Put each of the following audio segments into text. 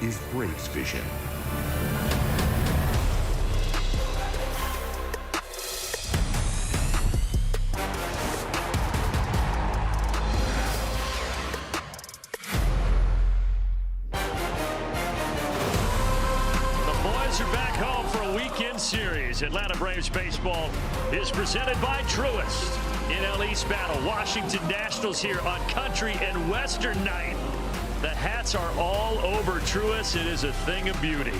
is Braves Vision. Series. Atlanta Braves baseball is presented by Truist. NL East battle. Washington Nationals here on Country and Western night. The hats are all over Truist. It is a thing of beauty.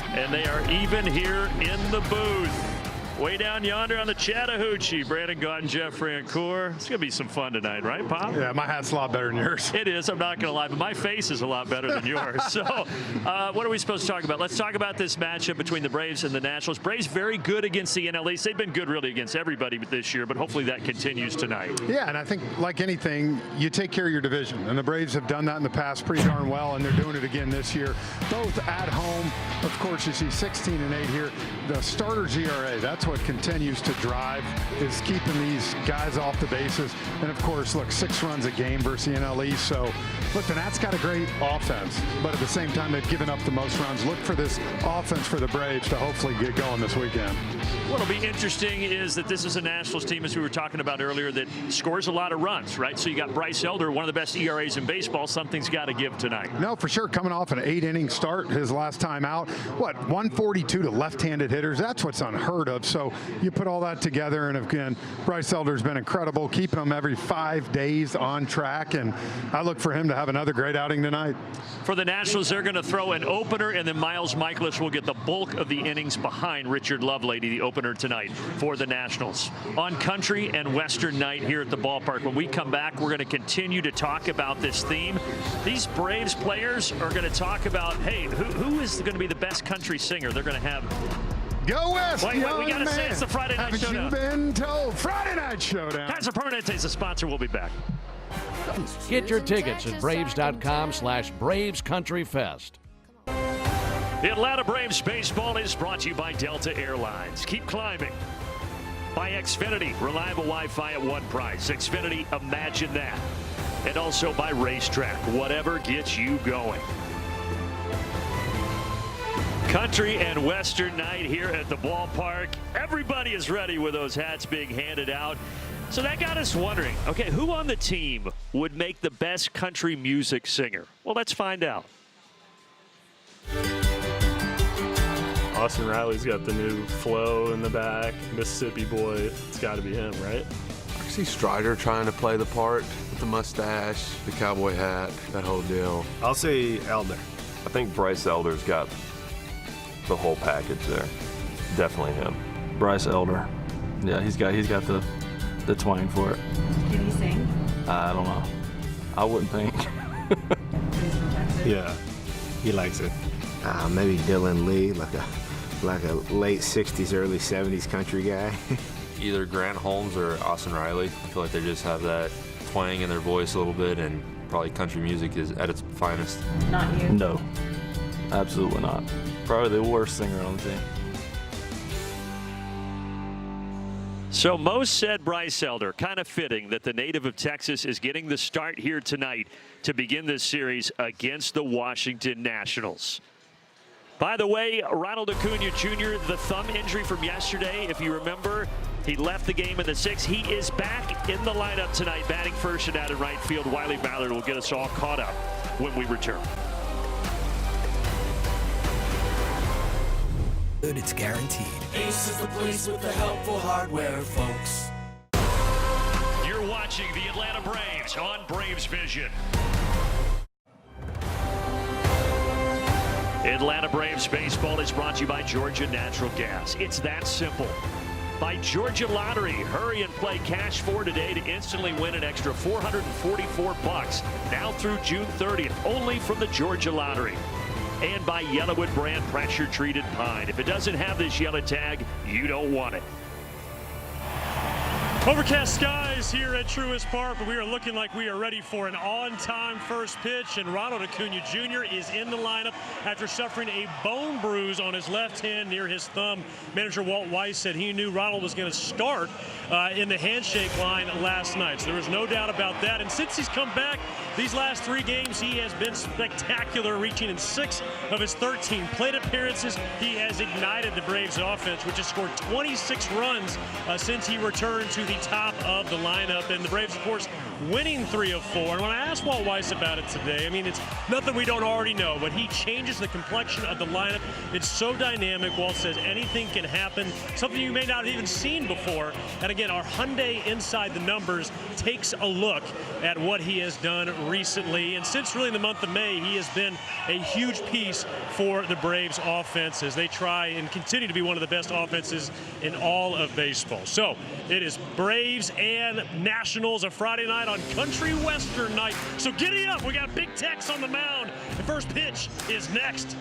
And they are even here in the booth. Way down yonder on the Chattahoochee, Brandon Gott and Jeff Francoeur. It's going to be some fun tonight, right, Pop? Yeah, my hat's a lot better than yours. It is. I'm not going to lie, but my face is a lot better than yours. So what are we supposed to talk about? Let's talk about this matchup between the Braves and the Nationals. Braves very good against the NL East. They've been good really against everybody this year, but hopefully that continues tonight. Yeah, and I think like anything, you take care of your division. And the Braves have done that in the past pretty darn well, and they're doing it again this year. Both at home. Of course, you see 16-8 here. The starter's ERA, that's what continues to drive, is keeping these guys off the bases. And of course, look, 6 runs a game versus the NL East. So look, the Nats got a great offense, but at the same time, they've given up the most runs. Look for this offense for the Braves to hopefully get going this weekend. What'll be interesting is that this is a Nationals team, as we were talking about earlier, that scores a lot of runs, right? So you got Bryce Elder, one of the best ERAs in baseball. Something's got to give tonight. No, for sure. Coming off an 8-inning start his last time out. What, 142 to left-handed hitters? That's what's unheard of. So you put all that together, and again, Bryce Elder's been incredible, keeping them every 5 days on track, and I look for him to have another great outing tonight. For the Nationals, they're going to throw an opener, and then Miles Michaelis will get the bulk of the innings behind Richard Lovelady, the opener tonight for the Nationals. On Country and Western night here at the ballpark. When we come back, we're going to continue to talk about this theme. These Braves players are going to talk about, hey, who is going to be the best country singer? They're going to have... Go West, wait, we got to say it's the Friday Night Showdown. Haven't you been told? Friday Night Showdown. Kaiser Permanente is the sponsor. We'll be back. Get your tickets at Braves.com/BravesCountryFest. The Atlanta Braves baseball is brought to you by Delta Airlines. Keep climbing. By Xfinity, reliable Wi-Fi at one price. Xfinity, imagine that. And also by Racetrack, whatever gets you going. Country and Western night here at the ballpark. Everybody is ready with those hats being handed out. So that got us wondering, okay, who on the team would make the best country music singer? Well, let's find out. Austin Riley's got the new flow in the back, Mississippi boy. It's got to be him, right? I see Strider trying to play the part with the mustache, the cowboy hat, that whole deal. I'll say Elder. I think Bryce Elder's got the whole package there. Definitely him. Bryce Elder. Yeah, he's got the twang for it. Can he sing? I don't know. I wouldn't think. Yeah, he likes it. Maybe Dylan Lee, like a late 60s, early 70s country guy. Either Grant Holmes or Austin Riley. I feel like they just have that twang in their voice a little bit, and probably country music is at its finest. Not you? No, absolutely not. Probably the worst singer on the team. So most said Bryce Elder. Kind of fitting that the native of Texas is getting the start here tonight to begin this series against the Washington Nationals. By the way, Ronald Acuna Jr., the thumb injury from yesterday, if you remember, he left the game in the 6th. He is back in the lineup tonight, batting first and out in right field. Wiley Ballard will get us all caught up when we return. It's guaranteed. Ace is the place with the helpful hardware, folks. You're watching the Atlanta Braves on Braves Vision. Atlanta Braves baseball is brought to you by Georgia Natural Gas. It's that simple. By Georgia Lottery, hurry and play cash for today to instantly win an extra $444 now through June 30th, only from the Georgia Lottery. And by Yellowwood brand pressure treated pine. If it doesn't have this yellow tag, you don't want it. Overcast skies here at Truist Park, but we are looking like we are ready for an on-time first pitch, and Ronald Acuna Jr. is in the lineup after suffering a bone bruise on his left hand near his thumb. Manager Walt Weiss said he knew Ronald was going to start in the handshake line last night, so there was no doubt about that. And since he's come back, These last 3 games, he has been spectacular, reaching in 6 of his 13 plate appearances. He has ignited the Braves offense, which has scored 26 runs since he returned to the top of the lineup. And the Braves, of course, winning 3 of 4. And when I asked Walt Weiss about it today, I mean, it's nothing we don't already know, but he changes the complexion of the lineup. It's so dynamic. Walt says anything can happen, something you may not have even seen before. And again, our Hyundai Inside the Numbers takes a look at what he has done recently. And since really the month of May, he has been a huge piece for the Braves offense as they try and continue to be one of the best offenses in all of baseball. So it is Braves and Nationals, a Friday night on Country Western night. So giddy up. We got Big Tex on the mound. The first pitch is next.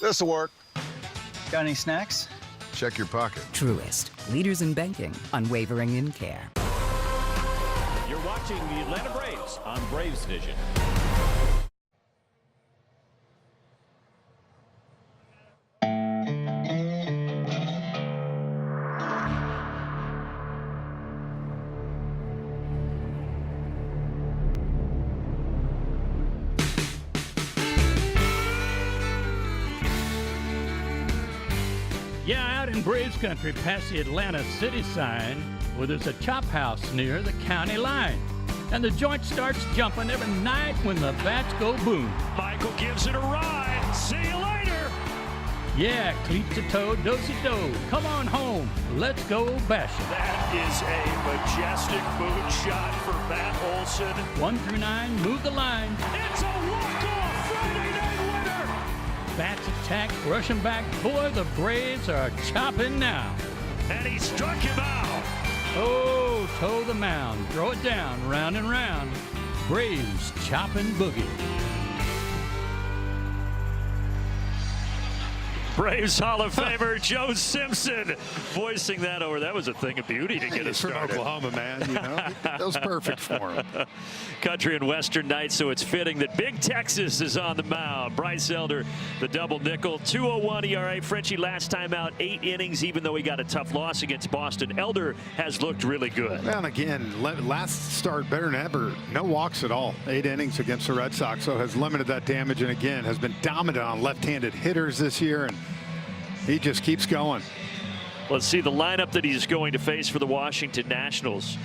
This'll work. Got any snacks? Check your pocket. Truist, leaders in banking, unwavering in care. You're watching the Atlanta Braves on Braves Vision. Yeah, out in Braves country past the Atlanta City sign, where there's a chop house near the county line. And the joint starts jumping every night when the bats go boom. Michael gives it a ride. See you later. Yeah, cleat to toe, do-si-do. Come on home. Let's go bashing. That is a majestic moonshot for Matt Olson. 1 through 9, move the line. It's a walk-off Friday night winner. Bats attack, rushing back. Boy, the Braves are chopping now. And he struck him out. Oh, toe the mound. Throw it down, round and round. Braves chopping boogie. Braves Hall of Famer Joe Simpson voicing that over. That was a thing of beauty to get us started. From Oklahoma, man. You know, that was perfect for him. Country and Western night, so it's fitting that Big Texas is on the mound. Bryce Elder, the double nickel, 2.01 ERA. Frenchie last time out, 8 innings, even though he got a tough loss against Boston. Elder has looked really good. And again, last start better than ever. No walks at all. 8 innings against the Red Sox, so has limited that damage, and again has been dominant on left-handed hitters this year, and he just keeps going. Let's see the lineup that he's going to face for the Washington Nationals.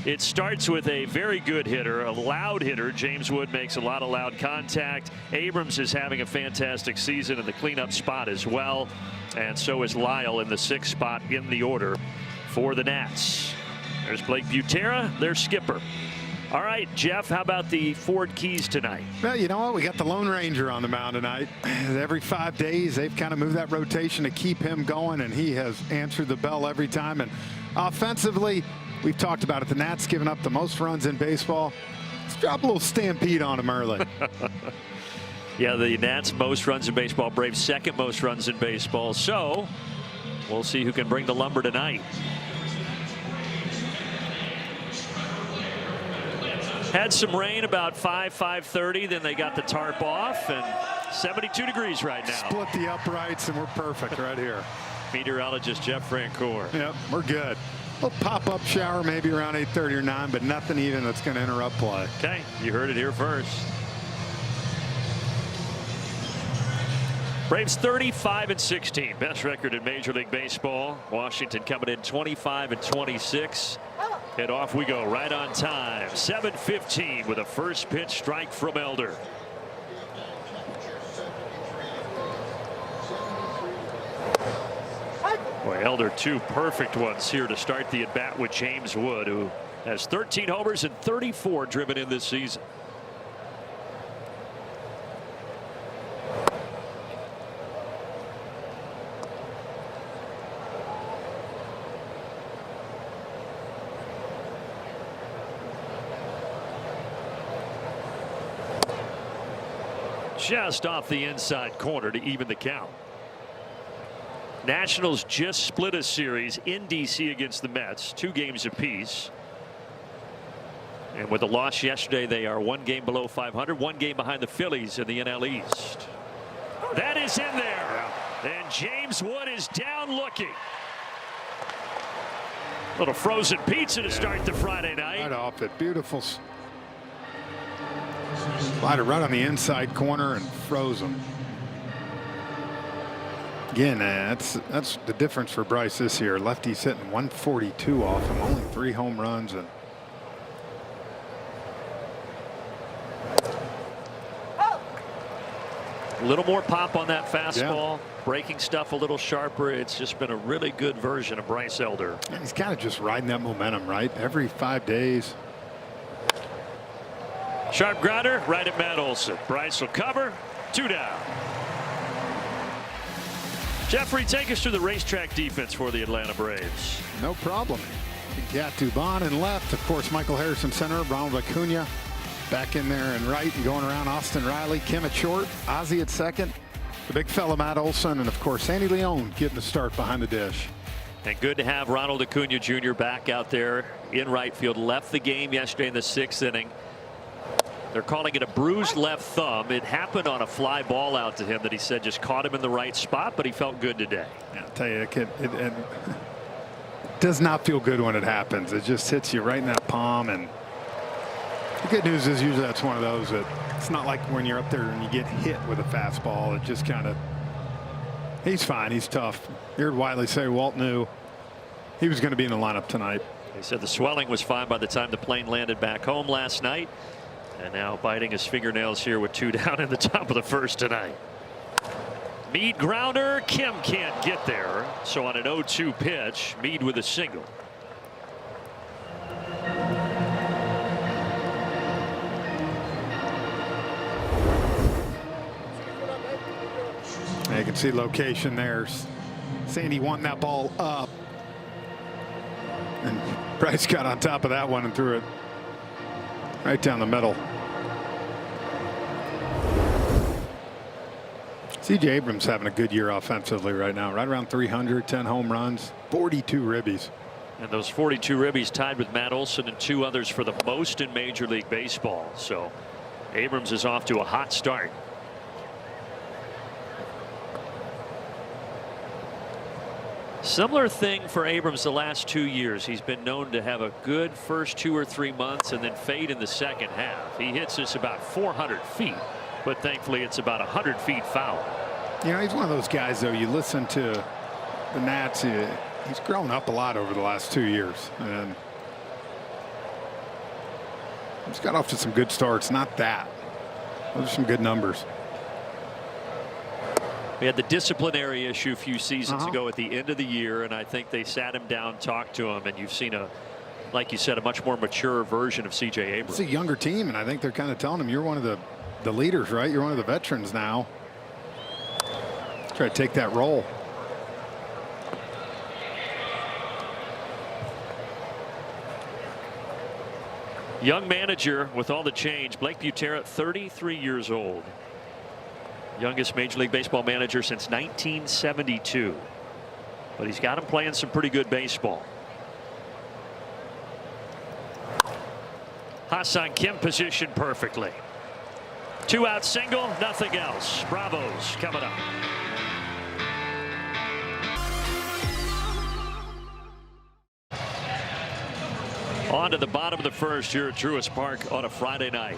It starts with a very good hitter, a loud hitter. James Wood makes a lot of loud contact. Abrams is having a fantastic season in the cleanup spot as well. And so is Lyle in the 6th spot in the order for the Nats. There's Blake Butera, their skipper. All right, Jeff, how about the Ford Keys tonight? Well, you know what? We got the Lone Ranger on the mound tonight. Every 5 days, they've kind of moved that rotation to keep him going, and he has answered the bell every time. And offensively, we've talked about it. The Nats giving up the most runs in baseball. Let's drop a little stampede on them early. Yeah, the Nats most runs in baseball. Braves second most runs in baseball. So we'll see who can bring the lumber tonight. Had some rain about 5:30. Then they got the tarp off, and 72 degrees right now. Split the uprights, and we're perfect right here. Meteorologist Jeff Francoeur. Yep, we're good. A pop-up shower maybe around 8:30 or 9, but nothing even that's going to interrupt play. Okay, you heard it here first. Braves 35-16, best record in Major League Baseball. Washington coming in 25-26. And off we go right on time. 7:15 with a first pitch strike from Elder. Boy, Elder, 2 perfect ones here to start the at-bat with James Wood, who has 13 homers and 34 driven in this season. Just off the inside corner to even the count. Nationals just split a series in D.C. against the Mets, 2 games apiece. And with a loss yesterday, they are 1 game below 500, 1 game behind the Phillies in the NL East. That is in there. And James Wood is down looking. Little frozen pizza to start the Friday night. Right off it. Beautiful. Slider right on the inside corner and froze him. Again, that's the difference for Bryce this year. Lefty's hitting 142 off him, only 3 home runs. And a little more pop on that fastball, breaking stuff a little sharper. It's just been a really good version of Bryce Elder. And he's kind of just riding that momentum, right? Every 5 days. Sharp grounder right at Matt Olson. Bryce will cover. 2 down. Jeffrey, take us through the racetrack defense for the Atlanta Braves. No problem. You got Dubon in left. Of course, Michael Harrison center. Ronald Acuna back in there and right and going around. Austin Riley, Kim at short, Ozzie at second. The big fella Matt Olson, and of course Sandy Leone getting the start behind the dish. And good to have Ronald Acuna Jr. back out there in right field. Left the game yesterday in the 6th inning. They're calling it a bruised left thumb. It happened on a fly ball out to him that he said just caught him in the right spot, but he felt good today. Yeah, I'll tell you, it does not feel good when it happens. It just hits you right in that palm. And the good news is usually that's one of those that it's not like when you're up there and you get hit with a fastball. It just kind of, he's fine. He's tough. You heard Wiley say Walt knew he was going to be in the lineup tonight. He said the swelling was fine by the time the plane landed back home last night. And now biting his fingernails here with 2 down in the top of the 1st tonight. Mead grounder. Kim can't get there. So on an 0-2 pitch, Mead with a single. You can see location there. Sandy wanting that ball up. And Bryce got on top of that one and threw it right down the middle. C.J. Abrams having a good year offensively right now. Right around 300, 10 home runs, 42 ribbies. And those 42 ribbies tied with Matt Olson and 2 others for the most in Major League Baseball. So Abrams is off to a hot start. Similar thing for Abrams the last 2 years. He's been known to have a good first 2 or 3 months and then fade in the second half. He hits this about 400 feet, but thankfully it's about 100 feet foul. You know, he's one of those guys, though, you listen to the Nats, he's grown up a lot over the last 2 years. And he's got off to some good starts. Not that. Those are some good numbers. We had the disciplinary issue a few seasons ago at the end of the year, and I think they sat him down, talked to him, and you've seen like you said, a much more mature version of C.J. Abrams. It's a younger team, and I think they're kind of telling him, you're one of the leaders, right? You're one of the veterans now. Try to take that role. Young manager with all the change. Blake Butera, 33 years old. Youngest Major League Baseball manager since 1972. But he's got him playing some pretty good baseball. Ha-Seong Kim positioned perfectly. 2-out single, nothing else. Bravos coming up. On to the bottom of the 1st here at Truist Park on a Friday night.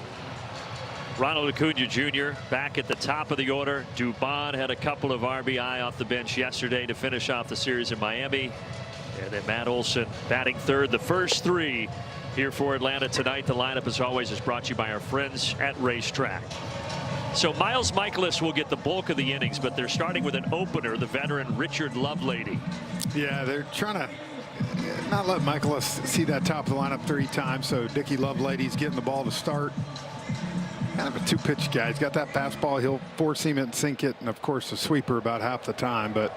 Ronald Acuna Jr. back at the top of the order. Dubon had a couple of RBI off the bench yesterday to finish off the series in Miami. And then Matt Olson batting 3rd. The first 3 here for Atlanta tonight. The lineup, as always, is brought to you by our friends at Racetrack. So Miles Michaelis will get the bulk of the innings, but they're starting with an opener, the veteran Richard Lovelady. Yeah, they're trying to not let Michaelis see that top of the lineup 3 times. So Dickie Lovelady's getting the ball to start. Kind of a 2-pitch guy. He's got that fastball. He'll 4-seam it and sink it, and of course the sweeper about half the time. But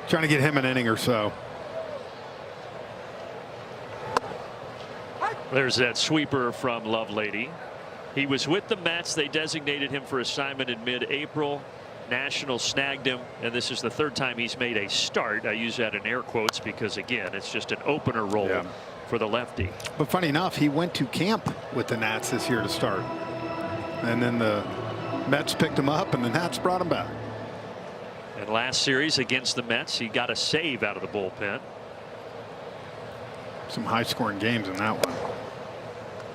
trying to get him an inning or so. There's that sweeper from Lovelady. He was with the Mets. They designated him for assignment in mid-April. National snagged him, and this is the 3rd time he's made a start. I use that in air quotes because, again, it's just an opener role for the lefty. But funny enough, he went to camp with the Nats this year to start. And then the Mets picked him up, and the Nats brought him back. And last series against the Mets, he got a save out of the bullpen. some high-scoring games in that one.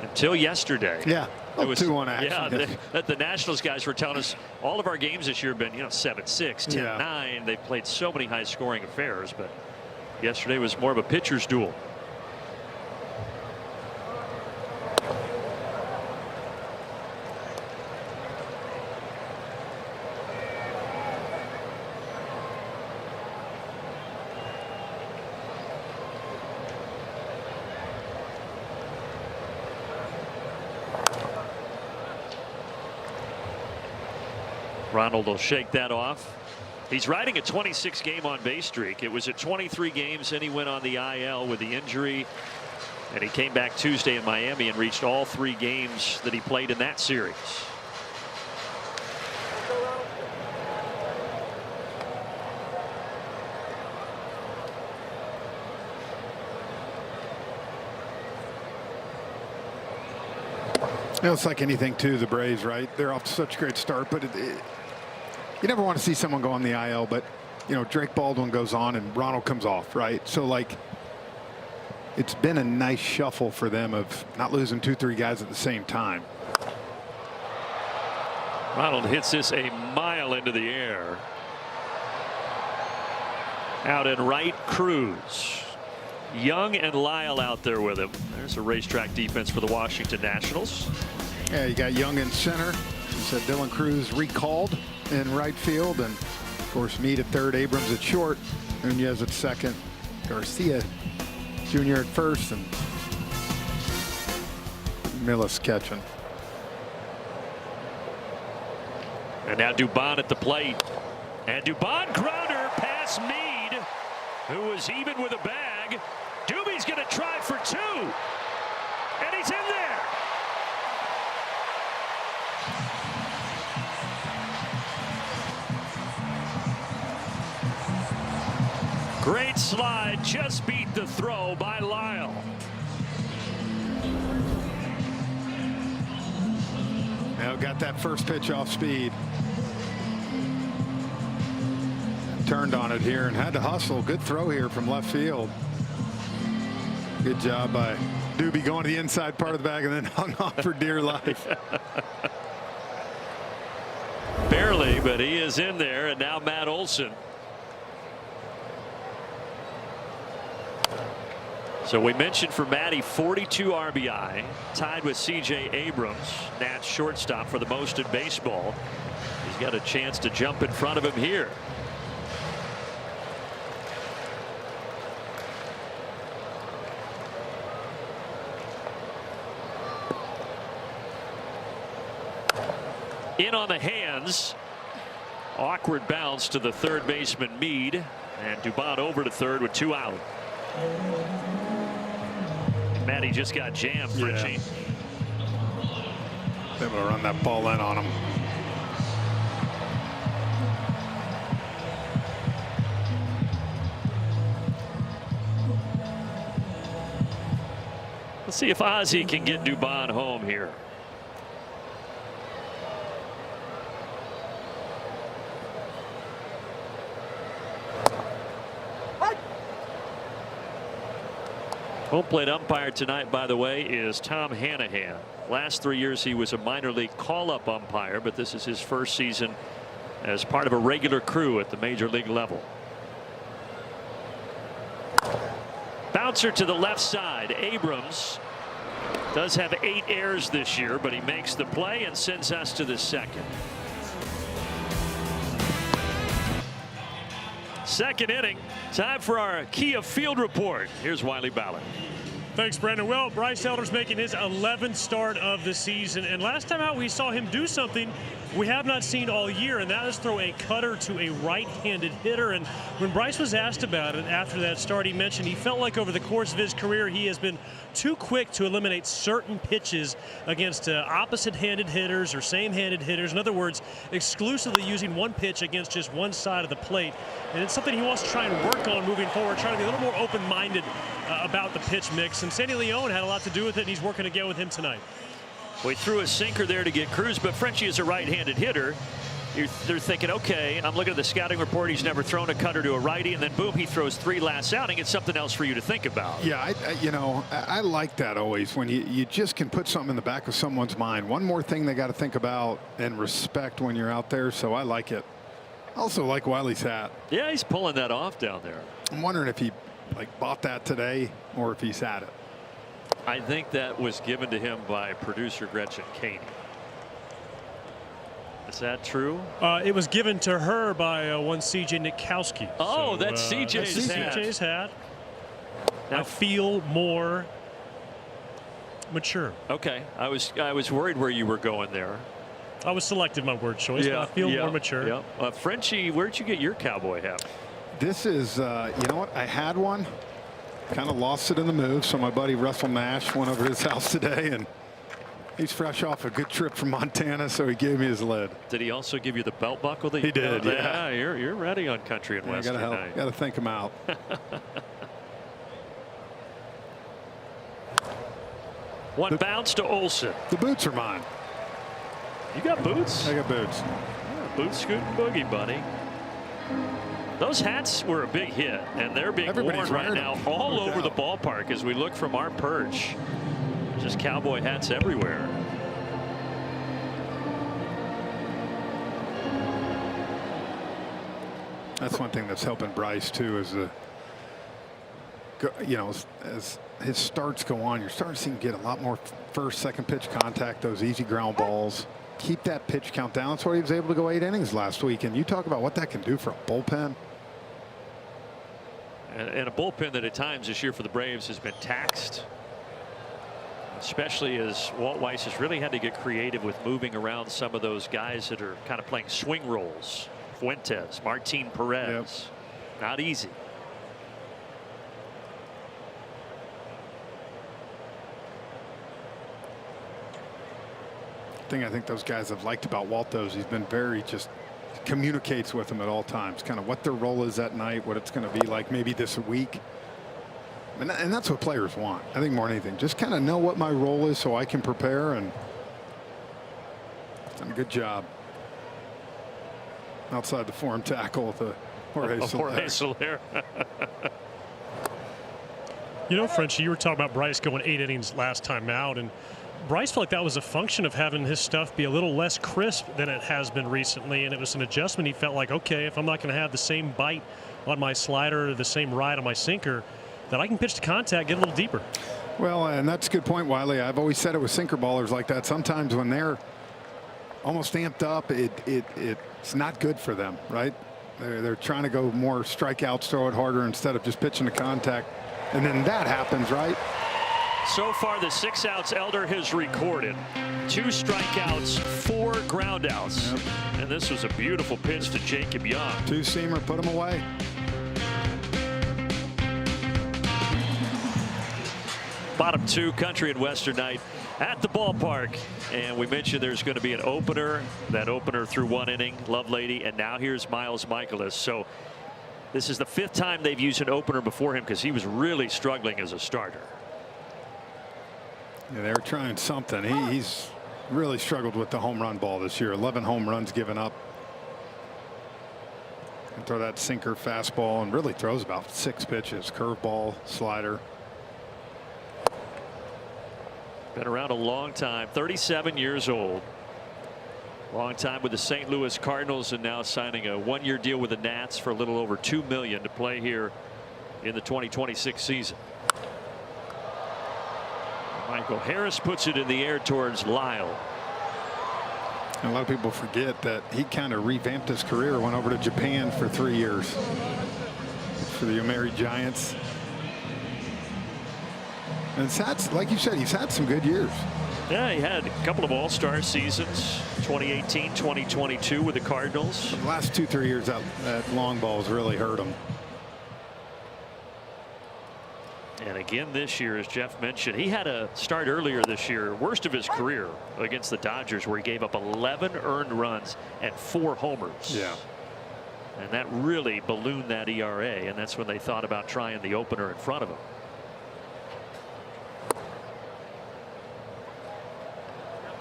Until yesterday. Yeah. It was 2-1 action. Yeah, that the Nationals guys were telling us all of our games this year have been 7-6, 10-9. They've played so many high-scoring affairs, but yesterday was more of a pitcher's duel. Ronald will shake that off. He's riding a 26-game on-base streak. It was at 23 games, and he went on the IL with the injury. And he came back Tuesday in Miami and reached all 3 games that he played in that series. It's like anything, too, the Braves, right? They're off to such a great start, but you never want to see someone go on the IL, but, Drake Baldwin goes on and Ronald comes off, right? So, like, it's been a nice shuffle for them of not losing 2-3 guys at the same time. Ronald hits this a mile into the air. Out in right, Cruz. Young and Lyle out there with him. There's a racetrack defense for the Washington Nationals. Yeah, you got Young in center. You said Dylan Cruz recalled in right field, and of course Meade at third, Abrams at short, Nunez at second, Garcia Jr. at first, and Millis catching. And now Dubon at the plate. And Dubon grounder past Meade, who was even with a bag. Doobie's going to try for 2. And he's in there. Great slide, just beat the throw by Lyle. Now got that first pitch off speed. Turned on it here and had to hustle. Good throw here from left field. Good job by Doobie going to the inside part of the bag and then hung on for dear life. Barely, but he is in there, and now Matt Olson. So we mentioned for Matty 42 RBI, tied with C.J. Abrams, Nats shortstop for the most in baseball. He's got a chance to jump in front of him here. In on the hands. Awkward bounce to the third baseman Meade, and Dubon over to third with 2 out. Matty just got jammed, Fritchie. Able to run that ball in on him. Let's see if Ozzie can get Dubon home here. Home plate umpire tonight, by the way, is Tom Hanahan. Last 3 years he was a minor league call-up umpire, but this is his first season as part of a regular crew at the major league level. Bouncer to the left side. Abrams does have 8 errors this year, but he makes the play and sends us to the second. Second inning. Time for our Kia Field Report. Here's Wiley Ballard. Thanks, Brandon. Well, Bryce Elder's making his 11th start of the season, and last time out we saw him do something we have not seen all year, and that is throw a cutter to a right-handed hitter. And when Bryce was asked about it after that start, he mentioned he felt like over the course of his career he has been too quick to eliminate certain pitches against opposite-handed hitters or same-handed hitters. In other words, exclusively using one pitch against just one side of the plate. And it's something he wants to try and work on moving forward, trying to be a little more open-minded about the pitch mix. And Sandy Leon had a lot to do with it, and he's working again with him tonight. We threw a sinker there to get Cruz, but Frenchie is a right-handed hitter. they're thinking, okay, I'm looking at the scouting report. He's never thrown a cutter to a righty, and then boom, he throws 3 last outing. It's something else for you to think about. Yeah, I like that always when you just can put something in the back of someone's mind. One more thing they got to think about and respect when you're out there. So I like it. Also like Wiley's hat. Yeah, he's pulling that off down there. I'm wondering if he bought that today or if he's had it. I think that was given to him by producer Gretchen Caney. Is that true? It was given to her by one C.J. Nitkowski. Oh, so, that's CJ's hat. CJ's hat. Now, I feel more mature. Okay, I was worried where you were going there. I was selective my word choice, but I feel more mature. Yeah. Frenchie, where'd you get your cowboy hat? This is, you know what? I had one, kind of lost it in the move. So my buddy Russell Nash went over to his house today, and he's fresh off a good trip from Montana, so he gave me his lid. Did he also give you the belt buckle? That he did. Yeah, you're ready on country and western. Got to think him out. One bounce to Olsen. The boots are mine. You got boots? I got boots. Yeah, boots, scoot, and boogie, buddy. Those hats were a big hit, and they're being worn right now all over the ballpark as we look from our perch. Just cowboy hats everywhere. That's one thing that's helping Bryce too, is as his starts go on, you're starting to see him get a lot more first, second pitch contact, those easy ground balls. Keep that pitch count down. That's why he was able to go 8 innings last week. And you talk about what that can do for a bullpen. And a bullpen that at times this year for the Braves has been taxed, especially as Walt Weiss has really had to get creative with moving around some of those guys that are kind of playing swing roles. Fuentes, Martin Perez. Not easy. Thing I think those guys have liked about Walt, though, is he's been very just communicates with them at all times, kind of what their role is that night, what it's going to be like maybe this week. And that's what players want. I think more than anything, just kind of know what my role is so I can prepare, and done a good job outside the form tackle with the Jorge Soler. You know, Frenchie, you were talking about Bryce going 8 innings last time out, and Bryce felt like that was a function of having his stuff be a little less crisp than it has been recently, and it was an adjustment. He felt like, okay, if I'm not going to have the same bite on my slider or the same ride on my sinker, that I can pitch to contact, get a little deeper. Well, and that's a good point, Wiley. I've always said it with sinker ballers like that. Sometimes when they're almost amped up, it's not good for them, right? They're trying to go more strikeouts, throw it harder instead of just pitching to contact, and then that happens, right? So far, the 6 outs Elder has recorded. 2 strikeouts, 4 groundouts. Yep. And this was a beautiful pitch to Jacob Young. 2-seamer, put him away. Bottom 2, country and western night at the ballpark. And we mentioned there's going to be an opener. That opener through 1 inning, Lovelady. And now here's Miles Michaelis. So this is the 5th time they've used an opener before him because he was really struggling as a starter. Yeah, they were trying something. He's really struggled with the home run ball this year. 11 home runs given up. And throw that sinker fastball, and really throws about 6 pitches. Curveball, slider. Been around a long time, 37 years old. Long time with the St. Louis Cardinals, and now signing a 1-year deal with the Nats for a little over $2 million to play here in the 2026 season. Michael Harris puts it in the air towards Lyle. And a lot of people forget that he kind of revamped his career, went over to Japan for 3 years for the Yomiuri Giants. And it's had, like you said, he's had some good years. Yeah, he had a couple of all-star seasons, 2018, 2022 with the Cardinals. The last 2-3 years that long ball's really hurt him. And again this year, as Jeff mentioned, he had a start earlier this year, worst of his career against the Dodgers, where he gave up 11 earned runs and 4 homers. Yeah. And that really ballooned that ERA, and that's when they thought about trying the opener in front of him.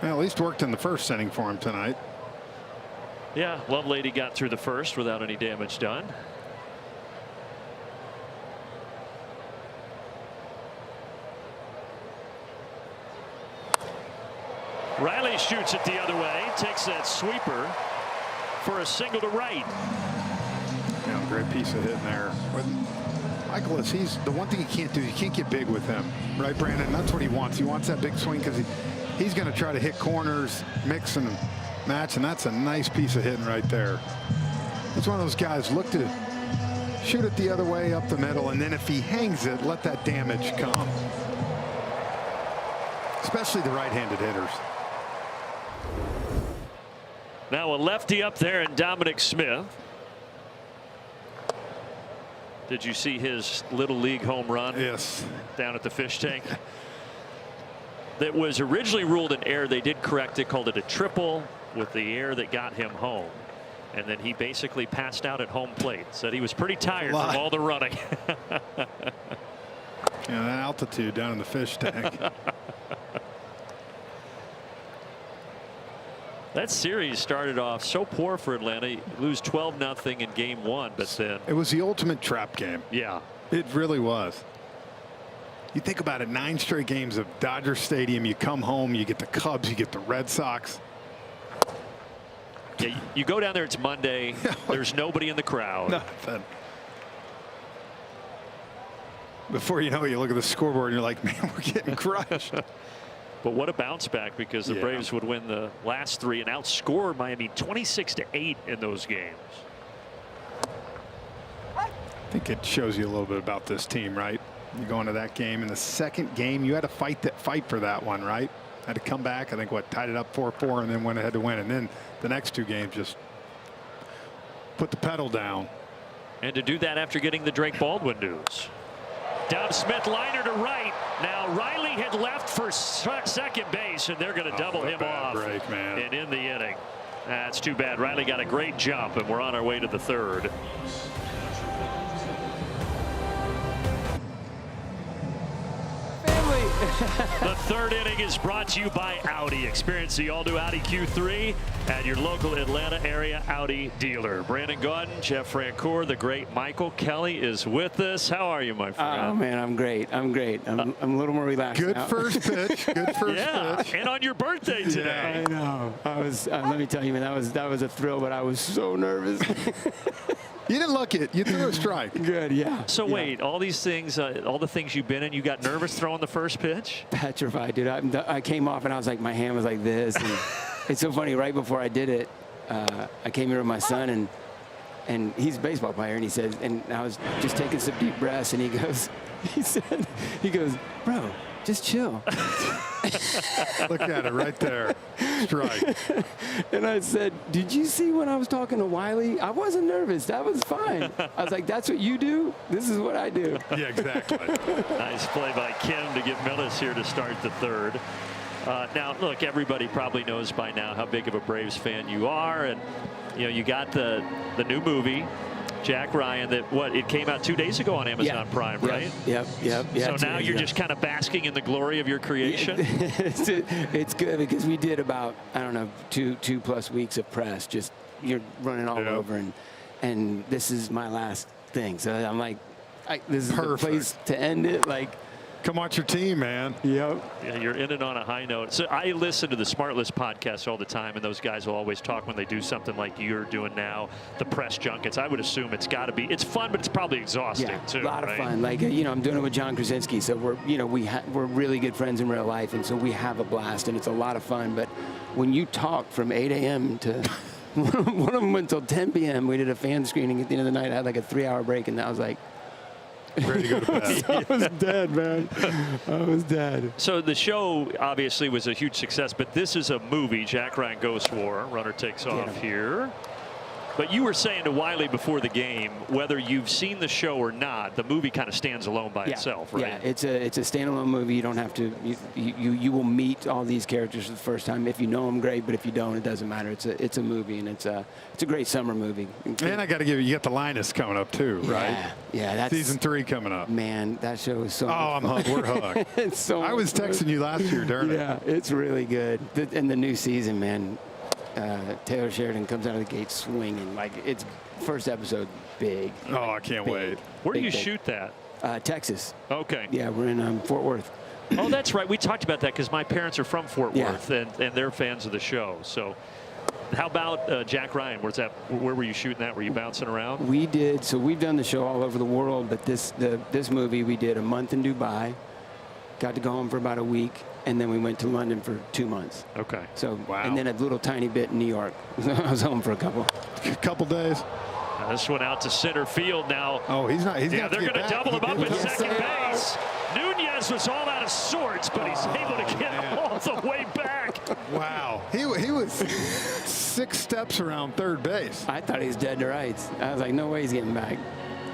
Well, at least worked in the first inning for him tonight. Yeah, Lovelady got through the first without any damage done. Riley shoots it the other way, takes that sweeper for a single to right. Yeah, great piece of hitting there. Michaelis, he's the one thing he can't do. You can't get big with him, right, Brandon? That's what he wants. He wants that big swing because he's going to try to hit corners, mix and match, and that's a nice piece of hitting right there. He's one of those guys. Look to shoot it the other way up the middle, and then if he hangs it, let that damage come. Especially the right-handed hitters. Now a lefty up there, and Dominic Smith. Did you see his little league home run? Yes. Down at the fish tank. That was originally ruled an error. They did correct it, called it a triple with the error that got him home. And then he basically passed out at home plate. Said he was pretty tired from all the running. Yeah, that altitude down in the fish tank. That series started off so poor for Atlanta. You lose 12-0 in game one, but then it was the ultimate trap game. Yeah, it really was. You think about it, 9 straight games of Dodger Stadium. You come home, you get the Cubs, you get the Red Sox. Yeah, you go down there, it's Monday. There's nobody in the crowd. Nothing. Before you know it, you look at the scoreboard and you're like, man, we're getting crushed. But what a bounce back, because the Braves would win the last 3 and outscore Miami 26-8 in those games. I think it shows you a little bit about this team, right? You go into that game. In the second game, you had to fight for that one, right? Had to come back. I think tied it up 4-4 and then went ahead to win. And then the next 2 games just put the pedal down. And to do that after getting the Drake Baldwin news. Dom Smith liner to right. Now Riley had left for second base, and they're going to double him off break, man. and in the inning. That's too bad. Riley got a great jump, and we're on our way to the third. The third inning is brought to you by Audi. Experience the all-new Audi Q3 at your local Atlanta area Audi dealer. Brandon Gaudin, Jeff Francoeur, the great Michael Kelly is with us. How are you, my friend? Oh man, I'm great. I'm great. I'm a little more relaxed. Good now. first pitch. Good first pitch. And on your birthday today. I know. I was. Let me tell you, man, that was a thrill, but I was so nervous. You didn't look it. You threw a strike. Good, yeah. So wait, all these things, all the things you've been in, you got nervous throwing the first pitch? Petrified, dude. I came off and I was like, my hand was like this. And it's so funny. Right before I did it, I came here with my son, and he's a baseball player, and he said, and I was just taking some deep breaths, and he goes, bro, just chill. Look at it right there. Strike. And I said, did you see when I was talking to Wiley? I wasn't nervous. That was fine. I was like, that's what you do? This is what I do. Yeah, exactly. Nice play by Kim to get Millis here to start the third. Now, look, everybody probably knows by now how big of a Braves fan you are. And, you got the new movie, Jack Ryan, that it came out 2 days ago on Amazon Prime, right? Yep. So now you're just kind of basking in the glory of your creation. It's good because we did about, I don't know, two plus weeks of press. Just you're running all over, and this is my last thing. So I'm like, this is the place to end it. Like, come watch your team, man. Yep. Yeah, you're ending on a high note. So I listen to the Smartless podcast all the time, and those guys will always talk when they do something like you're doing now, the press junkets. I would assume it's got to be, it's fun, but it's probably exhausting too. A lot of fun. Like, I'm doing it with John Krasinski, so we're really good friends in real life, and so we have a blast, and it's a lot of fun. But when you talk from 8 a.m. to one of them went till 10 p.m. We did a fan screening at the end of the night. I had like a 3-hour break, and I was like, ready to go to bed. I was dead, man. I was dead. So the show obviously was a huge success, but this is a movie, Jack Ryan Ghost War. Runner takes off here. But you were saying to Wiley before the game, whether you've seen the show or not, the movie kind of stands alone by itself, right? Yeah, it's a standalone movie. You don't have to. You will meet all these characters for the first time. If you know them, great. But if you don't, it doesn't matter. It's a movie, and it's a great summer movie. And I got to give you got the Linus coming up too, right? Yeah, that's season 3 coming up. Man, that show is so. Oh, I'm hooked. We're hooked. It's so. I was texting you last year during it. Yeah, it's really good. And the new season, man. Taylor Sheridan comes out of the gate swinging. Like, it's first episode, big. Oh, I can't wait. Where do you shoot that? Texas. Okay. Yeah, we're in Fort Worth. Oh, that's right. We talked about that because my parents are from Fort Worth, and they're fans of the show. So how about Jack Ryan? Where were you shooting that? Were you bouncing around? We did. So we've done the show all over the world, but this movie we did a month in Dubai, got to go home for about a week, and then we went to London for 2 months. Okay. So and then a little tiny bit in New York. I was home for a couple days. This one out to center field now. Oh, he's not. Yeah, they're going to double him up at second base. Nunez was all out of sorts, but he's able to get all the way back. Wow. He was 6 steps around third base. I thought he was dead to rights. I was like, no way he's getting back.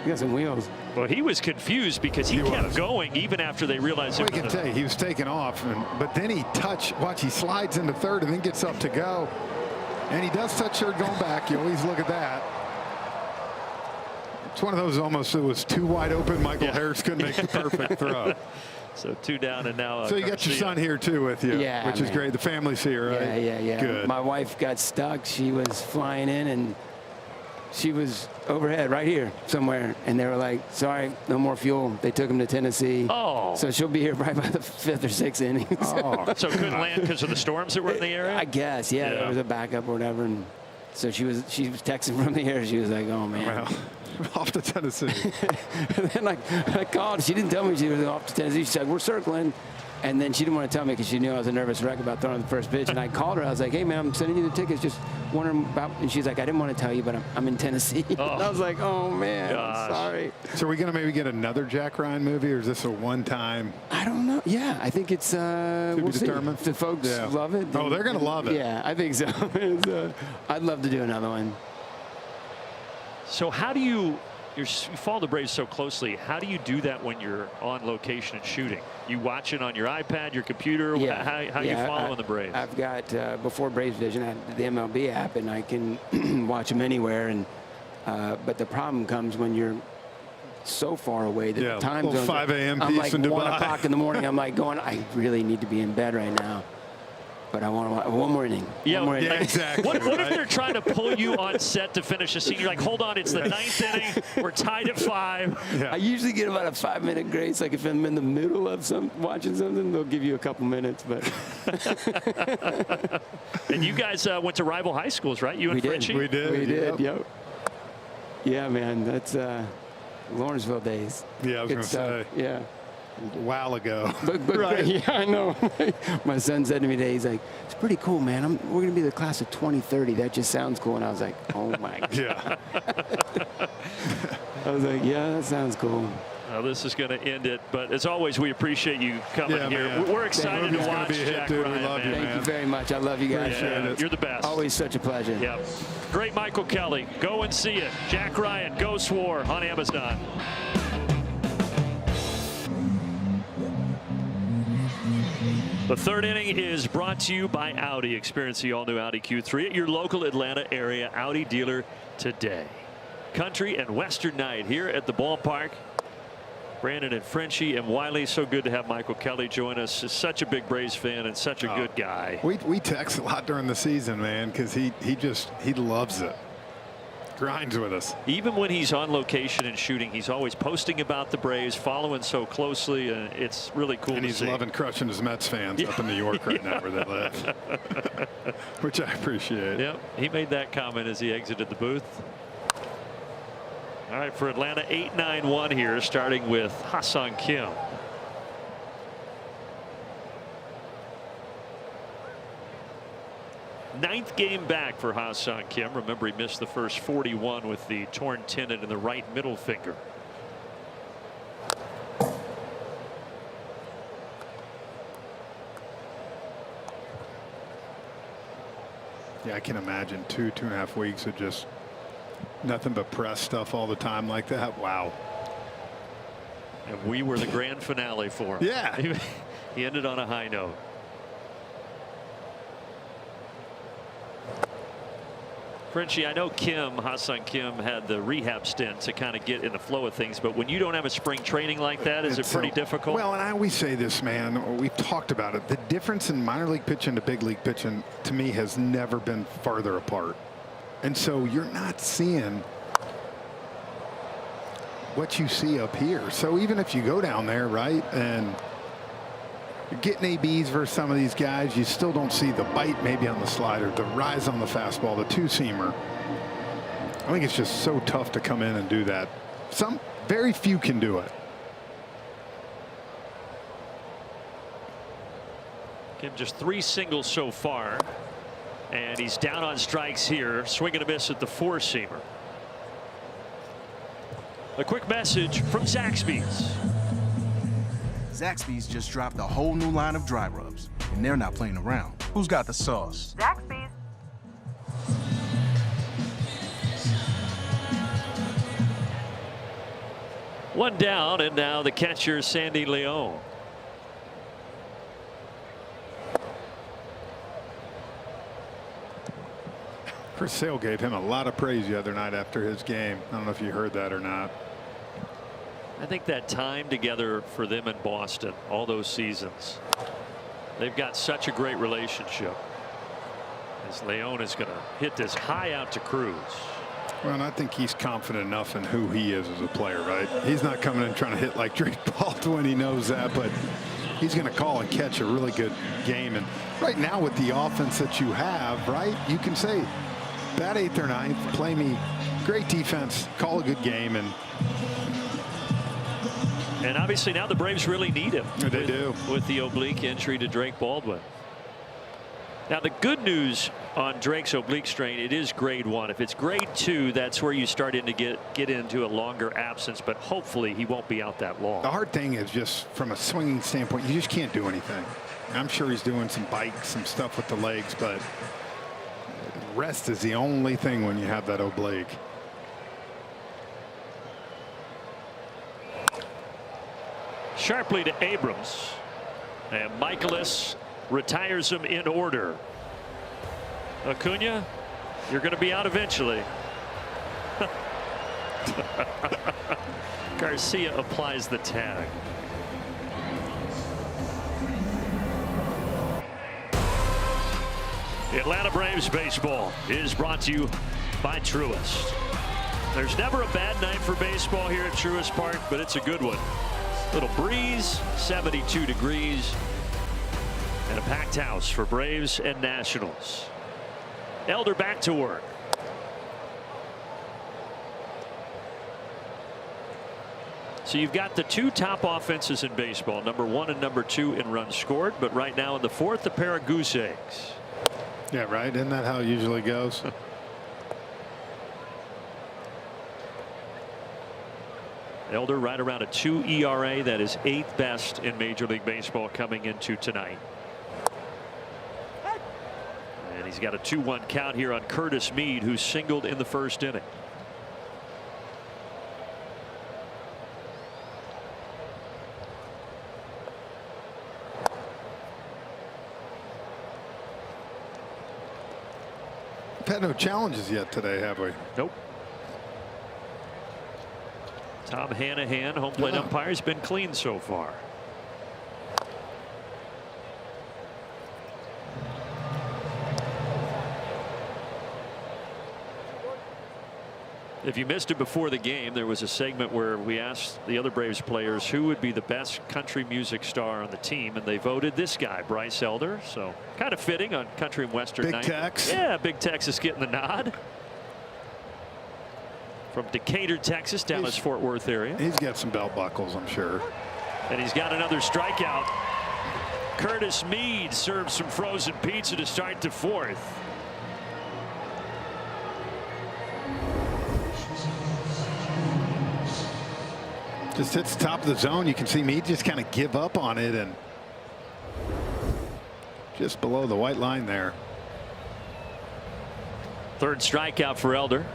He got some wheels. Well, he was confused because he kept going even after they realized it. I can tell you, he was taking off, but then he he slides into third and then gets up to go. And he does touch third going back. You always look at that. It's one of those almost, it was too wide open. Michael Harris couldn't make the perfect throw. So 2 down and now. So you got your son here too with you, which is great. The family's here, right? Yeah. Good. My wife got stuck. She was flying in and she was overhead right here somewhere. And they were like, sorry, no more fuel. They took him to Tennessee. Oh. So she'll be here right by the 5th or 6th inning. Oh. So couldn't land because of the storms that were in the area? I guess, yeah. There was a backup or whatever. And so she was texting from the air. She was like, oh, man. Well, off to Tennessee. And then I called. She didn't tell me she was off to Tennessee. She said, we're circling. And then she didn't want to tell me because she knew I was a nervous wreck about throwing the first pitch. And I called her. I was like, hey, man, I'm sending you the tickets. Just wondering about. And she's like, I didn't want to tell you, but I'm in Tennessee. And I was like, oh, man, I'm sorry. So are we going to maybe get another Jack Ryan movie, or is this a one-time? I don't know. Yeah, I think it's we'll see. If the folks love it. Oh, they're going to love it. Yeah, I think so. I'd love to do another one. So how do you follow the Braves so closely? How do you do that when you're on location and shooting? You watch it on your iPad, your computer? Yeah. How are you following the Braves? I've got, before Braves Vision, I had the MLB app, and I can watch them anywhere. And but the problem comes when you're so far away that the time zone. 5 a.m. I'm like in Dubai. 1 o'clock in the morning. I'm like going, I really need to be in bed right now. But I want to watch one more inning. Yeah, exactly. What if they're trying to pull you on set to finish a scene? You're like, hold on, it's the 9th inning. We're tied at 5. Yeah. I usually get about a 5-minute grace. Like if I'm in the middle of watching something, they'll give you a couple minutes. But and you guys went to rival high schools, right? You and Frenchie? We did. Yep. Yeah, man. That's Lawrenceville days. Yeah, I was going to say. Yeah. A while ago. But right. Yeah, I know. My son said to me today, he's like, it's pretty cool, man. We're going to be the class of 2030. That just sounds cool. And I was like, oh, my God. Yeah. I was like, yeah, that sounds cool. Well, this is going to end it. But as always, we appreciate you coming here. Man. We're excited to watch Jack Ryan. We love you, man. Thank you very much. I love you guys. You're the best. Always such a pleasure. Yep. Great Michael Kelly. Go and see it. Jack Ryan, Ghost War on Amazon. The third inning is brought to you by Audi. Experience the all-new Audi Q3 at your local Atlanta area Audi dealer today. Country and Western night here at the ballpark. Brandon and Frenchie and Wiley, so good to have Michael Kelly join us. He's such a big Braves fan and such a good guy. We text a lot during the season, man, because he loves it. Grinds with us. Even when he's on location and shooting, he's always posting about the Braves, following so closely, and it's really cool and to he's see. loving crushing his Mets fans up in New York right now where they live, which I appreciate. Yep, he made that comment as he exited the booth. All right, for Atlanta, 8-9-1 here, starting with Ha-Seong Kim. Ninth game back for Ha-Seong Kim. Remember, he missed the first 41 with the torn tendon in the right middle finger. Yeah, I can imagine 2.5 weeks of just nothing but press stuff all the time like that. Wow. And we were the grand finale for him. Yeah. He ended on a high note. Frenchie, I know Hassan Kim had the rehab stint to kind of get in the flow of things, but when you don't have a spring training like that, is it pretty difficult? Well, and I always say this, man, we've talked about it. The difference in minor league pitching to big league pitching, to me, has never been farther apart. And so you're not seeing what you see up here. So even if you go down there, right, and you're getting ABs versus some of these guys, you still don't see the bite maybe on the slider, the rise on the fastball, the two-seamer. I think it's just so tough to come in and do that. Very few can do it. Kim just 3 singles so far, and he's down on strikes here. Swing and a miss at the four-seamer. A quick message from Zaxby's. Zaxby's just dropped a whole new line of dry rubs, and they're not playing around. Who's got the sauce? Zaxby's. One down, and now the catcher, Sandy Leon. Chris Sale gave him a lot of praise the other night after his game. I don't know if you heard that or not. I think that time together for them in Boston, all those seasons, they've got such a great relationship. As Leon is going to hit this high out to Cruz. Well, and I think he's confident enough in who he is as a player, right? He's not coming in trying to hit like Drake Baldwin. He knows that, but he's going to call and catch a really good game. And right now with the offense that you have, right, you can say, bat 8th or 9th, play me great defense, call a good game, and obviously now the Braves really need him. They do. With the oblique injury to Drake Baldwin. Now the good news on Drake's oblique strain, it is grade 1. If it's grade 2, that's where you start to get into a longer absence, but hopefully he won't be out that long. The hard thing is just from a swinging standpoint, you just can't do anything. I'm sure he's doing some bikes, some stuff with the legs, but rest is the only thing when you have that oblique. Sharply to Abrams, and Michaelis retires him in order. Acuna, you're going to be out eventually. Garcia applies the tag. Atlanta Braves baseball is brought to you by Truist. There's never a bad night for baseball here at Truist Park, but it's a good one. Little breeze, 72 degrees, and a packed house for Braves and Nationals. Elder back to work. So you've got the 2 top offenses in baseball, number 1 and number 2 in runs scored, but right now in the 4th, a pair of goose eggs. Yeah, right. Isn't that how it usually goes? Elder right around a 2 ERA. That is 8th best in Major League Baseball coming into tonight. And he's got a 2-1 count here on Curtis Mead, who singled in the first inning. We've had no challenges yet today, have we? Nope. Tom Hanahan, home plate umpire, has been clean so far. If you missed it before the game, there was a segment where we asked the other Braves players who would be the best country music star on the team, and they voted this guy, Bryce Elder. So kind of fitting on Country and Western Big night. Tex. Yeah, Big Texas getting the nod. From Decatur, Texas, Dallas Fort Worth area. He's got some belt buckles, I'm sure. And he's got another strikeout. Curtis Mead serves some frozen pizza to start the 4th. Just hits the top of the zone. You can see Mead just kind of give up on it, and just below the white line there. 3rd strikeout for Elder.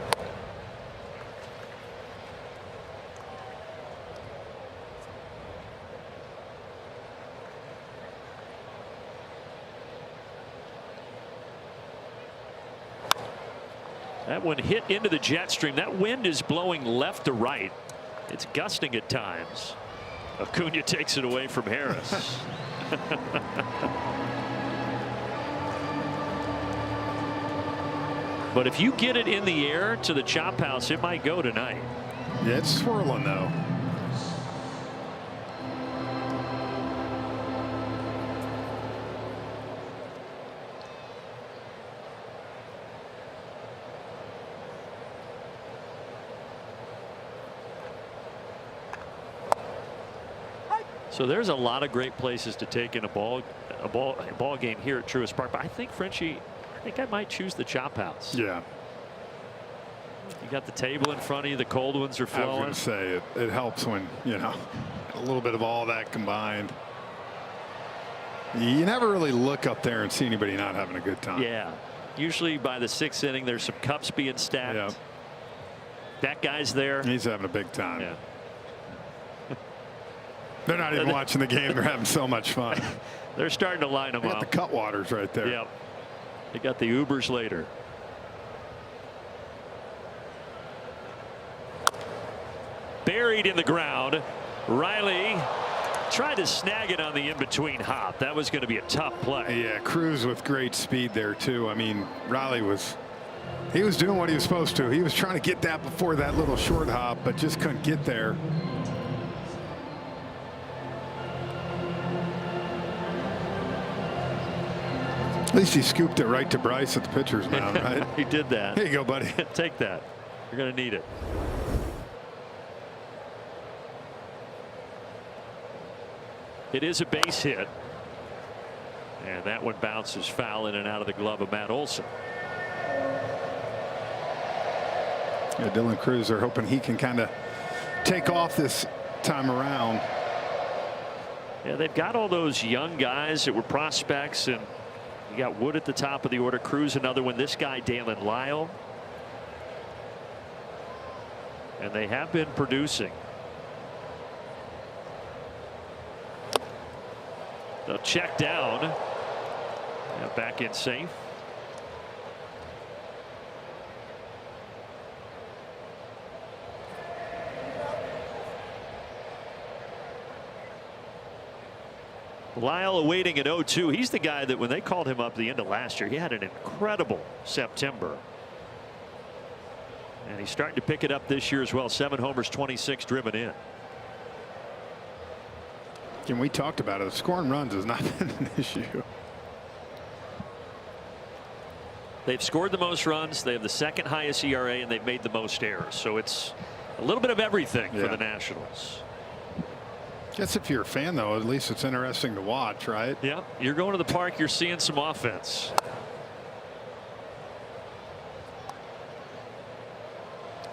That one hit into the jet stream. That wind is blowing left to right. It's gusting at times. Acuna takes it away from Harris. But if you get it in the air to the chop house, it might go tonight. Yeah, it's swirling though. So there's a lot of great places to take in a ball game here at Truist Park. But I think, Frenchie, I might choose the chop house. Yeah. You got the table in front of you. The cold ones are flowing. I was going to say it helps when, you know, a little bit of all that combined. You never really look up there and see anybody not having a good time. Yeah. Usually by the 6th inning, there's some cups being stacked. Yeah. That guy's there. He's having a big time. Yeah. They're not even watching the game. They're having so much fun. They're starting to line them they up. got the Cutwaters right there. Yep. They got the Ubers later. Buried in the ground. Riley tried to snag it on the in-between hop. That was going to be a tough play. Yeah, Cruz with great speed there too. I mean, Riley was doing what he was supposed to. He was trying to get that before that little short hop, but just couldn't get there. At least he scooped it right to Bryce at the pitcher's mound, right? He did that. Here you go, buddy. Take that. You're going to need it. It is a base hit. And that one bounces foul in and out of the glove of Matt Olson. Yeah, Dylan Cruz, they're hoping he can kind of take off this time around. Yeah, they've got all those young guys that were prospects, and you got Wood at the top of the order. Cruz another one. This guy Dalen Lyle. And they have been producing. They'll check down. Yeah, back in safe. Lyle awaiting an 0-2. He's the guy that when they called him up at the end of last year, he had an incredible September. And he's starting to pick it up this year as well. 7 homers, 26 driven in. And we talked about it. Scoring runs has not been an issue. They've scored the most runs. They have the 2nd highest ERA, and they've made the most errors. So it's a little bit of everything for the Nationals. Guess if you're a fan, though, at least it's interesting to watch, right? Yeah, you're going to the park, you're seeing some offense.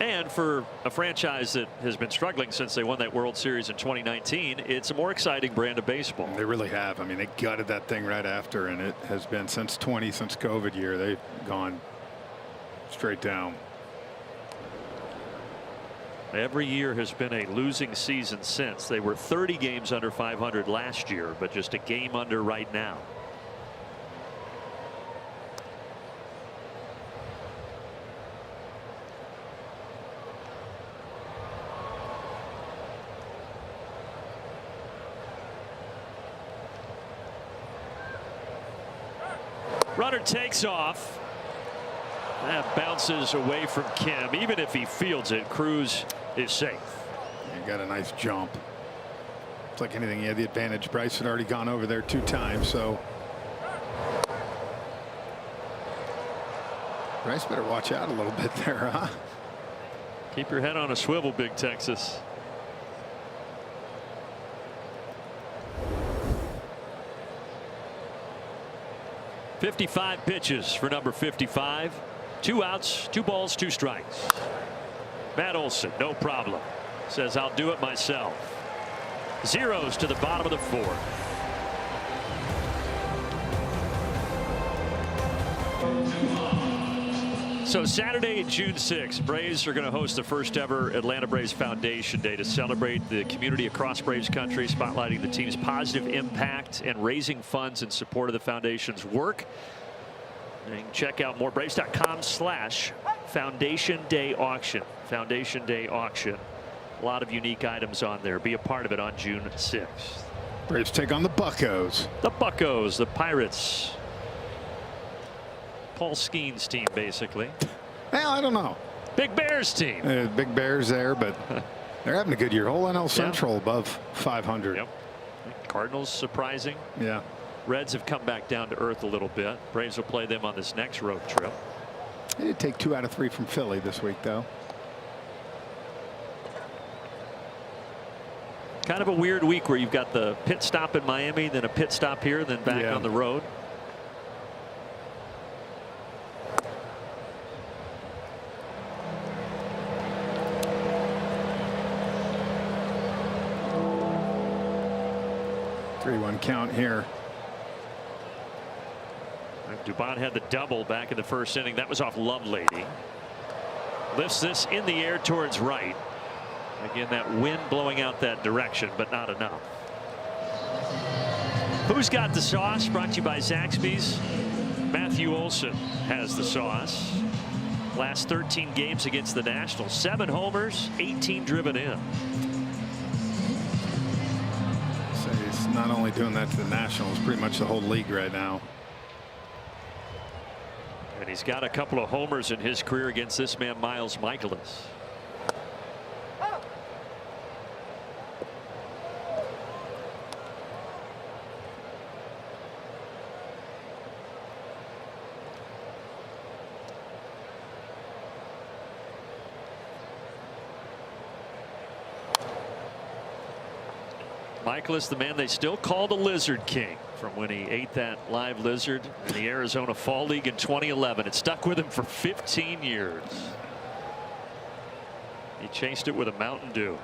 And for a franchise that has been struggling since they won that World Series in 2019, it's a more exciting brand of baseball. They really have. I mean, they gutted that thing right after, and it has been since COVID year. They've gone straight down. Every year has been a losing season since. They were 30 games under 500 last year, but just a game under right now. Runner takes off. That bounces away from Kim. Even if he fields it, Cruz is safe. He got a nice jump. It's like anything, he had the advantage. Bryce had already gone over there 2 times, so Bryce better watch out a little bit there, huh? Keep your head on a swivel, Big Texas. .55 pitches for number 55. 2 outs, 2 balls, 2 strikes. Matt Olson, no problem. Says, I'll do it myself. Zeros to the bottom of the 4th. So Saturday, June 6th, Braves are going to host the first ever Atlanta Braves Foundation Day to celebrate the community across Braves country, spotlighting the team's positive impact and raising funds in support of the foundation's work. And check out more Braves.com/foundation. Foundation Day auction. Foundation Day auction. A lot of unique items on there. Be a part of it on June 6th. Braves take on the Buccos. The Buccos, the Pirates. Paul Skeen's team, basically. Well, I don't know. Big Bears team. Big Bears there, but they're having a good year. Whole NL Central above 500. Yep. Cardinals surprising. Yeah. Reds have come back down to earth a little bit. Braves will play them on this next road trip. They did take 2 out of 3 from Philly this week, though. Kind of a weird week where you've got the pit stop in Miami, then a pit stop here, then back on the road. Three-one count here. Dubon had the double back in the first inning. That was off Lovelady. Lifts this in the air towards right. Again, that wind blowing out that direction, but not enough. Who's got the sauce? Brought to you by Zaxby's. Matthew Olson has the sauce. Last 13 games against the Nationals. 7 homers, 18 driven in. So he's not only doing that to the Nationals, pretty much the whole league right now. And he's got a couple of homers in his career against this man, Miles Michaelis. Michaelis, the man they still call the Lizard King from when he ate that live lizard in the Arizona Fall League in 2011. It stuck with him for 15 years. He chased it with a Mountain Dew.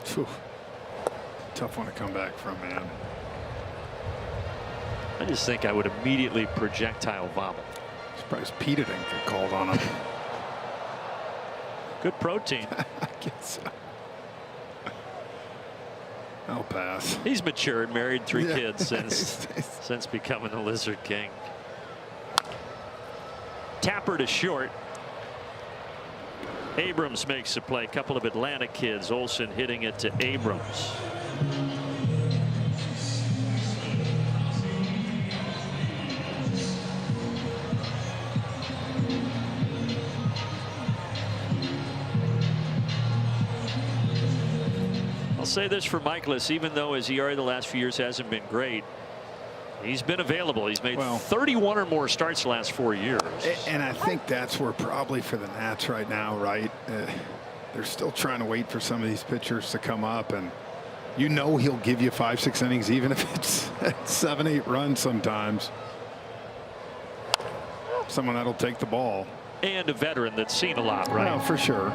Whew. Tough one to come back from, man. I just think I would immediately projectile vomit. Surprised Peter didn't get called on him. Good protein. I guess so. I'll pass. He's matured, married 3 kids since becoming the Lizard King. Tapper to short. Abrams makes a play. Couple of Atlanta kids. Olson hitting it to Abrams. I'll say this for Michaelis, even though his ERA the last few years hasn't been great, he's been available. He's made 31 or more starts the last 4 years. And I think that's where probably for the Nats right now, right? They're still trying to wait for some of these pitchers to come up, and you know he'll give you 5-6 innings, even if it's 7-8 runs sometimes. Someone that'll take the ball. And a veteran that's seen a lot, right? Well, for sure.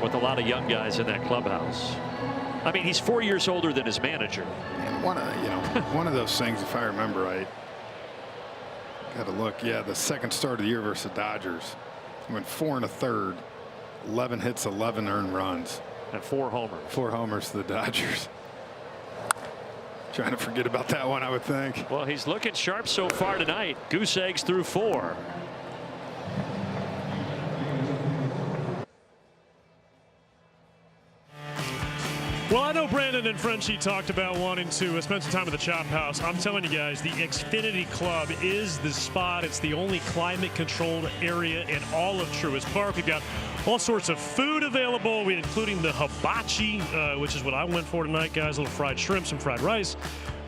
With a lot of young guys in that clubhouse. I mean, he's 4 years older than his manager. And one of those things, if I remember right. Got to look. Yeah, the second start of the year versus the Dodgers. He went 4 1/3, 11 hits, 11 earned runs, and 4 homers. 4 homers to the Dodgers. Trying to forget about that one, I would think. Well, he's looking sharp so far tonight. Goose eggs through 4. Well, I know Brandon and Frenchie talked about wanting to spend some time at the Chop House. I'm telling you guys, the Xfinity Club is the spot. It's the only climate-controlled area in all of Truist Park. We've got all sorts of food available, including the hibachi, which is what I went for tonight, guys. A little fried shrimp, some fried rice.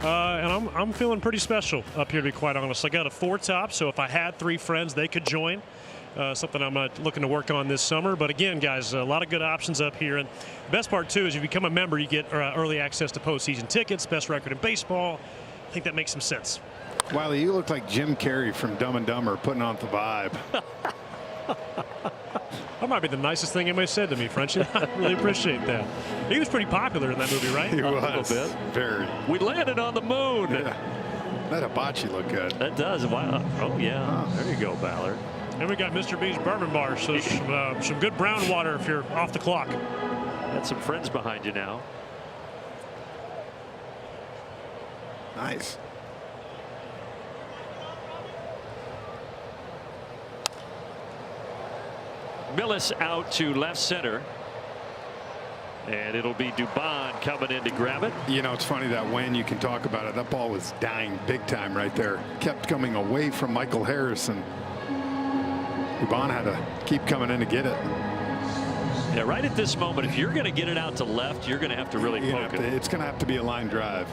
And I'm feeling pretty special up here, to be quite honest. I got a 4-top, so if I had 3 friends, they could join. Something I'm looking to work on this summer. But again, guys, a lot of good options up here. And the best part, too, is you become a member, you get early access to postseason tickets, best record in baseball. I think that makes some sense. Wiley, you look like Jim Carrey from Dumb and Dumber putting on the vibe. That might be the nicest thing anybody said to me, Frenchie. I really appreciate that. He was pretty popular in that movie, right? He was. A little bit. Very. We landed on the moon. Yeah. That hibachi looked good. That does. Wow. Oh, yeah. There you go, Ballard. And we got Mr. B's Bourbon Bar, so some good brown water if you're off the clock. Got some friends behind you now. Nice. Millis out to left center. And it'll be Dubon coming in to grab it. You know, it's funny that when you can talk about it, that ball was dying big time right there. Kept coming away from Michael Harris, and Dubon had to keep coming in to get it. Yeah, right at this moment, if you're going to get it out to left, you're going to have to really poke it. It's going to have to be a line drive.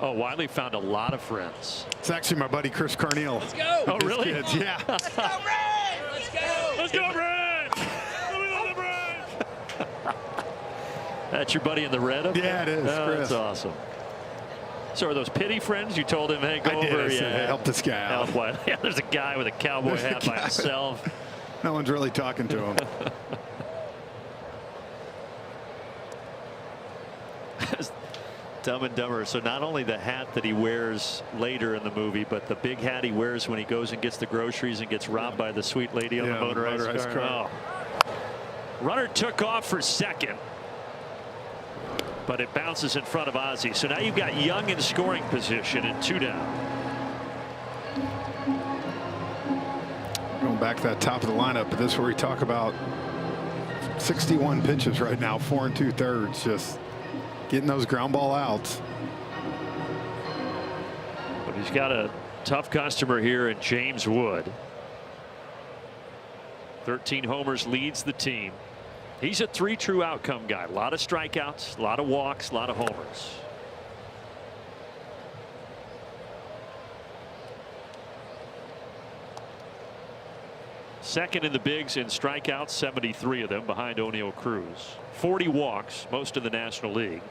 Oh, Wiley found a lot of friends. It's actually my buddy Chris Carneal. Let's go. Oh, really? Kids. Yeah. Let's go, Red! Let's go! Let's go, Red! We love the Red! That's your buddy in the red up there? Yeah, it is. Oh, that's awesome. So are those pity friends? You told him, hey, go over. I said, hey, help this guy out. Help Wiley. Yeah, there's a guy with a cowboy hat by himself. No one's really talking to him. Dumb and Dumber. So not only the hat that he wears later in the movie, but the big hat he wears when he goes and gets the groceries and gets robbed by the sweet lady on the motorized car. Oh. Runner took off for second, but it bounces in front of Ozzie. So now you've got Young in scoring position and 2 down. Going back to that top of the lineup, but this is where we talk about 61 pitches right now, 4 2/3, just getting those ground ball outs. But he's got a tough customer here in James Wood. 13 homers, leads the team. He's a 3 true outcome guy. A lot of strikeouts, a lot of walks, a lot of homers. Second in the bigs in strikeouts, 73 of them behind O'Neill Cruz. 40 walks, most of the National League.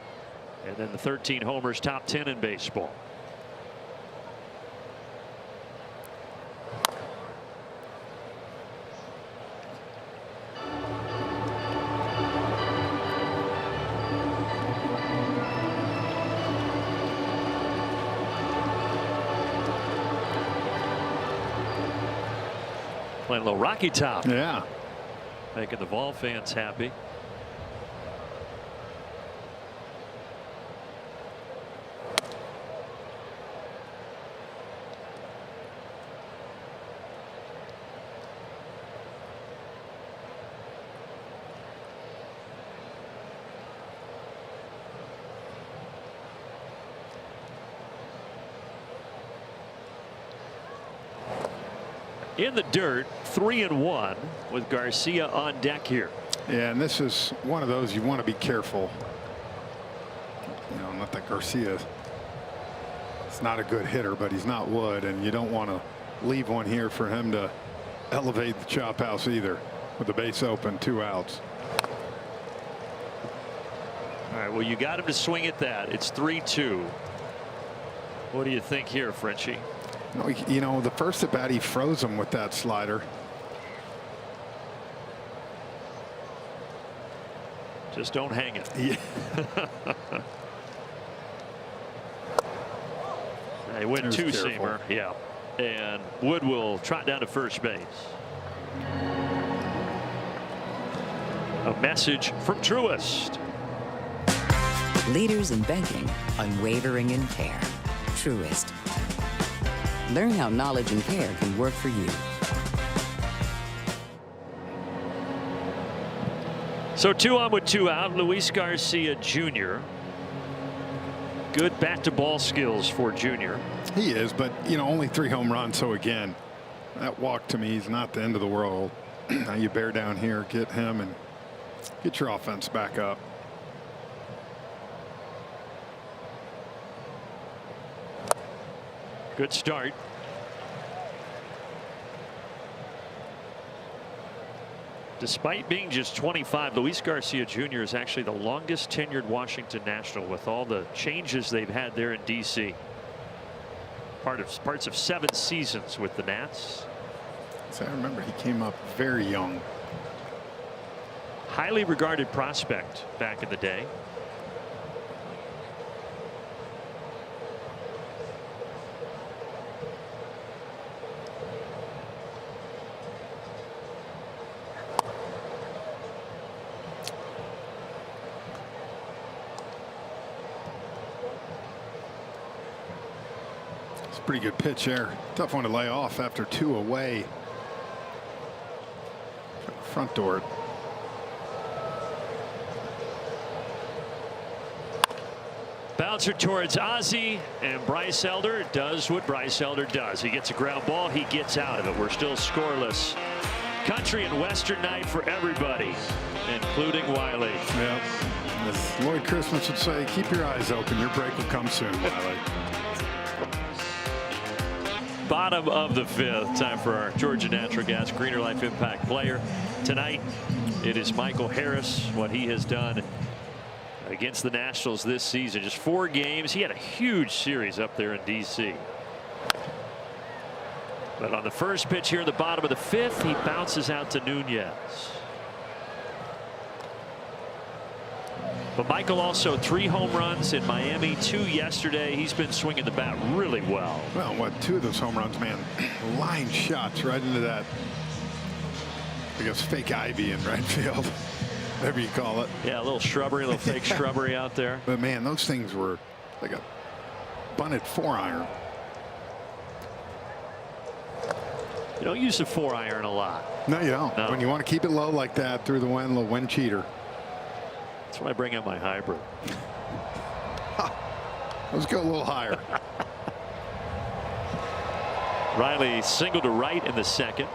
And then the 13 homers, top 10 in baseball. Playing a little Rocky Top. Yeah. Making the Vol fans happy. In the dirt, 3-1 with Garcia on deck here. Yeah, and this is one of those you want to be careful. You know, not that Garcia is not a good hitter, but he's not Wood, and you don't want to leave one here for him to elevate the chop house either. With the base open, 2 outs. All right, well, you got him to swing at that. It's 3-2. What do you think here, Frenchie? No, you know, the first at bat he froze him with that slider. Just don't hang it. Yeah. He went 2-seamer. Yeah. And Wood will trot down to first base. A message from Truist. Leaders in banking, unwavering in care. Truist. Learn how knowledge and care can work for you. So 2 on with 2 out. Luis Garcia Jr. Good bat to ball skills for Jr. He is, but you know, only 3 home runs. So again, that walk to me is not the end of the world. Now you bear down here, get him, and get your offense back up. Good start. Despite being just 25, Luis Garcia Jr. is actually the longest tenured Washington National with all the changes they've had there in D.C. Parts of 7 seasons with the Nats. So I remember he came up very young. Highly regarded prospect back in the day. Pretty good pitch there. Tough one to lay off after 2 away. Front door. Bouncer towards Ozzie, and Bryce Elder does what Bryce Elder does. He gets a ground ball, he gets out of it. We're still scoreless. Country and Western night for everybody, including Wiley. Yeah. As Lloyd Christmas would say, keep your eyes open. Your break will come soon, Wiley. Bottom of the 5th. Time for our Georgia Natural Gas Greener Life Impact player. Tonight, it is Michael Harris. What he has done against the Nationals this season. Just 4 games. He had a huge series up there in D.C. But on the first pitch here in the bottom of the 5th, he bounces out to Nunez. But Michael also 3 home runs in Miami, 2 yesterday. He's been swinging the bat really well. Well, what 2 of those home runs, man, line shots right into that, I guess, fake ivy in right field, whatever you call it. Yeah, a little shrubbery, a little fake shrubbery out there. But man, those things were like a bunted 4-iron. You don't use the 4-iron a lot. No, you don't. No. When you want to keep it low like that through the wind, a little wind cheater. That's why I bring out my hybrid. Let's go a little higher. Riley singled to right in the 2nd.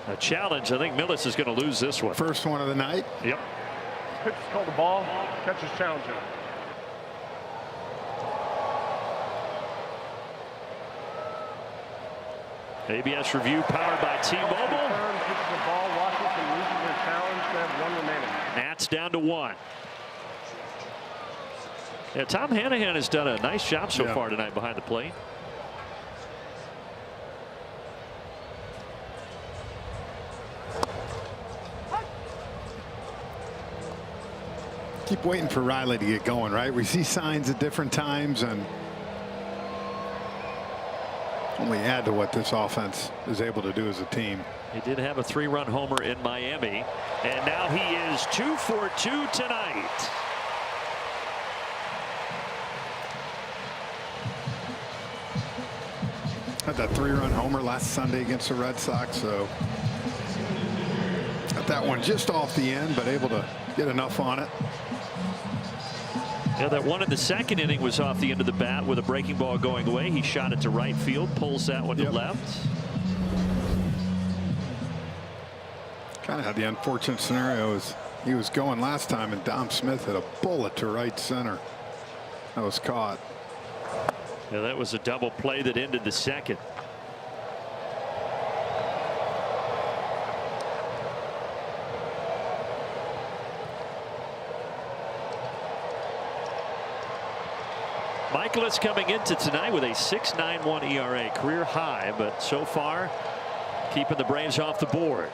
A challenge. I think Millis is going to lose this one. First one of the night. Yep. Pitch is called the ball. Catches challenger. ABS review powered by T-Mobile. Nats down to 1. Yeah, Tom Hanahan has done a nice job so far tonight behind the plate. Keep waiting for Riley to get going, right? We see signs at different times and only add to what this offense is able to do as a team. He did have a 3-run homer in Miami, and now he is 2 for 2 tonight. Had that 3-run homer last Sunday against the Red Sox, so got that one just off the end, but able to get enough on it. Yeah, that one in the 2nd inning was off the end of the bat with a breaking ball going away. He shot it to right field, pulls that one to left. Kind of had the unfortunate scenario as he was going last time, and Dom Smith hit a bullet to right center. That was caught. Yeah, that was a double play that ended the 2nd. Michaelis coming into tonight with a 6.91 ERA, career high, but so far keeping the Braves off the board.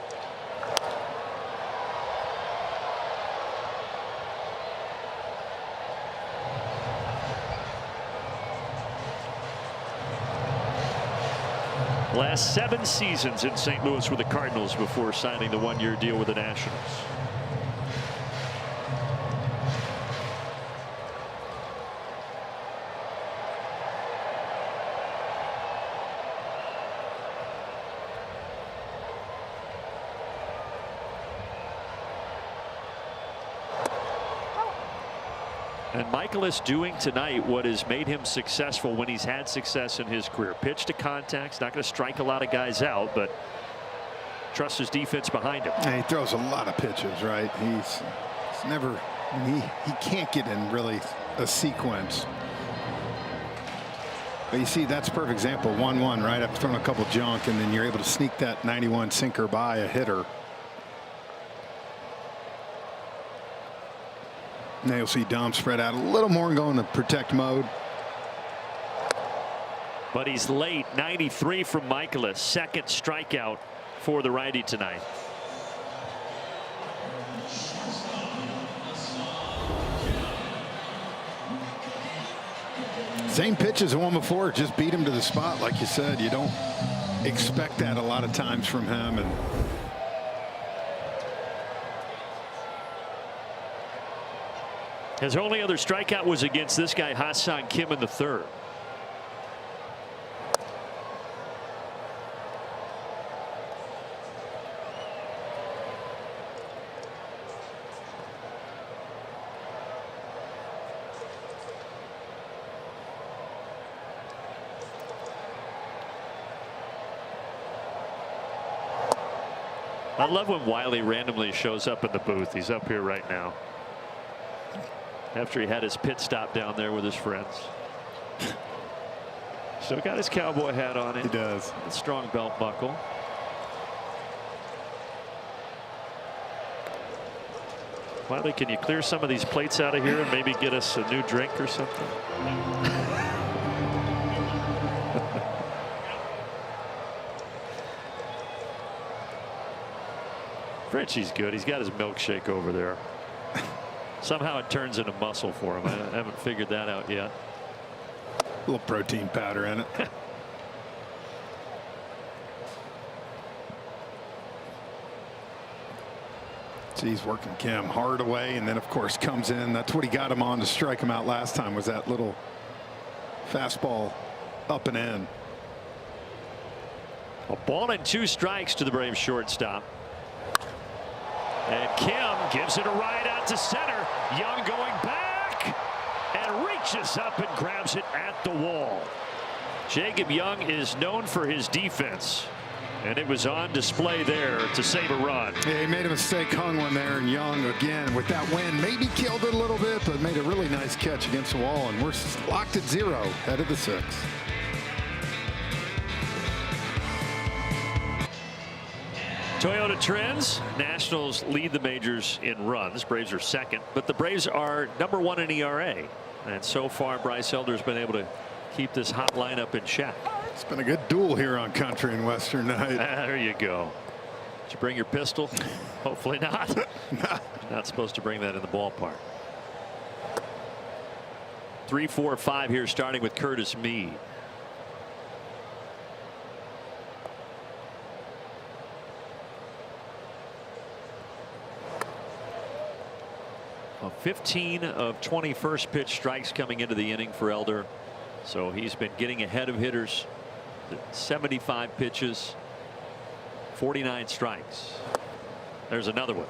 Last 7 seasons in St. Louis with the Cardinals before signing the 1-year deal with the Nationals. And Michaelis doing tonight what has made him successful when he's had success in his career. Pitch to contact. Not going to strike a lot of guys out, but trust his defense behind him. And he throws a lot of pitches, right? He's never, he can't get in really a sequence. But you see, that's a perfect example. 1-1, right? After throwing a couple junk, and then you're able to sneak that 91 sinker by a hitter. Now you'll see Dom spread out a little more and go into protect mode. But he's late. 93 from Michaelis. 2nd strikeout for the righty tonight. Same pitch as the one before, just beat him to the spot, like you said. You don't expect that a lot of times from him. And his only other strikeout was against this guy, Ha-Seong Kim, in the third. I love when Wiley randomly shows up in the booth. He's up here right now after he had his pit stop down there with his friends. Still got his cowboy hat on it. He does. A strong belt buckle. Wiley, can you clear some of these plates out of here and maybe get us a new drink or something? Frenchie's good. He's got his milkshake over there. Somehow it turns into muscle for him. I haven't figured that out yet. A little protein powder in it. See, he's working Kim hard away, and then of course comes in. That's what he got him on to strike him out last time, was that little fastball up and in. A ball and 2 strikes to the Braves shortstop. And Kim gives it a ride out to center. Young going back and reaches up and grabs it at the wall. Jacob Young is known for his defense, and it was on display there to save a run. Yeah, he made a mistake, hung one there, and Young again with that wind maybe killed it a little bit, but made a really nice catch against the wall, and we're locked at 0, head of the 6th. Toyota Trends. Nationals lead the majors in runs. Braves are second, but the Braves are #1 in ERA. And so far, Bryce Elder's been able to keep this hot lineup in check. It's been a good duel here on Country and Western tonight. There you go. Did you bring your pistol? Hopefully not. You're not supposed to bring that in the ballpark. 3, 4, 5 here, starting with Curtis Mead. Well, 15 of 20 first pitch strikes coming into the inning for Elder. So he's been getting ahead of hitters. 75 pitches, 49 strikes. There's another one.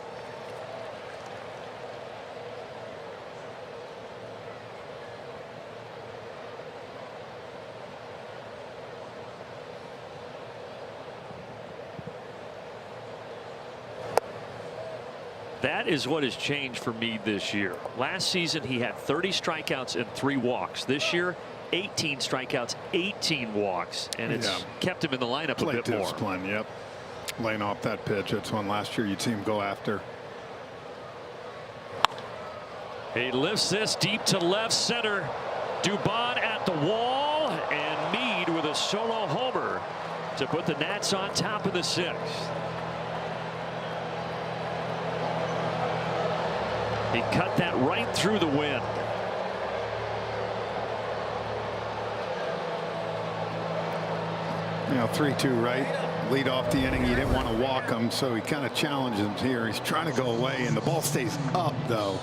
That is what has changed for Meade this year. Last season he had 30 strikeouts and 3 walks. This year 18 strikeouts, 18 walks, and it's kept him in the lineup a bit more. Discipline, yep. Laying off that pitch. That's one last year you'd see him go after. He lifts this deep to left center. Dubon at the wall, and Meade with a solo homer to put the Nats on top of the 6th. He cut that right through the wind. You know, 3-2, right? Lead off the inning. You didn't want to walk him, so he kind of challenges him here. He's trying to go away, and the ball stays up, though.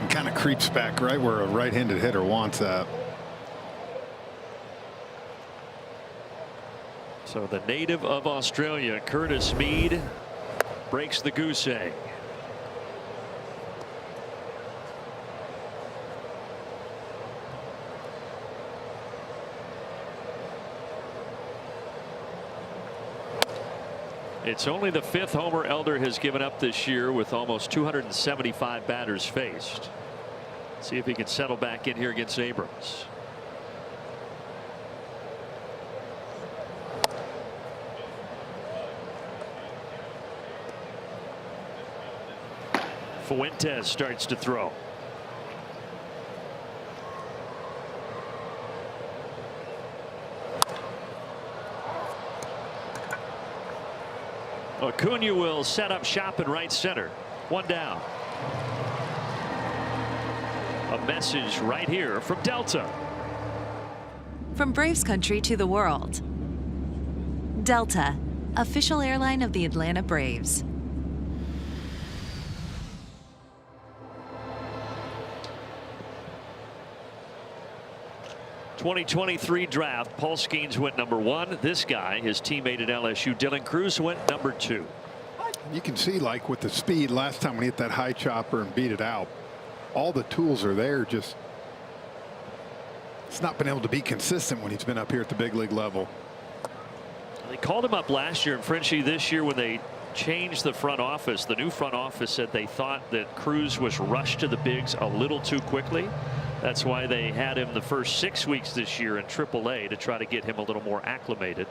And kind of creeps back right where a right-handed hitter wants that. So the native of Australia, Curtis Meade, breaks the goose egg. It's only the 5th homer Elder has given up this year, with almost 275 batters faced. See if he can settle back in here against Abrams. Fuentes starts to throw. Acuna will set up shop in right center. 1 down. A message right here from Delta. From Braves country to the world. Delta, official airline of the Atlanta Braves. '23 draft, Paul Skeens went #1. This guy, his teammate at LSU, Dylan Cruz, went #2. You can see, like with the speed last time when he hit that high chopper and beat it out, all the tools are there. Just it's not been able to be consistent when he's been up here at the big league level. They called him up last year, and Frenchie, this year when they changed the front office, the new front office said they thought that Cruz was rushed to the bigs a little too quickly. That's why they had him the first 6 weeks this year in AAA to try to get him a little more acclimated.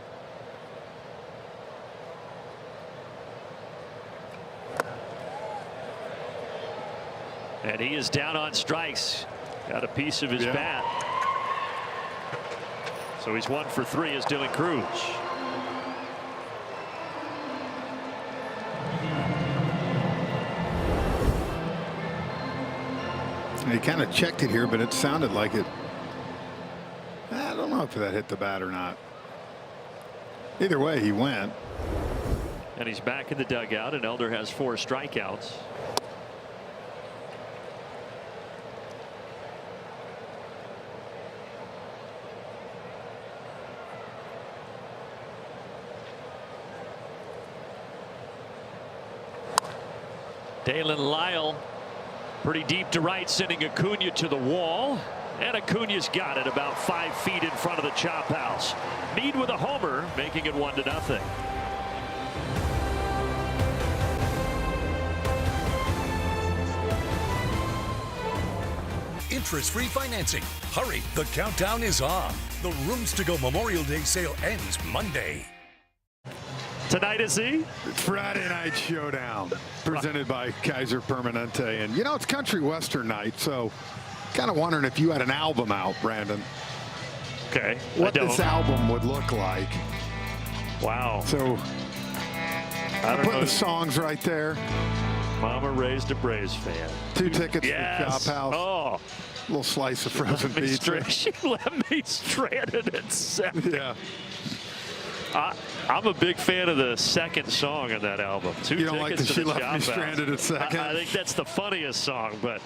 And he is down on strikes. Got a piece of his bat. So he's 1 for 3 as Dylan Cruz. He kind of checked it here, but it sounded like it. I don't know if that hit the bat or not. Either way, he went. And he's back in the dugout, and Elder has 4 strikeouts. Dalen Lyle pretty deep to right, sending Acuna to the wall, and Acuna's got it about 5 feet in front of the chop house. Mead with a homer, making it 1-0. Interest-free financing. Hurry, the countdown is on. The Rooms to Go Memorial Day sale ends Monday. Tonight is the Friday Night Showdown, presented by Kaiser Permanente. And, you know, it's country western night, so kind of wondering if you had an album out, Brandon. Okay. What this album would look like. Wow. So I don't put know. the songs right there. Mama raised a Braves fan. 2 tickets yes. to the Chop House. Oh. Little slice of frozen pizza. She left me stranded at 7. Yeah. I'm a big fan of the second song on that album. 2 You don't like tickets that to she the left Chop me House. stranded at 2nd? I think that's the funniest song, but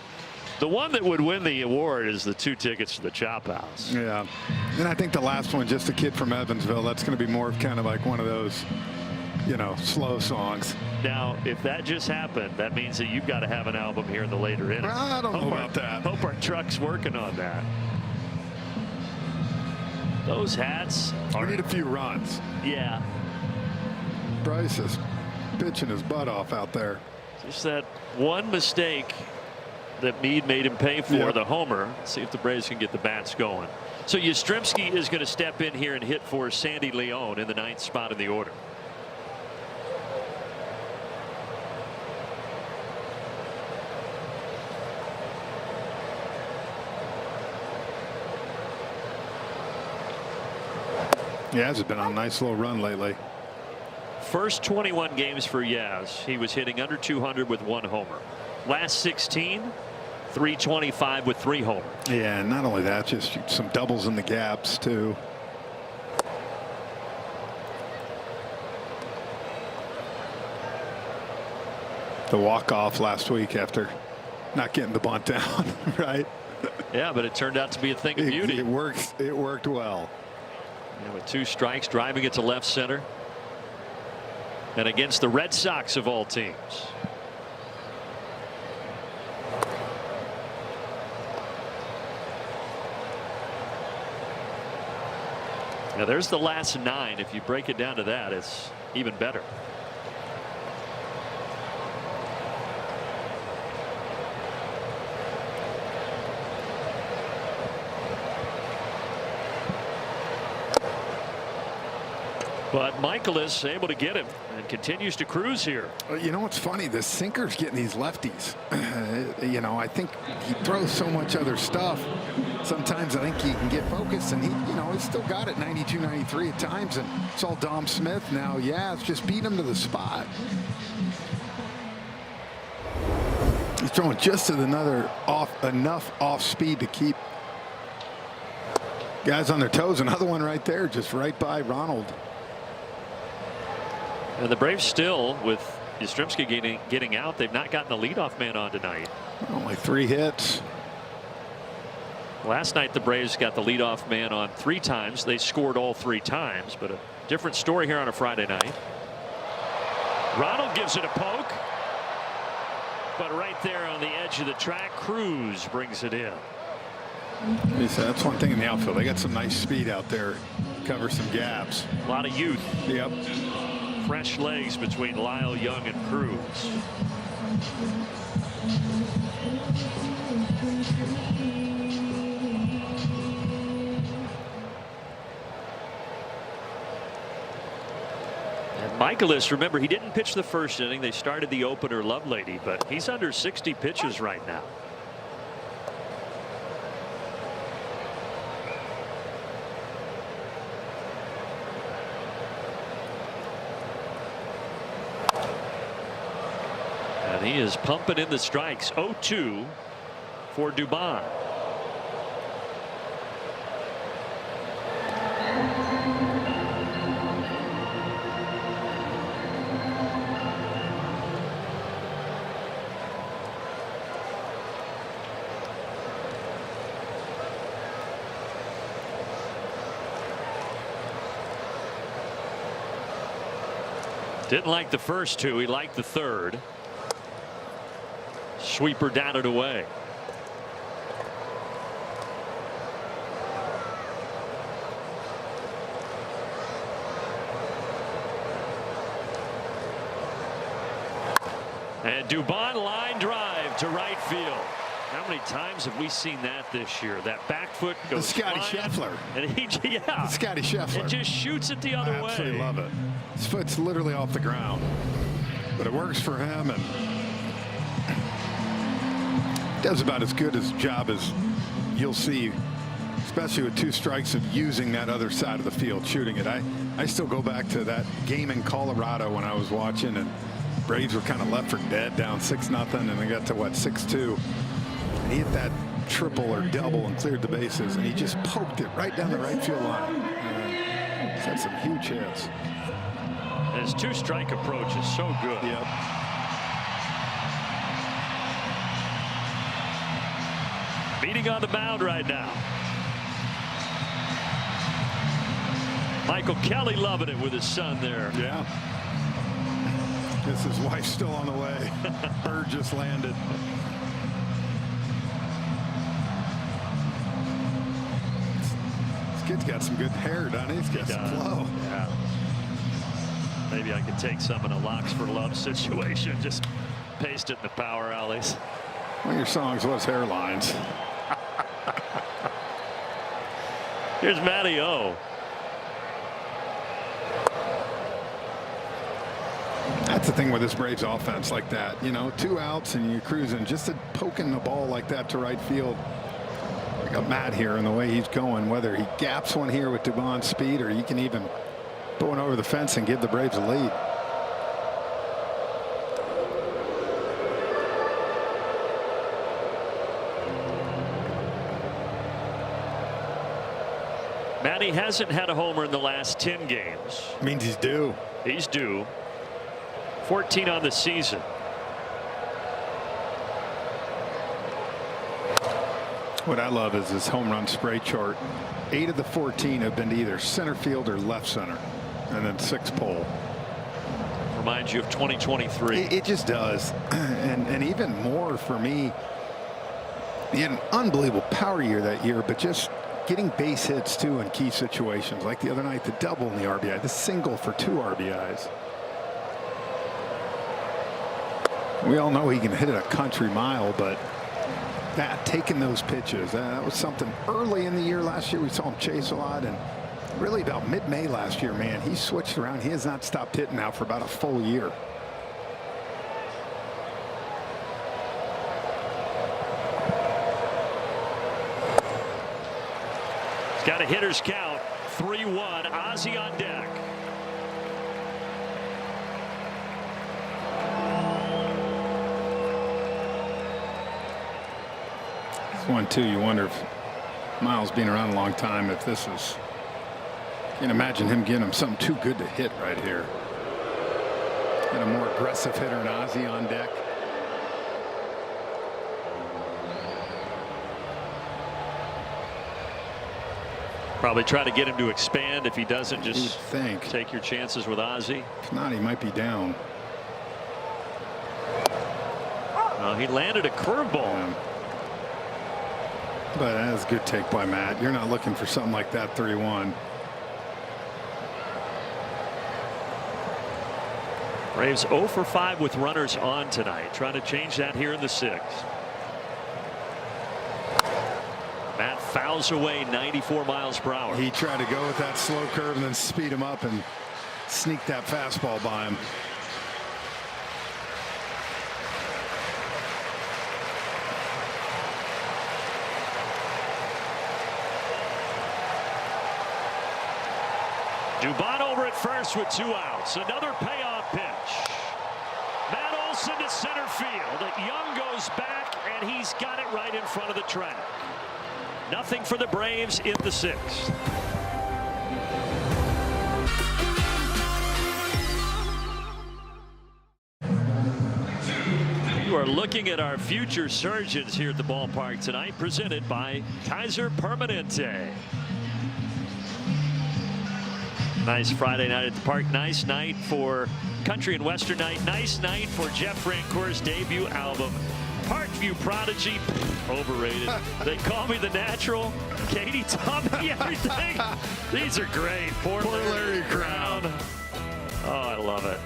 the one that would win the award is the 2 tickets to the Chop House. Yeah. And I think the last one, Just a Kid from Evansville, that's going to be more of kind of like one of those, you know, slow songs. Now, if that just happened, that means that you've got to have an album here in the later innings. Well, I don't know about that. Hope our truck's working on that. Those hats We need a few runs. Yeah. Bryce is pitching his butt off out there. Just that one mistake that Mead made him pay for, the homer. Let's see if the Braves can get the bats going. So Yastrzemski is going to step in here and hit for Sandy Leon in the 9th spot in the order. Yaz has been on a nice little run lately. First 21 games for Yaz, he was hitting under 200 with 1 homer. Last 16, 325 with 3 homers. Yeah, and not only that, just some doubles in the gaps too. The walk-off last week after not getting the bunt down, right? Yeah, but it turned out to be a thing of beauty. It worked well. And with 2 strikes, driving it to left center. And against the Red Sox of all teams. Now there's the last 9. If you break it down to that, it's even better. But Michaelis able to get him and continues to cruise here. You know what's funny? The sinker's getting these lefties. You know, I think he throws so much other stuff. Sometimes I think he can get focused, and he's still got it 92, 93 at times. And it's all Dom Smith now. Yeah, it's just beat him to the spot. He's throwing just enough off speed to keep guys on their toes. Another one right there, just right by Ronald. And the Braves still, with Yastrzemski getting out, they've not gotten the leadoff man on tonight. Only 3 hits. Last night the Braves got the leadoff man on 3 times. They scored all 3 times, but a different story here on a Friday night. Ronald gives it a poke, but right there on the edge of the track, Cruz brings it in. That's one thing in the outfield. They got some nice speed out there, cover some gaps. A lot of youth. Yep. Fresh legs between Lyle, Young, and Cruz. And Michaelis, remember, he didn't pitch the first inning. They started the opener, Lovelady, but he's under 60 pitches right now. And he is pumping in the strikes. 0-2 for Dubon. Didn't like the first 2. He liked the third. Sweeper down and away. And Dubon line drive to right field. How many times have we seen that this year? That back foot goes Scotty flying, Scheffler. and yeah, Scotty Scheffler. It just shoots it the other way. I absolutely love it. His foot's literally off the ground, but it works for him and does about as good a job as you'll see, especially with 2 strikes, of using that other side of the field, shooting it. I still go back to that game in Colorado when I was watching, and Braves were kind of left for dead, down 6-0, and they got to what, 6-2. And he hit that triple or double and cleared the bases, and he just poked it right down the right field line. He's had some huge hits. His 2-strike approach is so good. Yep. Meeting on the mound right now. Michael Kelly loving it with his son there. Yeah. Guess his wife's still on the way. Bird just landed. This kid's got some good hair, doesn't he? He's got some flow. Yeah. Maybe I could take some in a Locks for Love situation. Just paste it in the power alleys. One of your songs was Hairlines. Here's Matty O. That's the thing with this Braves offense like that. You know, 2 outs and you're cruising. Just poking the ball like that to right field. We got Matt here and the way he's going, whether he gaps one here with Dubon's speed or he can even put one over the fence and give the Braves a lead. Matty hasn't had a homer in the last 10 games. Means he's due. He's due. 14 on the season. What I love is this home run spray chart. 8 of the 14 have been to either center field or left center, and then 6 pole. Reminds you of 2023. It just does. And even more for me, he had an unbelievable power year that year, but just getting base hits too in key situations, like the other night, the double and the RBI, the single for 2 RBIs. We all know he can hit it a country mile, but that taking those pitches, that was something early in the year last year. We saw him chase a lot, and really about mid-May last year, man, he switched around. He has not stopped hitting now for about a full year. He's got a hitter's count. 3-1. Ozzie on deck. One, two, you wonder if Miles being around a long time, if this is, can't imagine him getting him something too good to hit right here. Get a more aggressive hitter than Ozzie on deck. Probably try to get him to expand. If he doesn't, just think take your chances with Ozzie. If not, he might be down. He landed a curveball. But that was a good take by Matt. You're not looking for something like that 3-1. Braves 0 for 5 with runners on tonight. Trying to change that here in the 6th. Matt fouls away 94 miles per hour. He tried to go with that slow curve and then speed him up and sneak that fastball by him. Dubon over at first with 2 outs. Another payoff pitch. Matt Olson to center field. Young goes back, and he's got it right in front of the track. Nothing for the Braves in the 6th. You are looking at our future surgeons here at the ballpark tonight, presented by Kaiser Permanente. Nice Friday night at the park. Nice night for country and western night. Nice night for Jeff Francoeur's debut album, Parkview Prodigy. Overrated. They call me the natural. Katie taught me everything. These are great. Poor Larry Crown. Oh, I love it.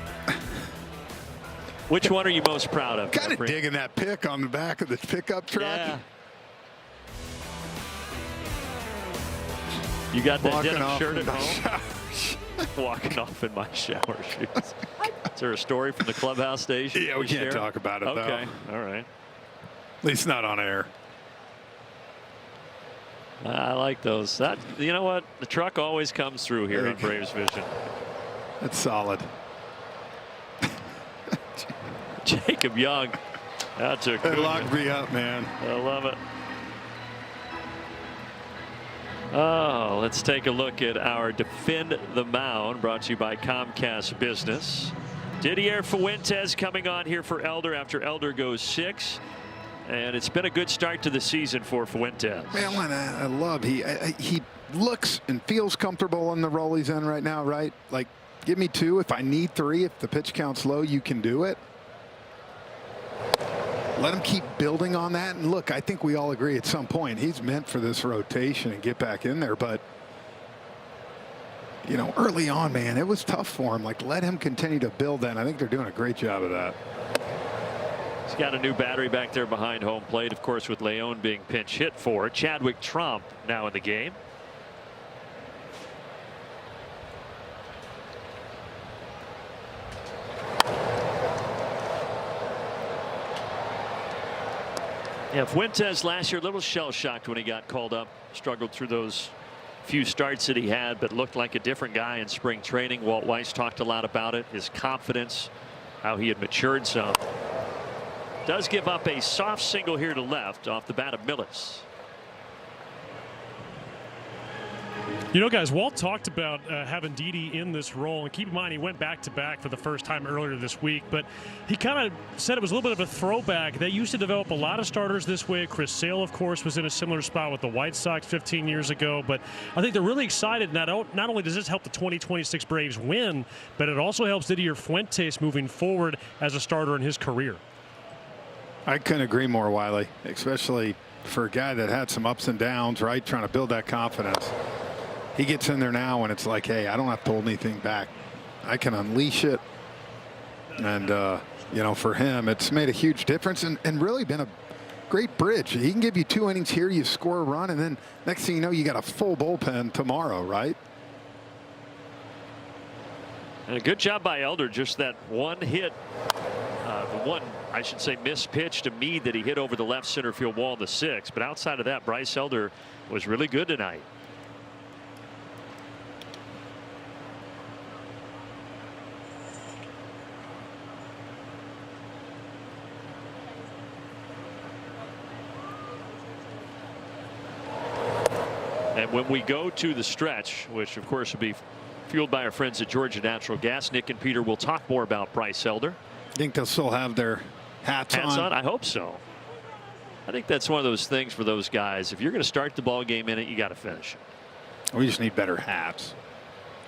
Which one are you most proud of? Kind of digging that pick on the back of the pickup truck. Yeah. You got that denim shirt at home? Walking off in my shower shoes. Is there a story from the clubhouse station? Yeah, we can't talk about it, though. Okay, all right. At least not on air. I like those. That, you know what? The truck always comes through here on Braves Vision. That's solid. Jacob Young. That's a They locked me up, man. I love it. Oh, let's take a look at our Defend the Mound, brought to you by Comcast Business. Didier Fuentes coming on here for Elder after Elder goes 6. And it's been a good start to the season for Fuentes. Man, I love he looks and feels comfortable in the role he's in right now, right? Like, give me 2 if I need 3. If the pitch count's low, you can do it. Let him keep building on that. And look, I think we all agree at some point he's meant for this rotation and get back in there. But, you know, early on, man, it was tough for him. Like, let him continue to build that. And I think they're doing a great job of that. He's got a new battery back there behind home plate, of course, with Leon being pinch hit for. Chadwick Tromp now in the game. Yeah, Fuentes last year a little shell-shocked when he got called up. Struggled through those few starts that he had, but looked like a different guy in spring training. Walt Weiss talked a lot about it, his confidence, how he had matured some. Does give up a soft single here to left off the bat of Millis. You know, guys, Walt talked about having Didi in this role, and keep in mind he went back-to-back for the first time earlier this week, but he kind of said it was a little bit of a throwback. They used to develop a lot of starters this way. Chris Sale, of course, was in a similar spot with the White Sox 15 years ago, but I think they're really excited. Not only does this help the 2026 Braves win, but it also helps Didier Fuentes moving forward as a starter in his career. I couldn't agree more, Wiley, especially for a guy that had some ups and downs, right, trying to build that confidence. He gets in there now and it's like, hey, I don't have to hold anything back. I can unleash it. And, you know, for him, it's made a huge difference and really been a great bridge. He can give you 2 innings here, you score a run, and then next thing you know, you got a full bullpen tomorrow, right? And a good job by Elder, just that one hit, the one, I should say, missed pitch to Meade that he hit over the left center field wall in the 6th. But outside of that, Bryce Elder was really good tonight. And when we go to the stretch, which of course will be fueled by our friends at Georgia Natural Gas, Nick and Peter will talk more about Bryce Elder. I think they'll still have their hats on. I hope so. I think that's one of those things for those guys. If you're going to start the ball game in it, you got to finish it. We just need better hats.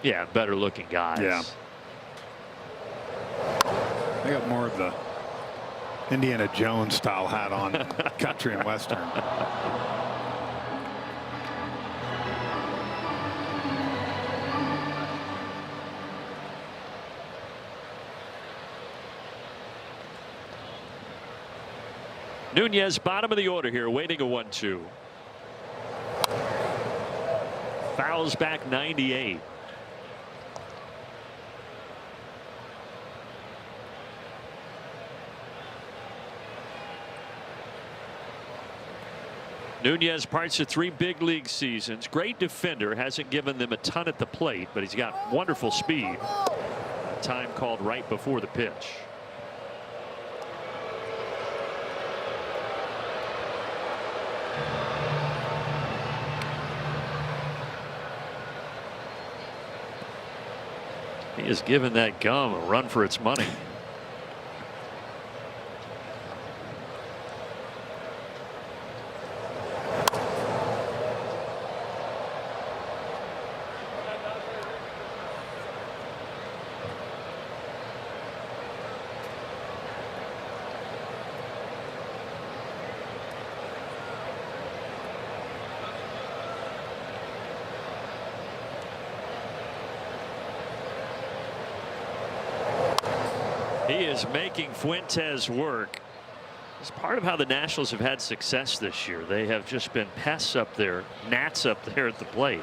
Yeah, better looking guys. Yeah. I got more of the Indiana Jones style hat on, country and western. Nunez, bottom of the order here, waiting a 1-2. Fouls back 98. Nunez, parts of 3 big league seasons. Great defender, hasn't given them a ton at the plate, but he's got wonderful speed. Time called right before the pitch. He has given that gum a run for its money. He is making Fuentes work. It's part of how the Nationals have had success this year. They have just been pests up there, gnats up there at the plate.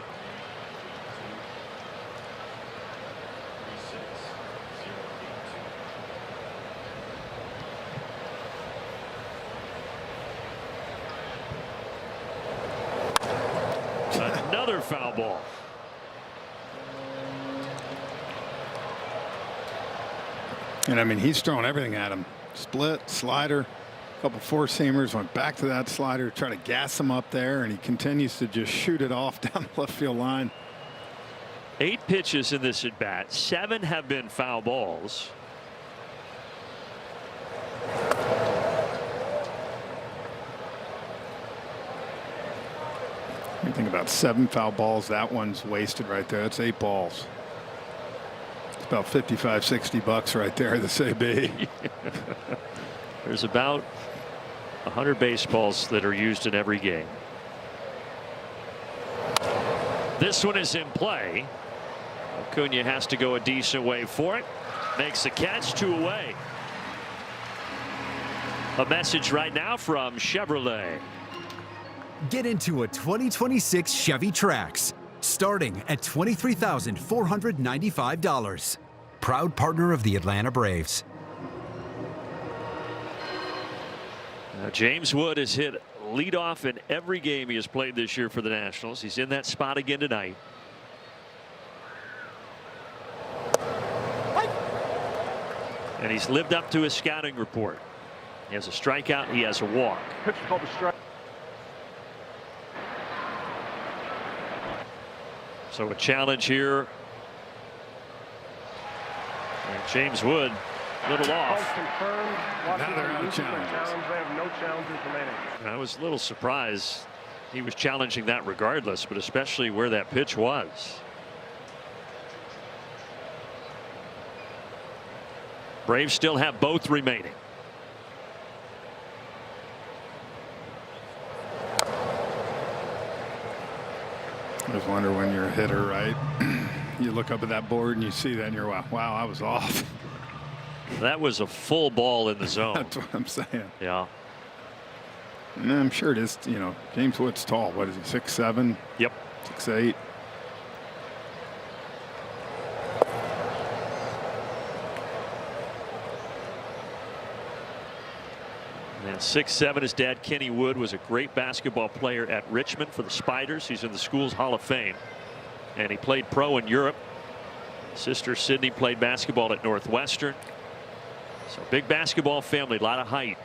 Another foul ball. And I mean, he's throwing everything at him. Split, slider, a couple four-seamers, went back to that slider, try to gas him up there, and he continues to just shoot it off down the left field line. 8 pitches in this at bat. 7 have been foul balls. You think about 7 foul balls. That one's wasted right there. That's 8 balls. About $55-60 right there, the AB. There's about 100 baseballs that are used in every game. This one is in play. Acuna has to go a decent way for it. Makes the catch, 2 away. A message right now from Chevrolet. Get into a 2026 Chevy Trax, starting at $23,495. Proud partner of the Atlanta Braves. Now, James Wood has hit leadoff in every game he has played this year for the Nationals. He's in that spot again tonight. And he's lived up to his scouting report. He has a strikeout. He has a walk. Pitch called a strike. So a challenge here. And James Wood, little off. Now they're out of challenges. They have no challenges remaining. I was a little surprised he was challenging that regardless, but especially where that pitch was. Braves still have both remaining. I just wonder when you're a hitter, right? You look up at that board and you see that and you're wow, I was off. That was a full ball in the zone. That's what I'm saying. Yeah. And I'm sure it is, you know, James Wood's tall. What is he, 6'7"? Yep. 6'8". And 6'7", his dad Kenny Wood was a great basketball player at Richmond for the Spiders. He's in the school's Hall of Fame, and he played pro in Europe. Sister Sydney played basketball at Northwestern. So big basketball family, a lot of height.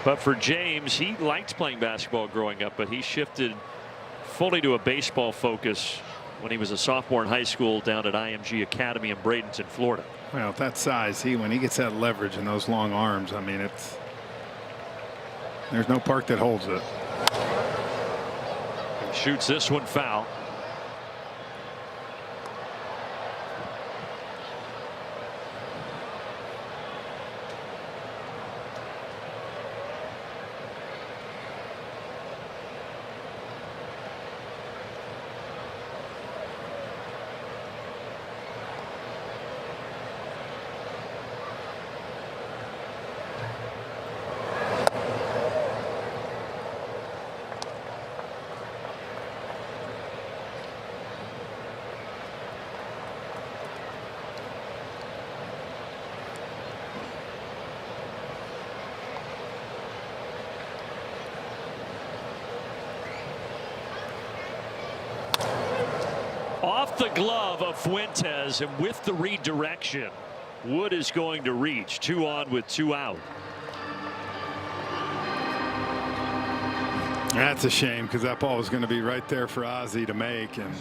But for James, he liked playing basketball growing up, but he shifted fully to a baseball focus when he was a sophomore in high school down at IMG Academy in Bradenton, Florida. Well, at that size, when he gets that leverage and those long arms, I mean, there's no park that holds it. Shoots this one foul. Off the glove of Fuentes, and with the redirection, Wood is going to reach. 2 on with 2 out. That's a shame, because that ball was going to be right there for Ozzie to make. And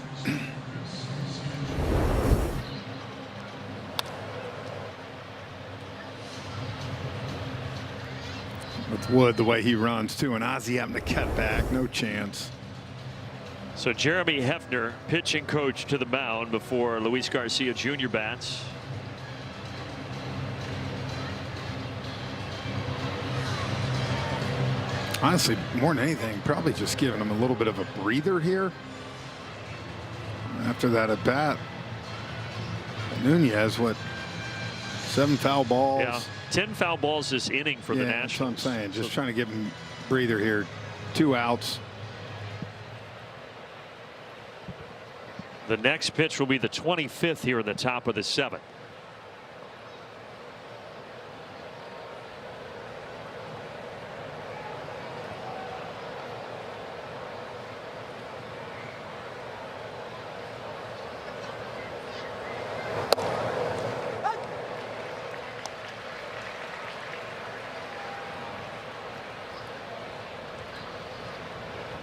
with Wood, the way he runs too, and Ozzie having to cut back, no chance. So Jeremy Hefner, pitching coach, to the mound before Luis Garcia Jr. bats. Honestly, more than anything, probably just giving him a little bit of a breather here. After that at bat, Nunez, 7 foul balls? Yeah, 10 foul balls this inning for the Nationals. That's what I'm saying. Just trying to give him a breather here. 2 outs. The next pitch will be the 25th here in the top of the 7th.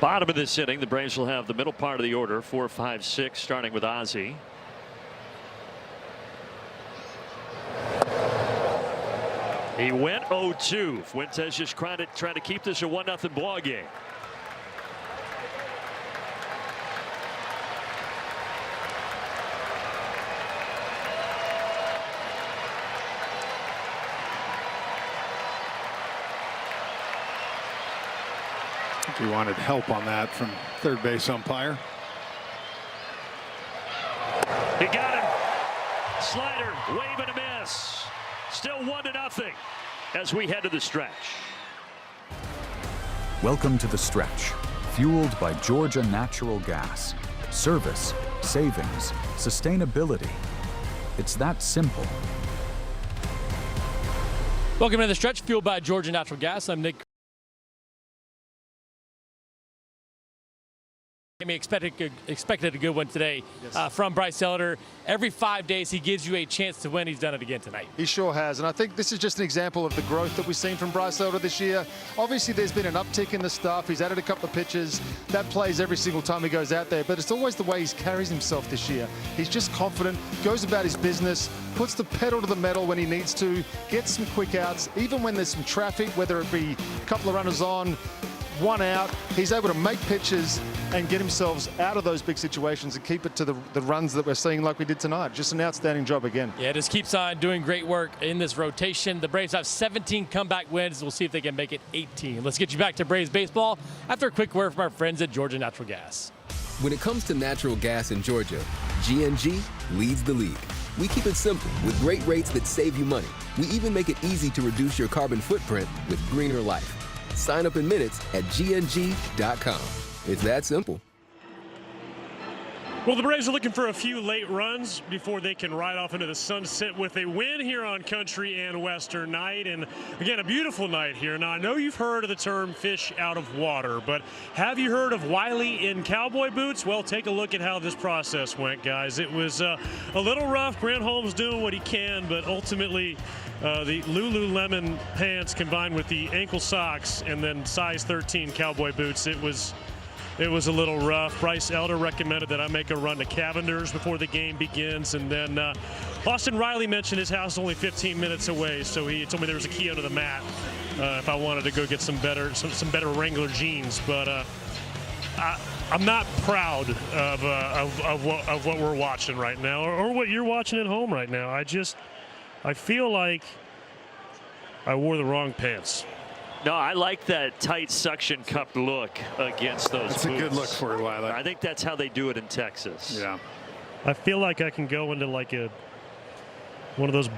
Bottom of this inning, the Braves will have the middle part of the order, 4, 5, 6, starting with Ozzie. He went 0-2. Fuentes just trying to keep this a 1-0 ball game. He wanted help on that from third base umpire. He got him. Slider, wave and a miss. Still 1-0 as we head to the stretch. Welcome to the stretch, fueled by Georgia Natural Gas. Service, savings, sustainability. It's that simple. Welcome to the stretch, fueled by Georgia Natural Gas. I'm Nick. We expected a good one today from Bryce Elder. Every 5 days he gives you a chance to win. He's done it again tonight. He sure has, and I think this is just an example of the growth that we've seen from Bryce Elder this year. Obviously there's been an uptick in the stuff. He's added a couple of pitches. That plays every single time he goes out there, but it's always the way he carries himself this year. He's just confident, goes about his business, puts the pedal to the metal when he needs to, gets some quick outs, even when there's some traffic, whether it be a couple of runners on, 1 out, he's able to make pitches and get himself out of those big situations and keep it to the runs that we're seeing like we did tonight. Just an outstanding job again. Yeah, just keeps on doing great work in this rotation. The Braves have 17 comeback wins. We'll see if they can make it 18. Let's get you back to Braves baseball after a quick word from our friends at Georgia Natural Gas. When it comes to natural gas in Georgia, G&G leads the league. We keep it simple with great rates that save you money. We even make it easy to reduce your carbon footprint with greener life. Sign up in minutes at gng.com. It's that simple. Well, the Braves are looking for a few late runs before they can ride off into the sunset with a win here on Country and Western night. And again, a beautiful night here. Now, I know you've heard of the term fish out of water, but have you heard of Wiley in cowboy boots? Well, take a look at how this process went, guys. It was a little rough. Grant Holmes doing what he can, but ultimately the Lululemon pants combined with the ankle socks and then size 13 cowboy boots, it was a little rough. Bryce Elder recommended that I make a run to Cavender's before the game begins. And then Austin Riley mentioned his house is only 15 minutes away, so he told me there was a key under the mat if I wanted to go get some better Wrangler jeans. But I'm not proud of what we're watching right now, or what you're watching at home right now. I feel like I wore the wrong pants. No, I like that tight suction cup look against those boots. That's a good look for you, Wiley. I think that's how they do it in Texas. Yeah. I feel like I can go into like one of those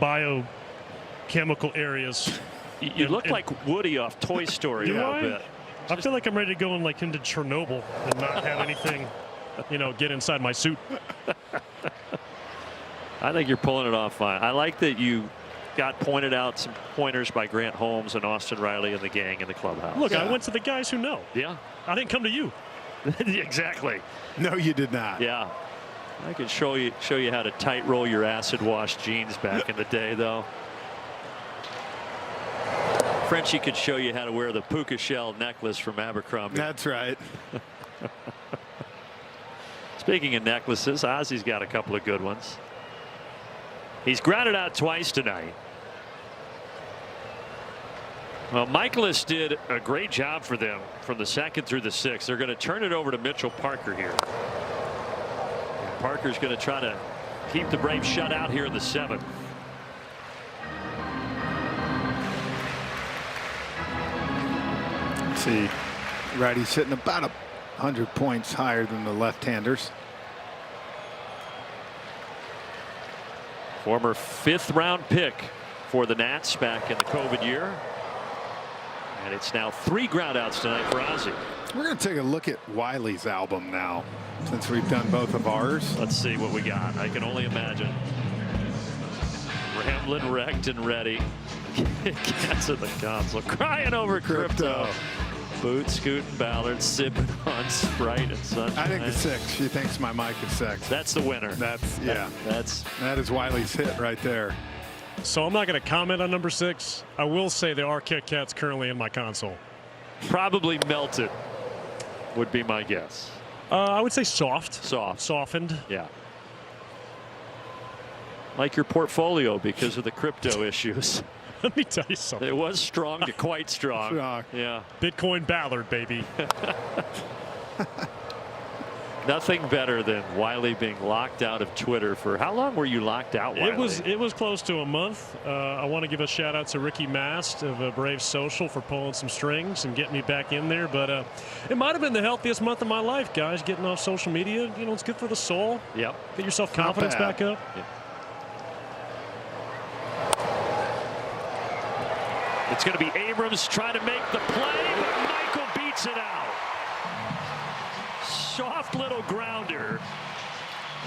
biochemical areas. You look like Woody off Toy Story a little bit. I feel like I'm ready to go into Chernobyl and not have anything, get inside my suit. I think you're pulling it off fine. I like that you got pointed out some pointers by Grant Holmes and Austin Riley and the gang in the clubhouse. Look, I went to the guys who know. Yeah. I didn't come to you. Exactly. No, you did not. Yeah. I can show you how to tight roll your acid wash jeans back in the day, though. Frenchie could show you how to wear the puka shell necklace from Abercrombie. That's right. Speaking of necklaces, Ozzy's got a couple of good ones. He's grounded out twice tonight. Well, Michaelis did a great job for them from the second through the sixth. They're going to turn it over to Mitchell Parker here. And Parker's going to try to keep the Braves shut out here in the seventh. Let's see. Righty's sitting about 100 points higher than the left-handers. Former 5th round pick for the Nats back in the COVID year. And it's now 3 groundouts tonight for Ozzy. We're going to take a look at Wiley's album now, since we've done both of ours. Let's see what we got. I can only imagine. Ramblin' wrecked and ready. Cats at the console crying over crypto. Boot scooting Ballard sipping on Sprite and Sunshine. I think the 6. She thinks my mic is 6. That's the winner. That is Wiley's hit right there. So I'm not going to comment on number 6. I will say there are Kit Kats currently in my console. Probably melted would be my guess. I would say soft. Softened. Yeah. Like your portfolio because of the crypto issues. Let me tell you something. It was strong to quite strong. Yeah. Bitcoin Ballard, baby. Nothing better than Wiley being locked out of Twitter for how long were you locked out, Wiley? It was close to a month. I want to give a shout out to Ricky Mast of Brave Social for pulling some strings and getting me back in there. But it might have been the healthiest month of my life, guys. Getting off social media, it's good for the soul. Yep. Get your self confidence back up. Yep. It's going to be Abrams trying to make the play, but Michael beats it out. Soft little grounder.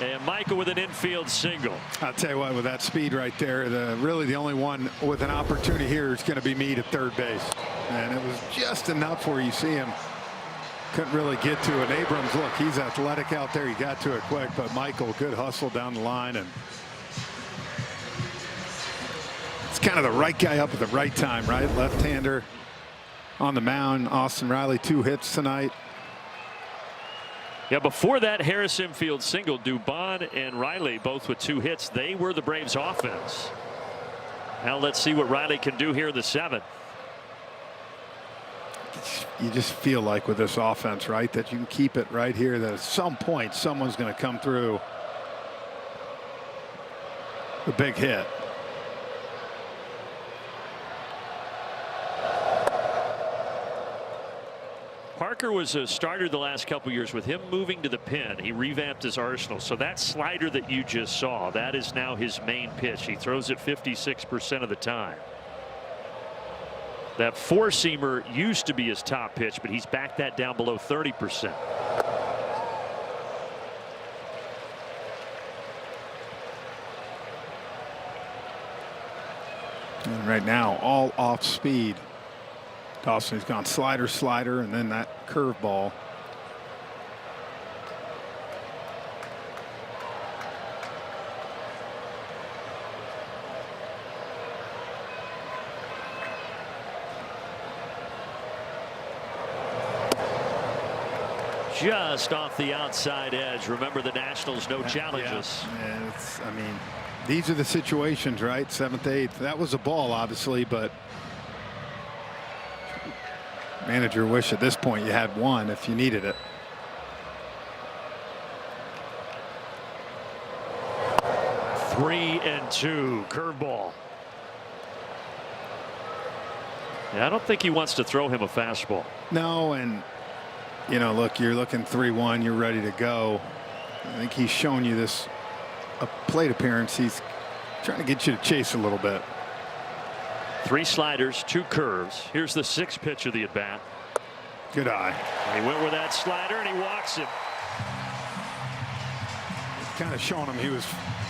And Michael with an infield single. I'll tell you what, with that speed right there, really the only one with an opportunity here is going to be Meade at third base. And it was just enough where you see him. Couldn't really get to it. Abrams, look, he's athletic out there. He got to it quick, but Michael, good hustle down the line. And it's kind of the right guy up at the right time, right? Left-hander on the mound. Austin Riley, 2 hits tonight. Yeah, before that Harris infield single, Dubon and Riley both with 2 hits. They were the Braves offense. Now let's see what Riley can do here in the 7th. You just feel like with this offense, right, that you can keep it right here, that at some point someone's going to come through the big hit. Parker was a starter the last couple years. With him moving to the pen, he revamped his arsenal. So that slider that you just saw, that is now his main pitch. He throws it 56% of the time. That 4-seamer used to be his top pitch, but he's backed that down below 30%. right now, all off speed. Dawson's gone slider, slider, and then that curveball. Just off the outside edge. Remember, the Nationals, no challenges. Yeah, I mean, these are the situations, right? 7th, 8th. That was a ball, obviously, but manager wish at this point you had one if you needed it. Three and two. Curveball. Yeah, I don't think he wants to throw him a fastball. No, and you know, look, you're looking 3-1, you're ready to go. I think he's shown you this plate appearance. He's trying to get you to chase a little bit. 3 sliders, 2 curves. Here's the 6th pitch of the at bat. Good eye. He went with that slider and he walks him. Kind of showing him he was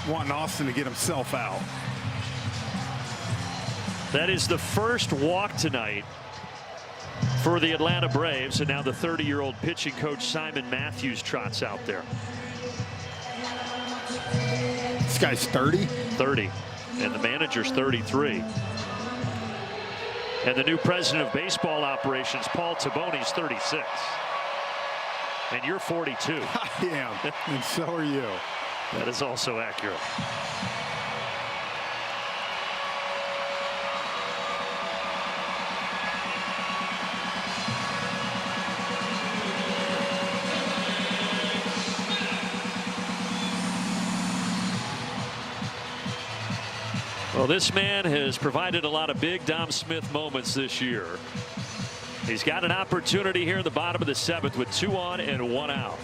wanting Austin to get himself out. That is the first walk tonight for the Atlanta Braves, and now the 30-year-old pitching coach Simon Matthews trots out there. This guy's 30? 30, and the manager's 33. And the new president of baseball operations, Paul Taboni's 36. And you're 42. I am, and so are you. That is also accurate. Well, this man has provided a lot of big Dom Smith moments this year. He's got an opportunity here in the bottom of the 7th with 2 on and 1 out.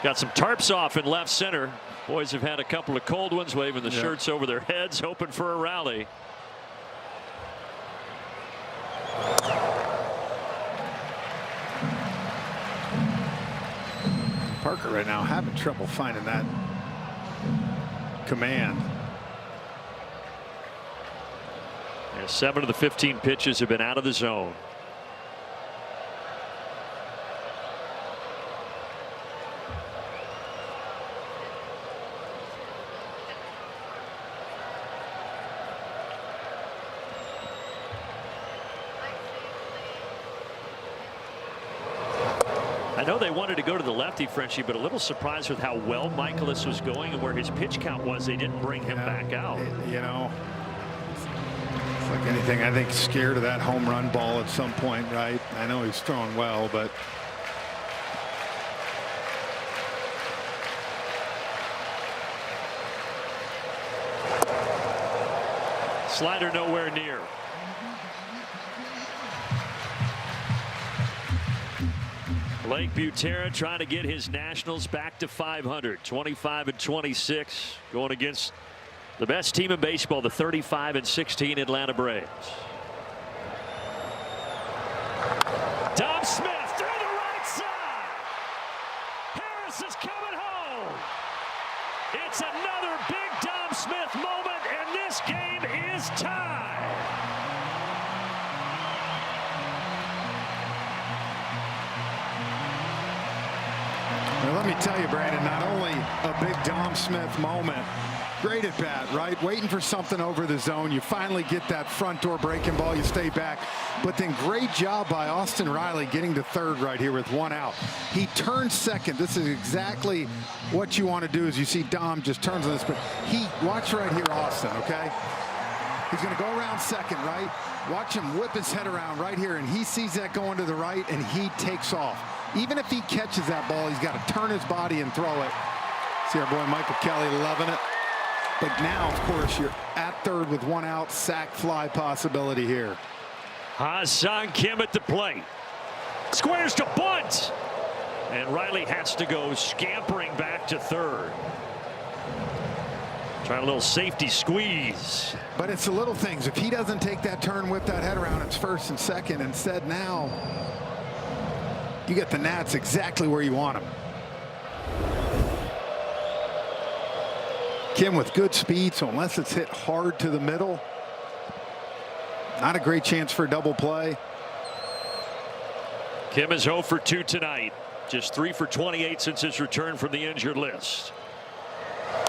Got some tarps off in left center. Boys have had a couple of cold ones, waving the shirts over their heads, hoping for a rally. Parker right now having trouble finding that command. Yeah, 7 of the 15 pitches have been out of the zone. I know they wanted to go to the lefty, Frenchie, but a little surprised with how well Michaelis was going and where his pitch count was. They didn't bring him back out. You know, it's like anything. I think scared of that home run ball at some point, right? I know he's throwing well, but slider nowhere near. Blake Butera trying to get his Nationals back to 500, 25-26, going against the best team in baseball, the 35-16 Atlanta Braves. Dom Smith through the right side. Harris is coming home. It's another big Dom Smith moment, and this game is tied. Well, let me tell you, Brandon, not only a big Dom Smith moment, great at bat, right? Waiting for something over the zone. You finally get that front door breaking ball. You stay back. But then great job by Austin Riley getting to third right here with 1 out. He turns second. This is exactly what you want to do as you see Dom just turns on this. But watch right here, Austin, okay? He's going to go around second, right? Watch him whip his head around right here, and he sees that going to the right, and he takes off. Even if he catches that ball, he's got to turn his body and throw it. See our boy Michael Kelly loving it. But now, of course, you're at third with 1 out, sac fly possibility here. Ha-Seong Kim at the plate. Squares to bunt. And Riley has to go scampering back to third. Trying a little safety squeeze. But it's the little things. If he doesn't take that turn, whip that head around, it's first and second. Instead now, you get the Nats exactly where you want them. Kim with good speed, so unless it's hit hard to the middle, not a great chance for a double play. Kim is 0 for 2 tonight. Just 3 for 28 since his return from the injured list.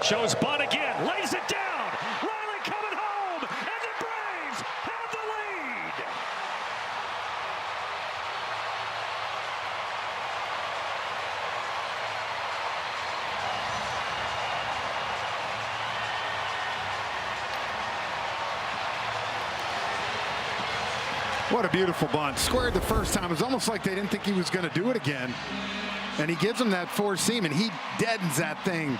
Shows bunt again, lays it down. Riley coming home, and the Braves have the lead. What a beautiful bunt. Squared the first time. It was almost like they didn't think he was going to do it again. And he gives him that four seam, and he deadens that thing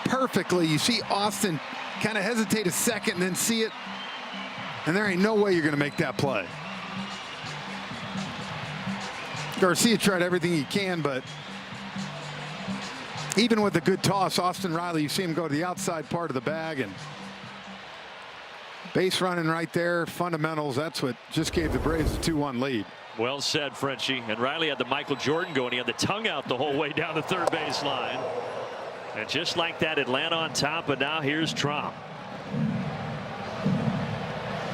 perfectly. You see Austin kind of hesitate a second and then see it. And there ain't no way you're going to make that play. Garcia tried everything he can, but even with a good toss, Austin Riley, you see him go to the outside part of the bag, and base running right there. Fundamentals, that's what just gave the Braves a 2-1 lead. Well said, Frenchie. And Riley had the Michael Jordan going. He had the tongue out the whole way down the third base line. And just like that, Atlanta on top, but now here's Trump.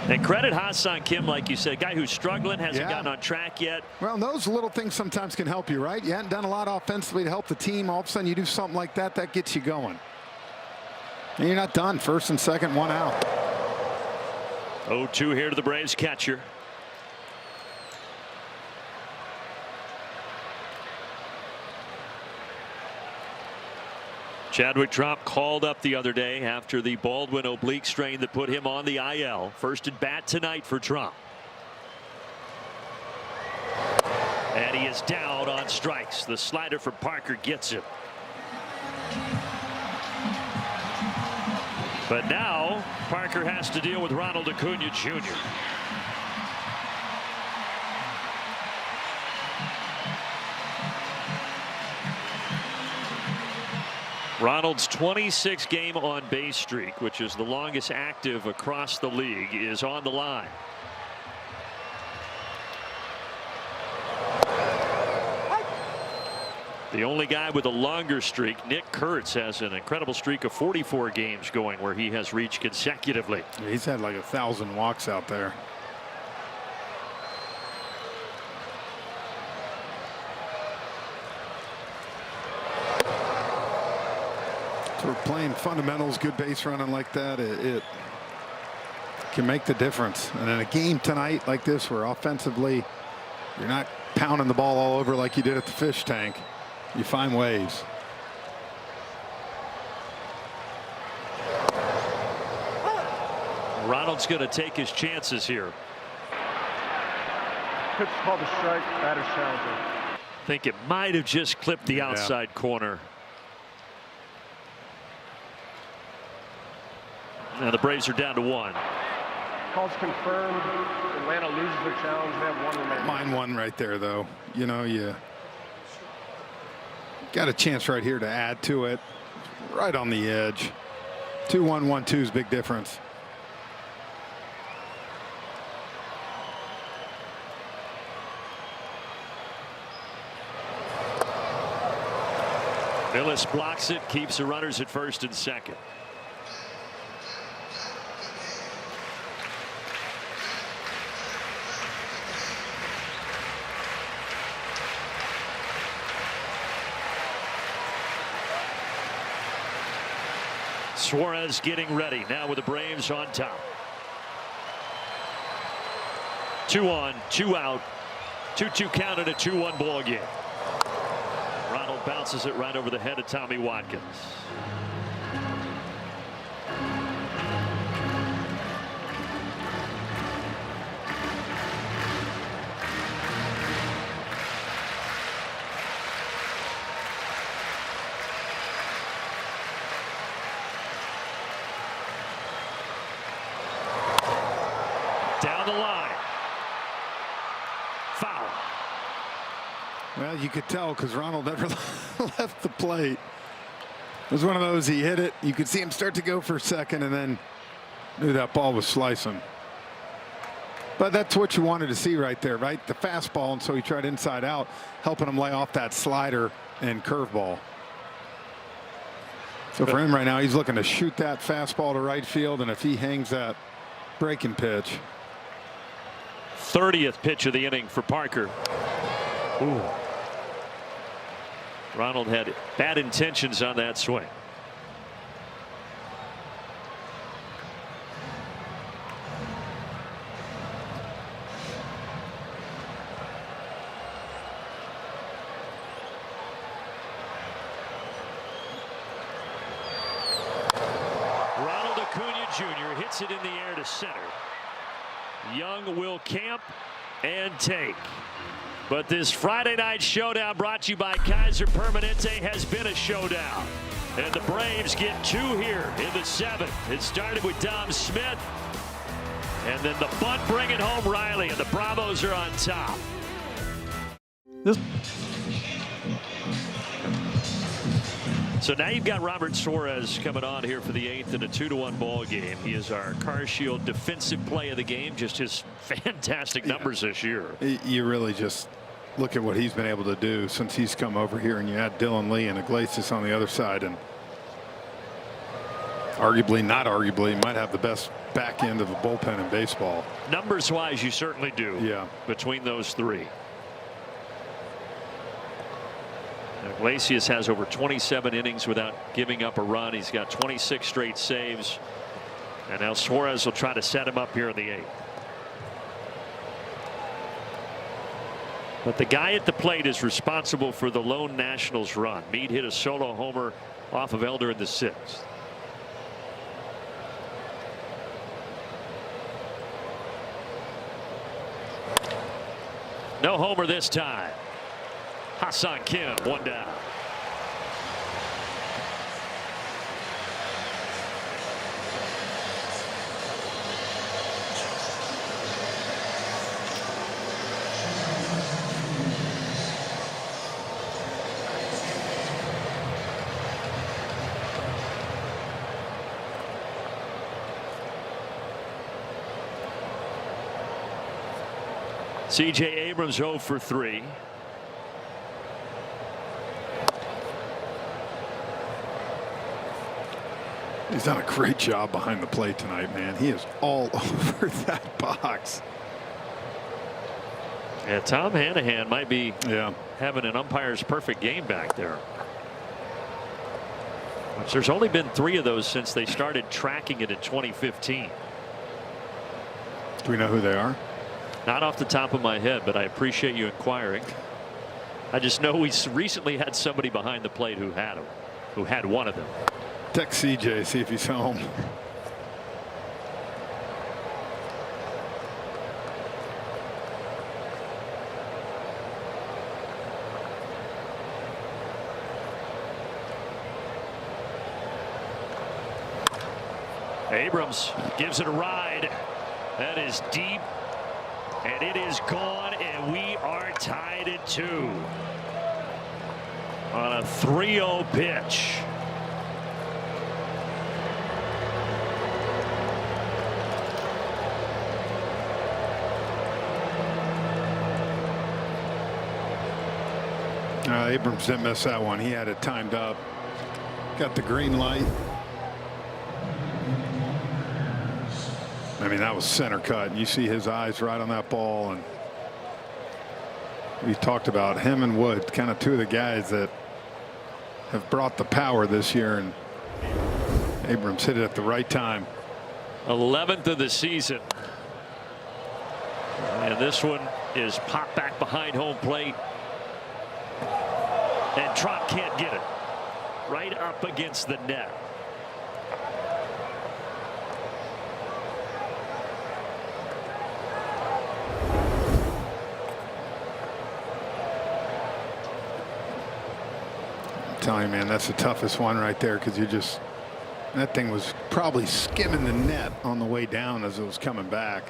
And credit Hassan Kim, like you said, a guy who's struggling, hasn't gotten on track yet. Well, those little things sometimes can help you, right? You hadn't done a lot offensively to help the team. All of a sudden you do something like that, that gets you going. And you're not done. First and second, 1 out. 0-2 here to the Braves catcher. Chadwick Tromp called up the other day after the Baldwin oblique strain that put him on the IL. First at bat tonight for Tromp. And he is down on strikes. The slider for Parker gets him. But now Parker has to deal with Ronald Acuna Jr. Ronald's 26-game on-base streak, which is the longest active across the league, is on the line. The only guy with a longer streak, Nick Kurtz, has an incredible streak of 44 games going where he has reached consecutively. Yeah, he's had like 1,000 walks out there. So we're playing fundamentals, good base running like that. It can make the difference. And in a game tonight like this, where offensively you're not pounding the ball all over like you did at the fish tank, you find ways. Ronald's going to take his chances here. Pitch called a strike. Batter's challenging. I think it might have just clipped the outside corner. Now the Braves are down to 1. Call's confirmed. Atlanta loses their challenge. They have 1 remaining. Mine one right there, though. You know, you got a chance right here to add to it. Right on the edge. 2-1, 1-2 is big difference. Willis blocks it, keeps the runners at first and second. Suarez getting ready now with the Braves on top. 2 on, 2 out, 2-2 count in a 2-1 ball game. Ronald bounces it right over the head of Tommy Watkins. Down the line. Foul. Well, you could tell because Ronald never left the plate. It was one of those, he hit it. You could see him start to go for a second and then knew that ball was slicing. But that's what you wanted to see right there, right? The fastball, and so he tried inside out, helping him lay off that slider and curveball. So for him right now, he's looking to shoot that fastball to right field, and if he hangs that breaking pitch. 30th pitch of the inning for Parker. Ooh. Ronald had bad intentions on that swing. Jr. hits it in the air to center. Young will camp and take. But this Friday night showdown, brought to you by Kaiser Permanente, has been a showdown. And the Braves get 2 here in the 7th. It started with Dom Smith. And then the bunt bringing home Riley, and the Bravos are on top. So now you've got Robert Suarez coming on here for the 8th in a 2-1 ball game. He is our Car Shield defensive play of the game. Just his fantastic numbers this year. You really just look at what he's been able to do since he's come over here, and you add Dylan Lee and Iglesias on the other side, and arguably, not arguably, might have the best back end of the bullpen in baseball. Numbers wise, you certainly do. Yeah. Between those 3. Iglesias has over 27 innings without giving up a run. He's got 26 straight saves. And now Suarez will try to set him up here in the 8th. But the guy at the plate is responsible for the lone Nationals run. Meade hit a solo homer off of Elder in the 6th. No homer this time. Ha-Seong Kim, 1 down. C.J. Abrams 0 for 3. He's done a great job behind the plate tonight, man. He is all over that box. Yeah, Tom Hanahan might be having an umpire's perfect game back there. Which there's only been 3 of those since they started tracking it in 2015. Do we know who they are? Not off the top of my head, but I appreciate you inquiring. I just know we recently had somebody behind the plate who had them, who had one of them. Text CJ, see if he's home. Abrams gives it a ride. That is deep, and it is gone, and we are tied at 2 on a 3-0 pitch. Abrams didn't miss that one. He had it timed up. Got the green light. I mean, that was center cut. You see his eyes right on that ball. And we talked about him and Wood, kind of 2 of the guys that have brought the power this year. And Abrams hit it at the right time. 11th of the season. And this one is popped back behind home plate. And Trump can't get it. Right up against the net. I'm telling you, man, that's the toughest one right there, because you just, that thing was probably skimming the net on the way down as it was coming back.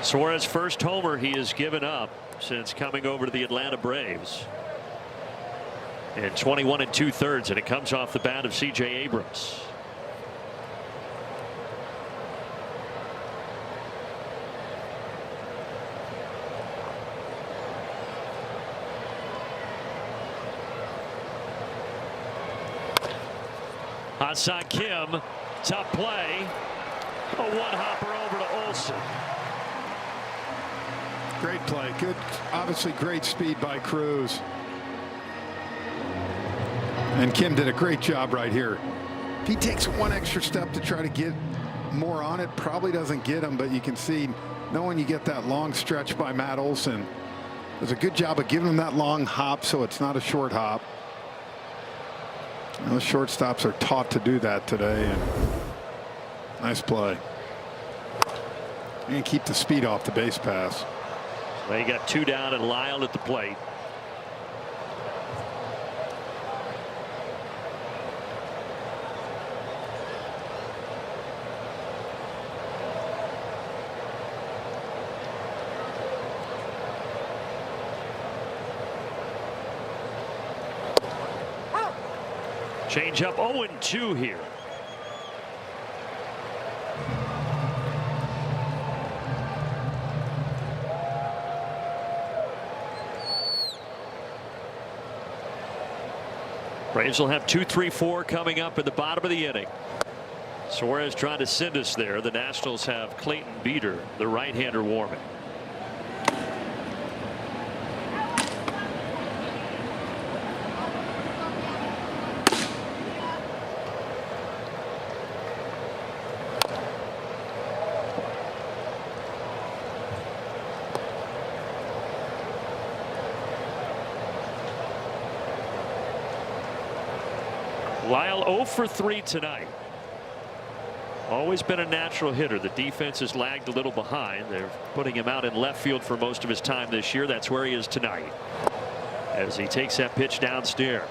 Suarez's first homer he has given up since coming over to the Atlanta Braves. And 21 2/3, and it comes off the bat of C.J. Abrams. Ha-Seong Kim, tough play. A one-hopper over to Olsen. Great play. Good, obviously great speed by Cruz. And Kim did a great job right here. If he takes one extra step to try to get more on it, probably doesn't get him, but you can see, knowing you get that long stretch by Matt Olsen, does a good job of giving him that long hop so it's not a short hop. Those shortstops are taught to do that today. And nice play. And keep the speed off the base pass. Well, you got 2 down and Lyle at the plate. Change up 0-2 here. Braves will have 2, 3, 4 coming up in the bottom of the inning. Suarez trying to send us there. The Nationals have Clayton Beeter, the right-hander, warming. Lyle 0 for 3 tonight. Always been a natural hitter. The defense has lagged a little behind. They're putting him out in left field for most of his time this year. That's where he is tonight as he takes that pitch downstairs.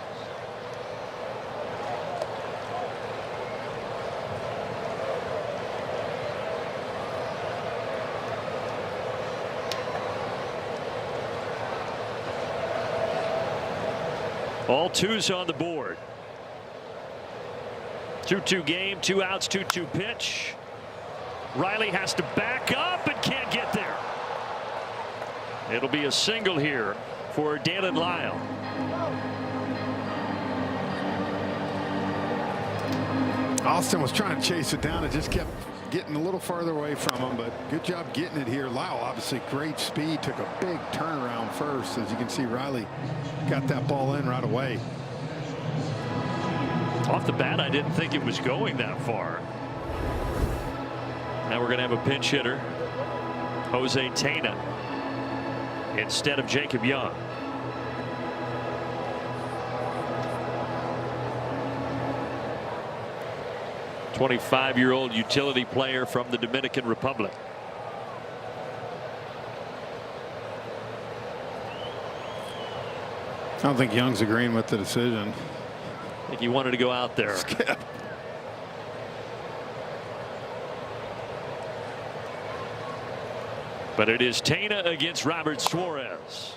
All 2s on the board. 2-2 game, 2 outs, 2-2 pitch. Riley has to back up and can't get there. It'll be a single here for Dalen Lyle. Austin was trying to chase it down and just kept getting a little farther away from him, but good job getting it here. Lyle, obviously great speed, took a big turnaround first. As you can see, Riley got that ball in right away. Off the bat, I didn't think it was going that far. Now we're going to have a pinch hitter, Jose Tena, instead of Jacob Young. A 25-year-old utility player from the Dominican Republic. I don't think Young's agreeing with the decision. I think he wanted to go out there. Skip. But it is Tena against Robert Suarez.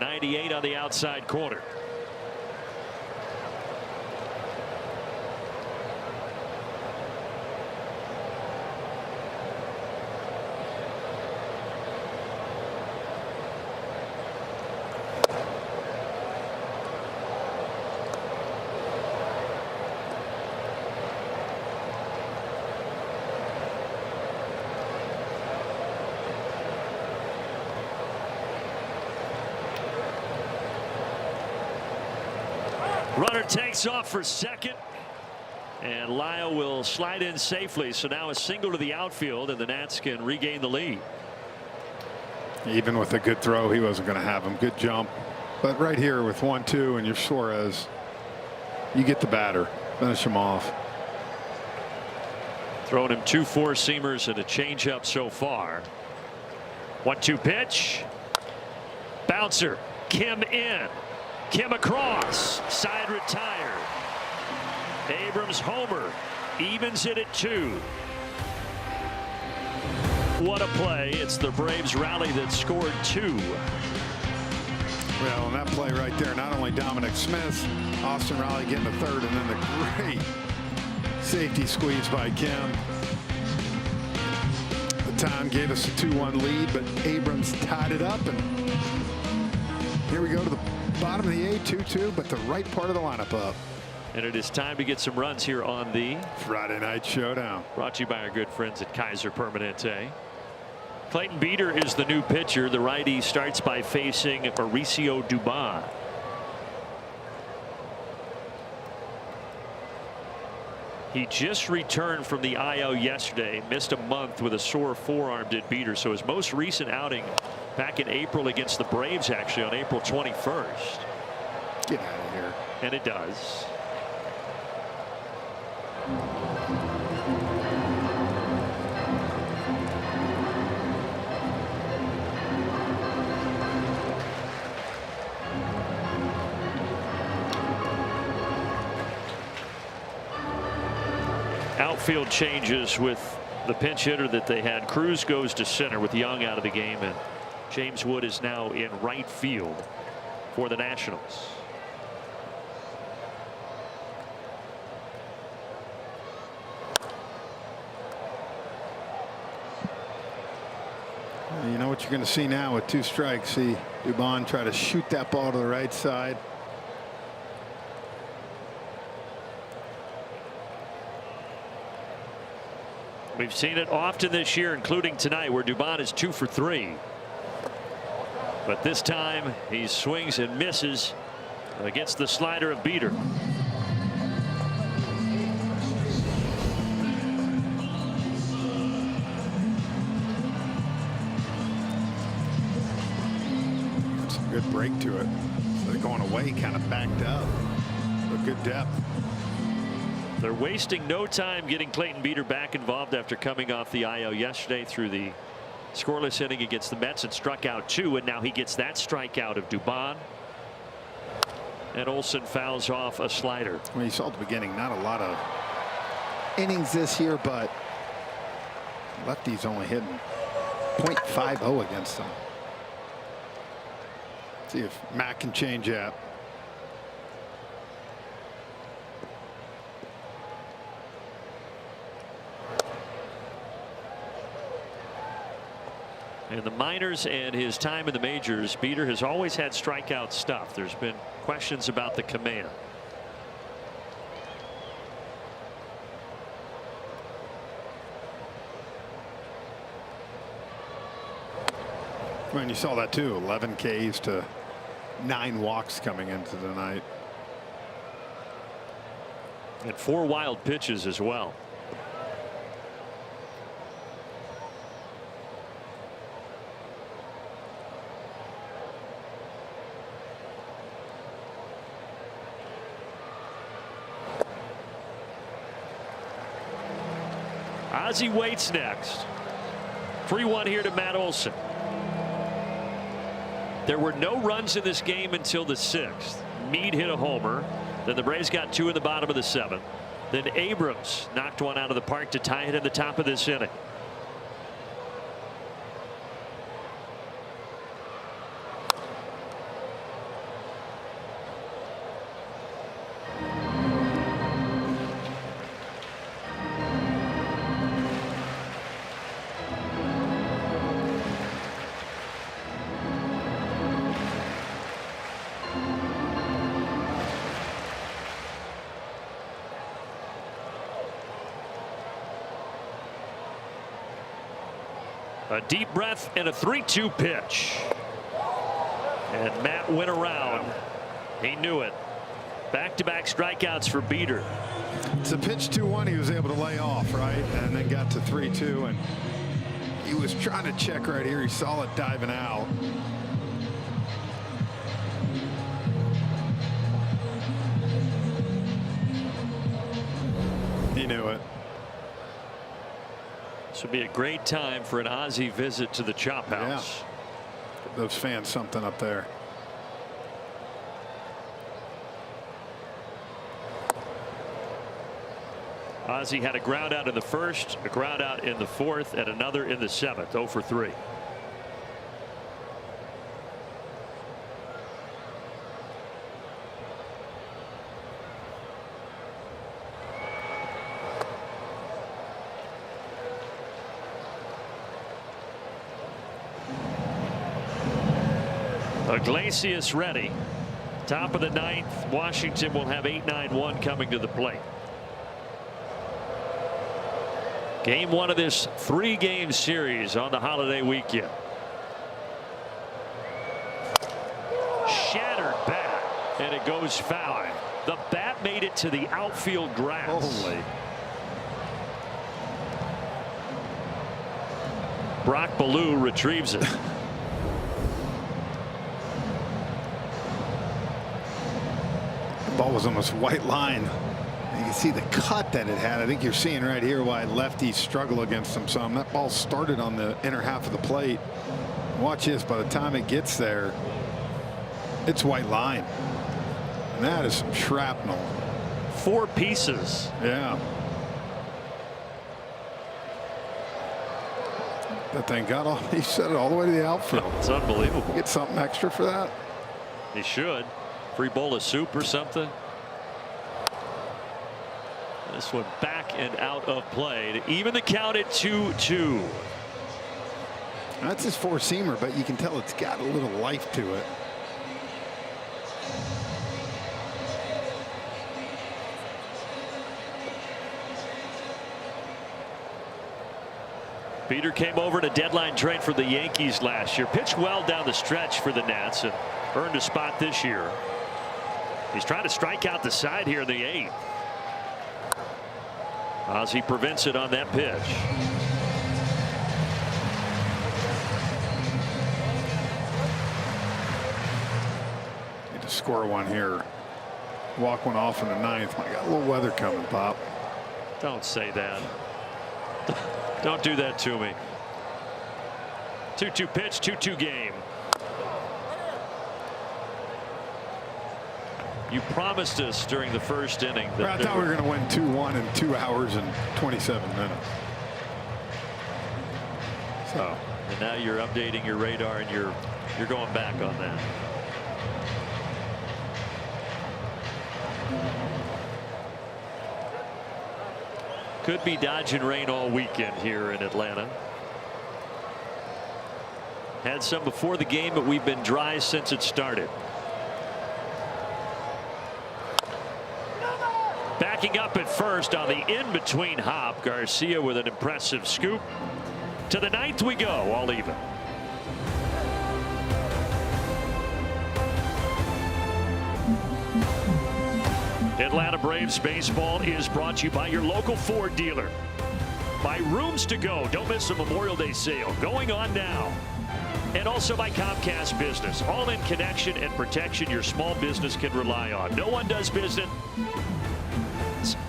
98 on the outside corner. Runner takes off for second, and Lyle will slide in safely. So now a single to the outfield, and the Nats can regain the lead. Even with a good throw, he wasn't going to have him. Good jump, but right here with 1-2 and your Suarez, you get the batter, finish him off. Throwing him 2 four-seamers and a changeup so far. 1-2 pitch. Bouncer. Kim in. Kim across. Side retired. Abrams homer. Evens it at 2. What a play. It's the Braves rally that scored 2. Well, on that play right there, not only Dominic Smith, Austin Riley getting the third, and then the great safety squeeze by Kim. The time gave us a 2-1 lead, but Abrams tied it up, and here we go to the bottom of the 8, 2-2, but the right part of the lineup up. And it is time to get some runs here on the Friday Night Showdown. Brought to you by our good friends at Kaiser Permanente. Clayton Beeter is the new pitcher. The righty starts by facing Mauricio Dubon. He just returned from the IL yesterday, missed a month with a sore forearm, did Beeter. So his most recent outing back in April against the Braves, actually on April 21st. Get out of here. And it does. Outfield changes with the pinch hitter that they had. Cruz goes to center with Young out of the game, and James Wood is now in right field for the Nationals. You know what you're going to see now with 2 strikes. See Dubon try to shoot that ball to the right side. We've seen it often this year, including tonight, where Dubon is 2 for 3. But this time he swings and misses against the slider of Beeter. It's a good break to it. So they're going away, kind of backed up. But good depth. They're wasting no time getting Clayton Beeter back involved after coming off the IL yesterday through the scoreless inning against the Mets and struck out 2, and now he gets that strikeout of Dubon. And Olsen fouls off a slider. Well, you saw at the beginning, not a lot of innings this year, but lefties only hitting .50 against them. See if Matt can change that. In the minors and his time in the majors, Beeter has always had strikeout stuff. There's been questions about the command. When you saw that too, 11 Ks to 9 walks coming into the night. And 4 wild pitches as well. Ozzie waits next. 3-1 here to Matt Olson. There were no runs in this game until the 6th. Meade hit a homer. Then the Braves got 2 in the bottom of the 7th. Then Abrams knocked one out of the park to tie it in the top of this inning. A deep breath and a 3-2 pitch. And Matt went around. He knew it. Back-to-back strikeouts for Beeter. It's a pitch 2-1 he was able to lay off, right? And then got to 3-2. And he was trying to check right here. He saw it diving out. He knew it. This would be a great time for an Ozzie visit to the Chop House. Yeah. Give those fans something up there. Ozzie had a ground out in the 1st, a ground out in the 4th, and another in the 7th. 0 for 3. Iglesias ready. Top of the 9th. Washington will have 8-9-1 coming to the plate. Game 1 of this 3-game series on the holiday weekend. Shattered bat, and it goes foul. The bat made it to the outfield grass. Holy. Brock Ballou retrieves it. The ball was almost white line. You can see the cut that it had. I think you're seeing right here why lefties struggle against them some. That ball started on the inner half of the plate. Watch this. By the time it gets there, it's white line. And that is some shrapnel. 4 pieces. Yeah. That thing got all, he set it all the way to the outfield. It's unbelievable. Get something extra for that? He should. Free bowl of soup or something. This one back and out of play to even the count at 2-2. That's his 4-seamer, but you can tell it's got a little life to it. Peter came over in a deadline trade for the Yankees last year. Pitched well down the stretch for the Nats and earned a spot this year. He's trying to strike out the side here in the 8th. Ozzie prevents it on that pitch. Need to score one here. Walk one off in the 9th. I got a little weather coming, Pop. Don't say that. Don't do that to me. 2-2 pitch, 2-2 game. You promised us during the first inning that I thought we were going to win 2-1 in 2 hours and 27 minutes. So. And now you're updating your radar and you're going back on that. Could be dodging rain all weekend here in Atlanta. Had some before the game, but we've been dry since it started. Backing up at first on the in-between hop. Garcia with an impressive scoop. To the 9th we go, all even. Atlanta Braves baseball is brought to you by your local Ford dealer. By Rooms to Go. Don't miss the Memorial Day sale going on now. And also by Comcast Business. All in connection and protection your small business can rely on. No one does business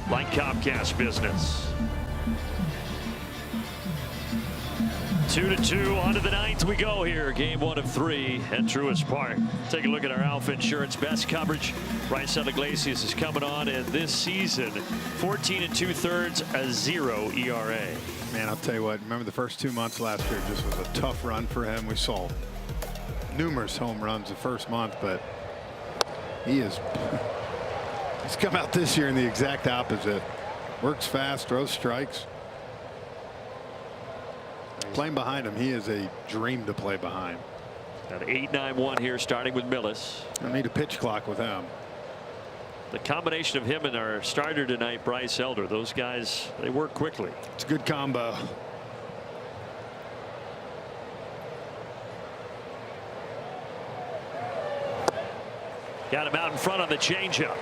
like Comcast Business. 2-2 on to the 9th we go here. Game 1 of 3 at Truist Park. Take a look at our Alpha Insurance best coverage. Raisel Iglesias is coming on, and this season 14 2/3, a 0 ERA. Man, I'll tell you what, remember the first 2 months last year just was a tough run for him. We saw numerous home runs the first month, but he's come out this year in the exact opposite. Works fast, throws strikes. Playing behind him, he is a dream to play behind. Got 8-9-1 here, starting with Millis. I need a pitch clock with him. The combination of him and our starter tonight, Bryce Elder, those guys, they work quickly. It's a good combo. Got him out in front on the changeup.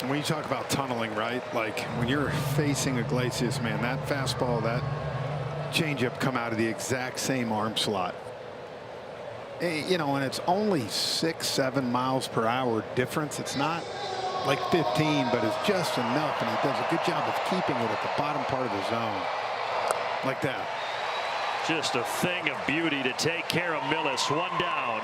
And when you talk about tunneling, right? Like when you're facing Iglesias, man, that fastball, that changeup come out of the exact same arm slot. You know, and it's only 6-7 miles per hour difference. It's not like 15, but it's just enough, and he does a good job of keeping it at the bottom part of the zone like that. Just a thing of beauty to take care of Millis. One down.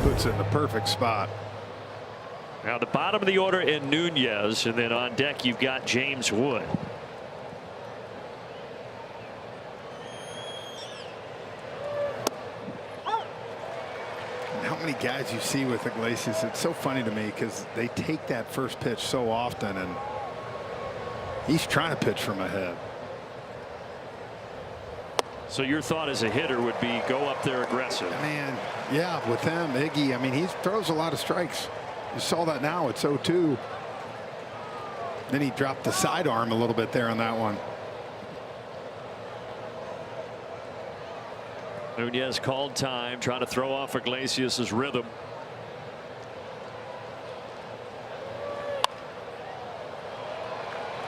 Puts it in the perfect spot. Now the bottom of the order in Nunez, and then on deck you've got James Wood. many guys you see with Iglesias. It's so funny to me because they take that first pitch so often, and he's trying to pitch from ahead. So your thought as a hitter would be go up there aggressive. Man, yeah, with them, Iggy, I mean, he throws a lot of strikes. You saw that now. It's 0-2. Then he dropped the sidearm a little bit there on that one. Nunez called time, trying to throw off Iglesias' rhythm.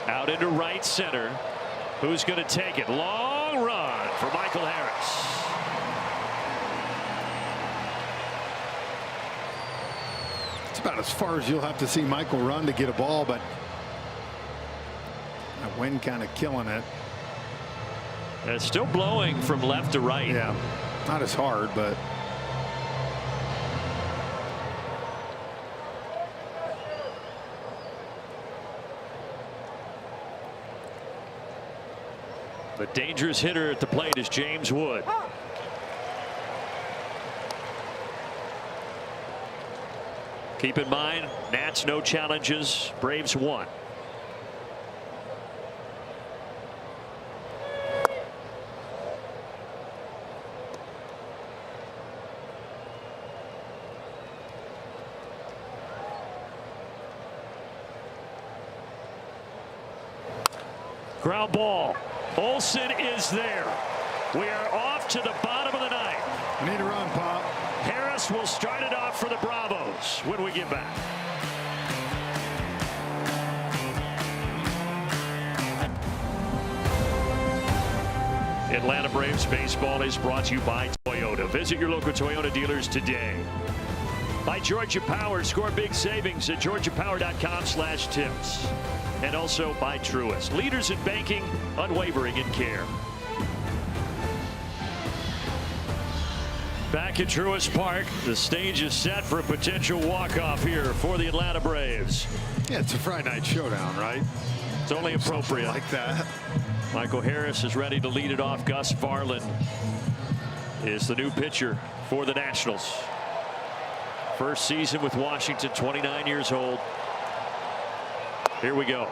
Out into right center. Who's going to take it? Long run for Michael Harris. It's about as far as you'll have to see Michael run to get a ball, but that wind kind of killing it. It's still blowing from left to right. Yeah, not as hard, but the dangerous hitter at the plate is James Wood. Keep in mind, Nats no challenges, Braves 1. Ground ball. Olsen is there. We are off to the bottom of the ninth. Need a run, Pop. Harris will start it off for the Bravos when we get back. Atlanta Braves baseball is brought to you by Toyota. Visit your local Toyota dealers today. By Georgia Power, score big savings at georgiapower.com/tips. And also by Truist, leaders in banking, unwavering in care. Back at Truist Park, the stage is set for a potential walk-off here for the Atlanta Braves. Yeah, it's a Friday night showdown, right? It's only appropriate. Something like that. Michael Harris is ready to lead it off. Gus Farland is the new pitcher for the Nationals. First season with Washington, 29 years old. Here we go.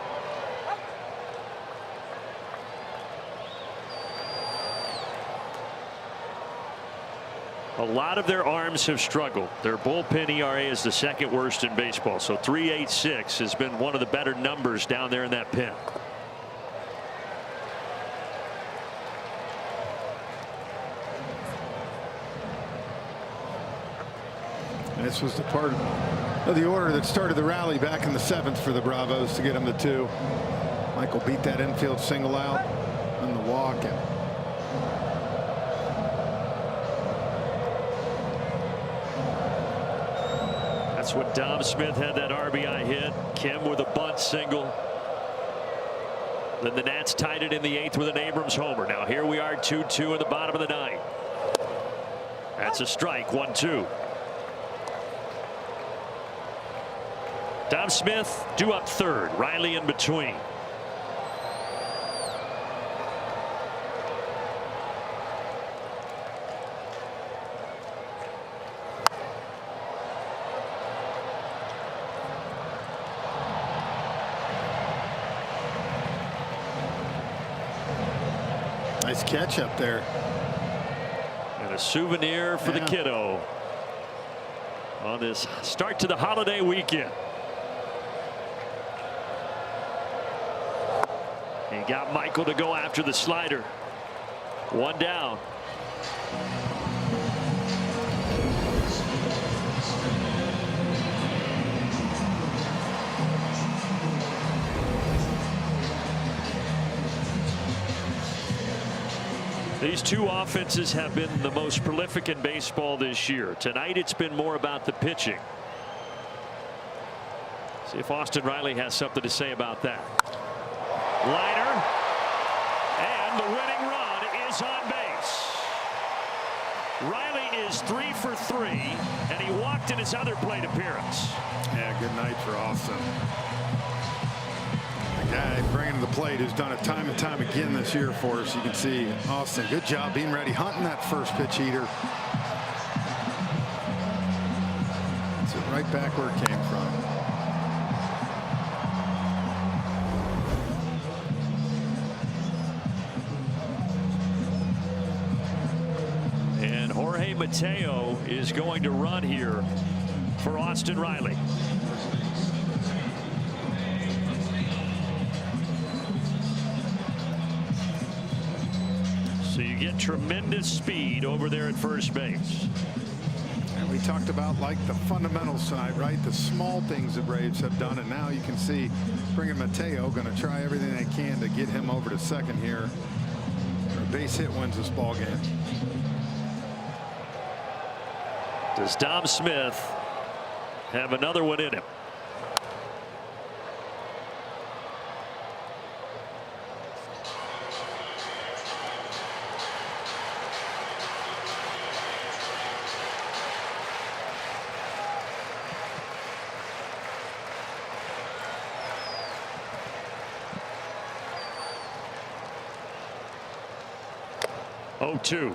A lot of their arms have struggled. Their bullpen ERA is the second worst in baseball. So 3.86 has been one of the better numbers down there in that pen. This was the part of the order that started the rally back in the 7th for the Bravos to get them to 2. Michael beat that infield single out on the walk. And that's when Dom Smith had that RBI hit. Kim with a bunt single. Then the Nats tied it in the 8th with an Abrams homer. Now here we are 2-2 in the bottom of the 9th. That's a strike. 1-2. Dom Smith due up third. Riley in between. Nice catch up there. And a souvenir for the kiddo on this start to the holiday weekend. He got Michael to go after the slider. 1 down. These two offenses have been the most prolific in baseball this year. Tonight it's been more about the pitching. See if Austin Riley has something to say about that. Liner, and the winning run is on base. Riley is 3 for 3, and he walked in his other plate appearance. Yeah, good night for Austin. The guy bringing to the plate who's done it time and time again this year for us. You can see Austin, good job being ready, hunting that first pitch heater. right back where it came from. And Jorge Mateo is going to run here for Austin Riley. So you get tremendous speed over there at first base. And we talked about like the fundamentals tonight, right? The small things the Braves have done, and now you can see bringing Mateo, going to try everything they can to get him over to second here. A base hit wins this ball game. Does Dom Smith have another one in him? Oh, 2.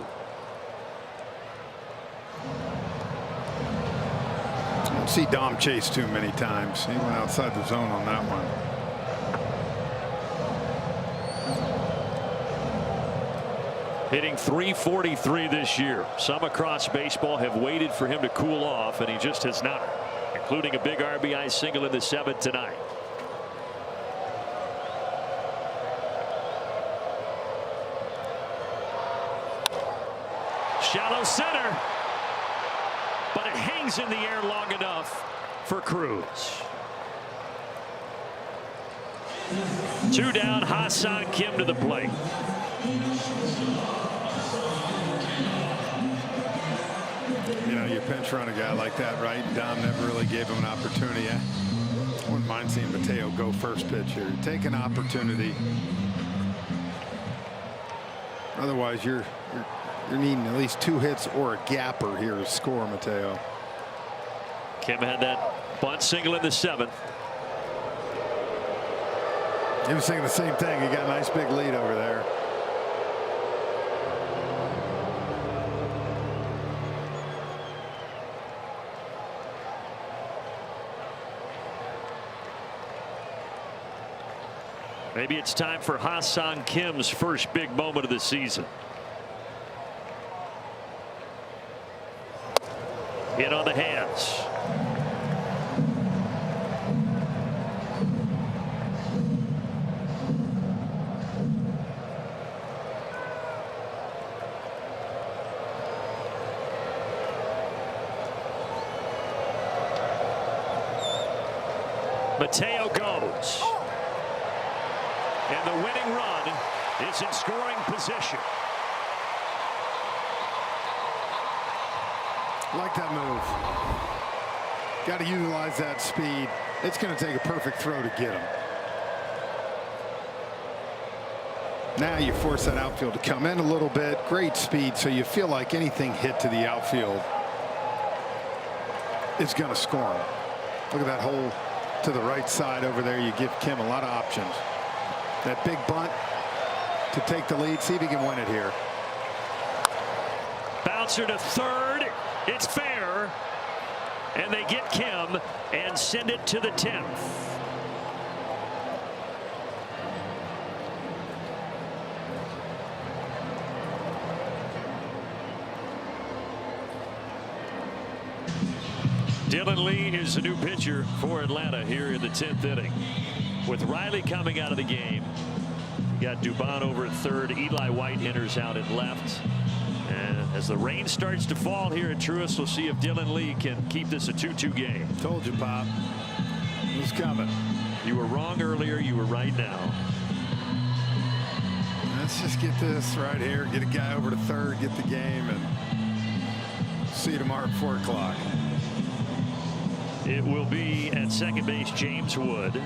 Don't see Dom chase too many times. He went outside the zone on that one. Hitting .343 this year. Some across baseball have waited for him to cool off, and he just has not, including a big RBI single in the 7th tonight. Shallow center, but it hangs in the air long enough for Cruz. 2 down, Ha-Seong Kim to the plate. You know, you pinch run a guy like that, right? Dom never really gave him an opportunity. I wouldn't mind seeing Mateo go first pitch here. Take an opportunity. Otherwise, you're needing at least 2 hits or a gapper here to score, Mateo. Kim had that bunt single in the 7th. He was thinking the same thing. He got a nice big lead over there. Maybe it's time for Ha-Seong Kim's first big moment of the season. In on the hands. Mateo goes. And the winning run is in scoring position. Like that move. Got to utilize that speed. It's going to take a perfect throw to get him. Now you force that outfield to come in a little bit. Great speed, so you feel like anything hit to the outfield is going to score him. Look at that hole to the right side over there. You give Kim a lot of options. That big bunt to take the lead. See if he can win it here. Bouncer to third. It's fair. And they get Kim and send it to the 10th. Dylan Lee is the new pitcher for Atlanta here in the 10th inning. With Riley coming out of the game, you got Dubon over at third. Eli White enters out at left. And as the rain starts to fall here at Truist, we'll see if Dylan Lee can keep this a 2-2 game. Told you, Pop. It was coming. You were wrong earlier. You were right now. Let's just get this right here. Get a guy over to third. Get the game. And see you tomorrow at 4 o'clock. It will be at second base, James Wood.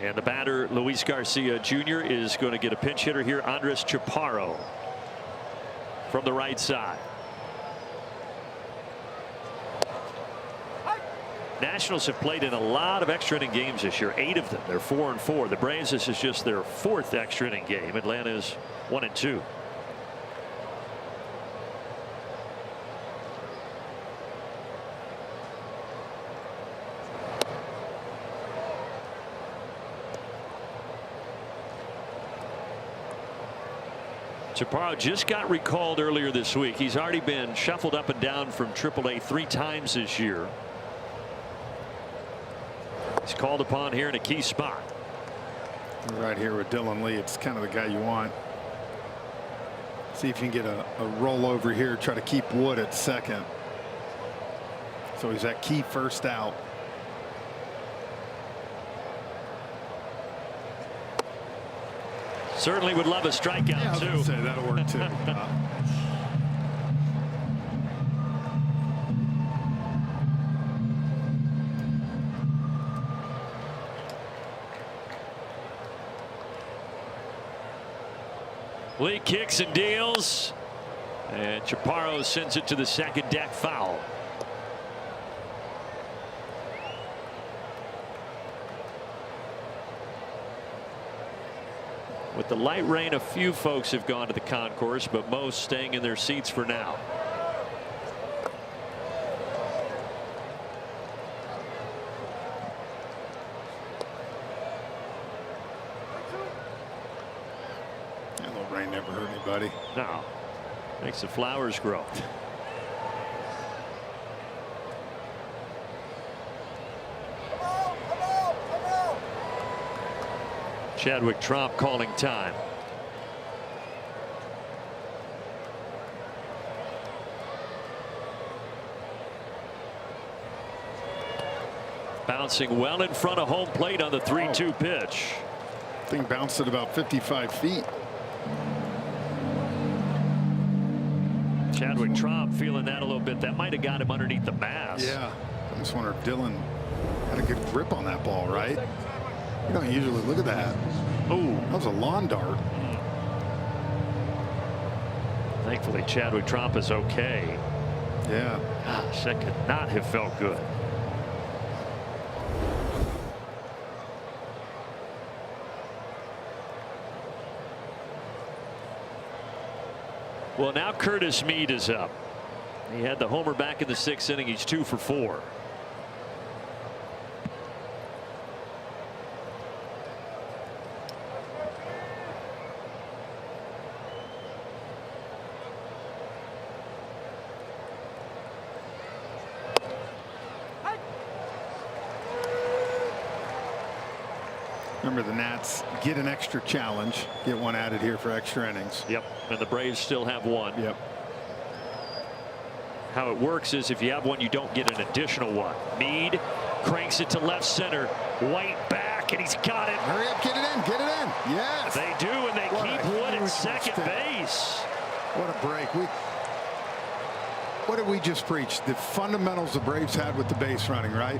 And the batter, Luis Garcia Jr., is going to get a pinch hitter here, Andres Chaparro, from the right side. Nationals have played in a lot of extra inning games this year, 8 of them. They're 4-4. The Braves, this is just their 4th extra inning game. Atlanta is 1-2. Chaparro just got recalled earlier this week. He's already been shuffled up and down from AAA 3 times this year. He's called upon here in a key spot. Right here with Dylan Lee, it's kind of the guy you want. See if you can get a rollover here, try to keep Wood at second. So he's that key first out. Certainly would love a strikeout, yeah, I was too. gonna say, that'll work, too. Lee kicks and deals, and Chaparro sends it to the second deck foul. With the light rain, a few folks have gone to the concourse, but most staying in their seats for now. That little rain never hurt anybody. No. Makes the flowers grow. Chadwick Tromp calling time. Bouncing well in front of home plate on the 3-2 pitch. Thing bounced at about 55 feet. Chadwick Tromp feeling that a little bit. That might have got him underneath the mass. Yeah. I just wonder if Dylan had a good grip on that ball, right? You don't usually look at that. Oh, that was a lawn dart. Thankfully, Chadwick Tromp is okay. Yeah. Gosh, that could not have felt good. Well, now Curtis Mead is up. He had the homer back in the 6th inning. He's 2 for 4. Remember, the Nats get an extra challenge, get one added here for extra innings. Yep, and the Braves still have one. Yep. How it works is if you have one, you don't get an additional one. Mead cranks it to left center. White back, and he's got it. Hurry up, get it in, get it in. Yes. They do, and they keep Wood at second base. What a break. What did we just preach? The fundamentals the Braves had with the base running, right?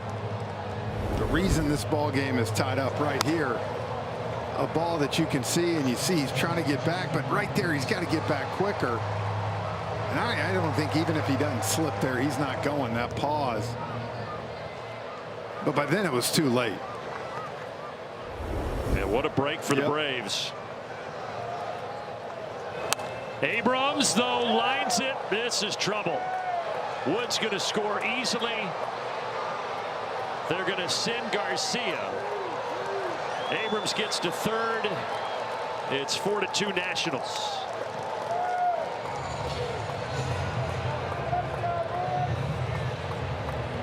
The reason this ball game is tied up right here, a ball that you can see and you see he's trying to get back, but right there he's got to get back quicker. And I don't think even if he doesn't slip there, he's not going. That pause. But by then it was too late. And what a break for the Braves. Abrams, though, lines it. This is trouble. Wood's going to score easily. They're going to send Garcia. Abrams gets to third. It's 4-2 Nationals.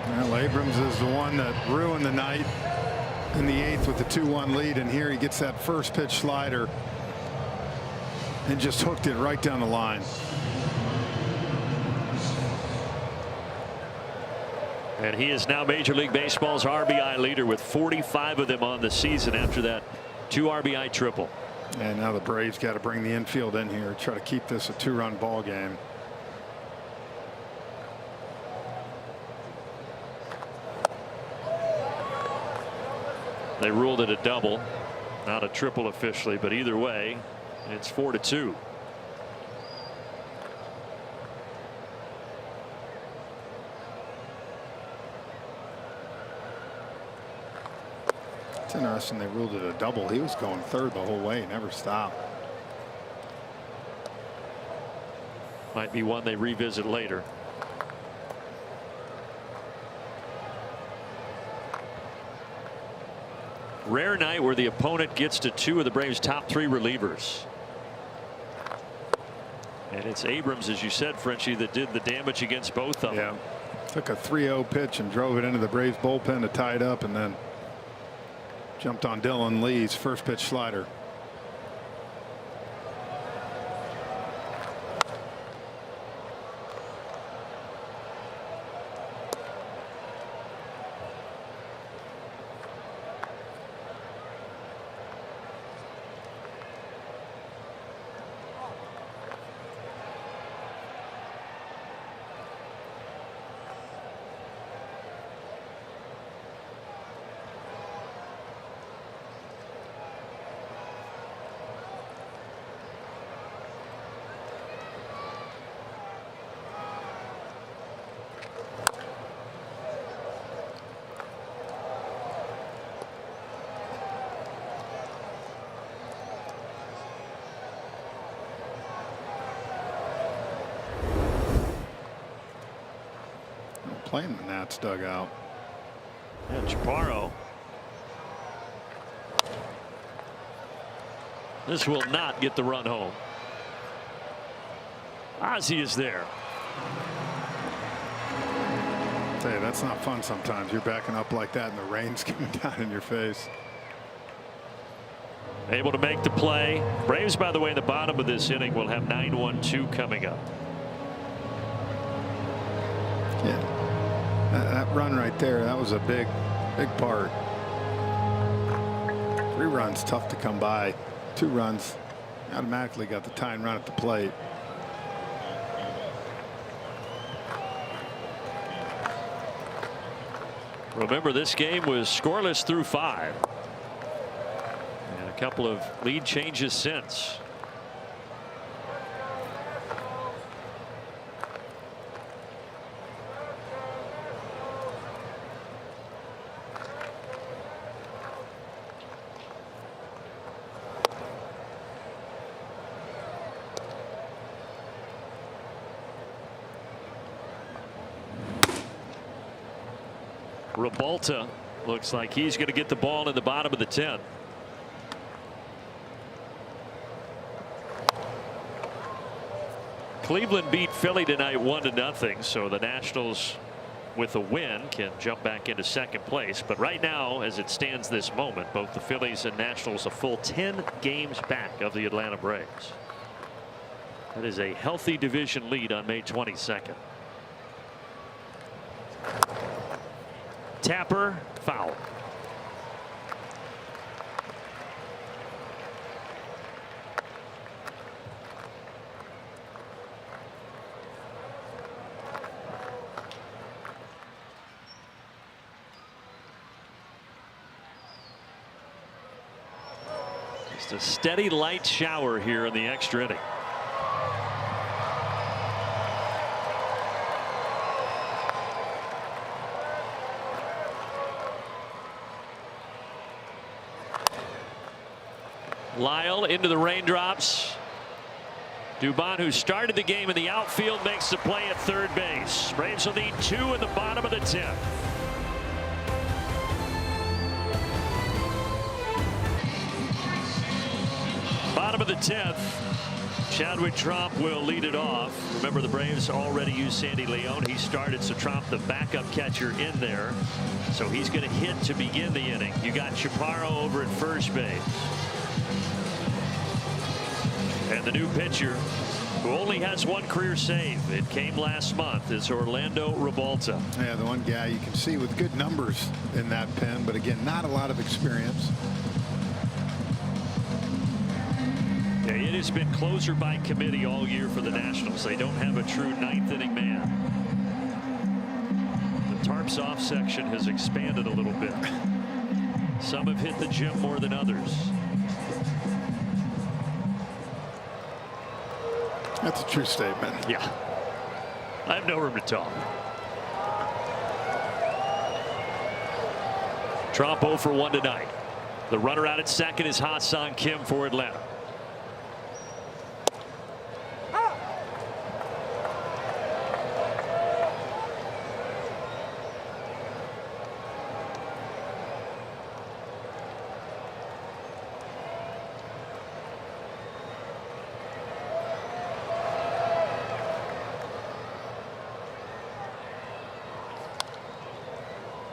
Well, Abrams is the one that ruined the night in the 8th with the 2-1 lead, and here he gets that first pitch slider and just hooked it right down the line. And he is now Major League Baseball's RBI leader with 45 of them on the season after that 2 RBI triple. And now the Braves got to bring the infield in here, try to keep this a 2-run ball game. They ruled it a double, not a triple officially, but either way, it's 4-2. It's interesting they ruled it a double. He was going third the whole way, never stopped. Might be one they revisit later. Rare night where the opponent gets to 2 of the Braves' top 3 relievers. And it's Abrams, as you said, Frenchie, that did the damage against both of them. Took a 3-0 pitch and drove it into the Braves bullpen to tie it up, and then jumped on Dylan Lee's first pitch slider. Playing the Nats dugout. Yeah, Chaparro. This will not get the run home. Ozzie is there. Hey, that's not fun sometimes. You're backing up like that and the rain's coming down in your face. Able to make the play. Braves, by the way, in the bottom of this inning will have 9-1-2 coming up. Yeah. That run right there, that was a big part. 3 runs, tough to come by. 2 runs, automatically got the tying run at the plate. Remember, this game was scoreless through 5. And a couple of lead changes since. Rebalta looks like he's going to get the ball in the bottom of the 10th. Cleveland beat Philly tonight 1-0, so the Nationals with a win can jump back into second place. But right now, as it stands this moment, both the Phillies and Nationals a full 10 games back of the Atlanta Braves. That is a healthy division lead on May 22nd. Tapper, foul. Just a steady light shower here in the extra inning. Lyle into the raindrops. Dubon, who started the game in the outfield, makes the play at third base. Braves will need 2 in the bottom of the 10th. Bottom of the 10th. Chadwick Tromp will lead it off. Remember, the Braves already used Sandy Leon. He started, so Tromp, the backup catcher, in there. So he's going to hit to begin the inning. You got Chaparro over at first base. And the new pitcher, who only has 1 career save, it came last month, is Orlando Rebalta. Yeah, the one guy you can see with good numbers in that pen, but again, not a lot of experience. Yeah, it has been closer by committee all year for the Nationals. They don't have a true 9th inning man. The tarps off section has expanded a little bit. Some have hit the gym more than others. That's a true statement. Yeah. I have no room to talk. Tromp 0 for 1 tonight. The runner out at second is Ha-Seong Kim for Atlanta.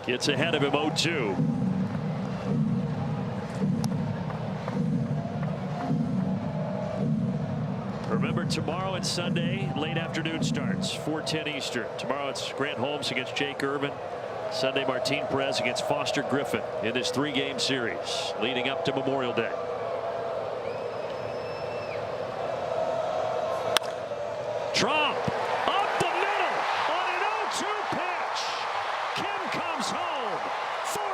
Gets ahead of him 0-2. Remember, tomorrow and Sunday, late afternoon starts, 4:10 Eastern. Tomorrow it's Grant Holmes against Jake Irvin. Sunday, Martin Perez against Foster Griffin in this 3-game series leading up to Memorial Day. Trump up the middle on an 0-2 pitch. Kim comes home 4-3.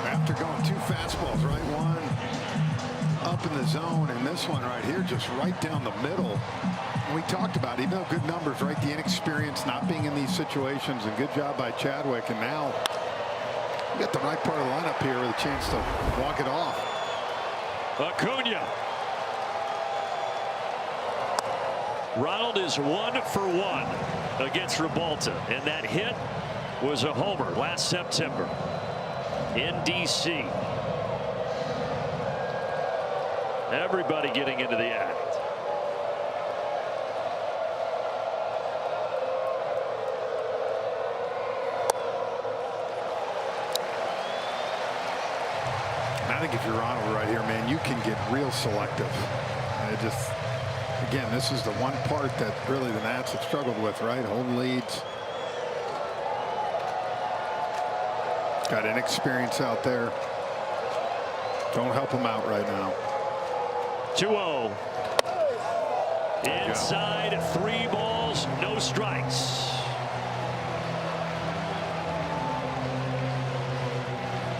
After going 2 fastballs, right? One up in the zone, and this one right here just right down the middle. And we talked about, even though good numbers, right? The inexperience, not being in these situations, and good job by Chadwick. And now you got the right part of the lineup here with a chance to walk it off. Acuna. Ronald is 1 for 1 against Rebalta, and that hit was a homer last September in D.C. Everybody getting into the act. I think if you're Ronald right here, man, you can get real selective. And it just, again, this is the one part that really the Nats have struggled with, right? Holding leads. Got inexperience out there. Don't help him out right now. 2-0. Inside, 3 balls, no strikes.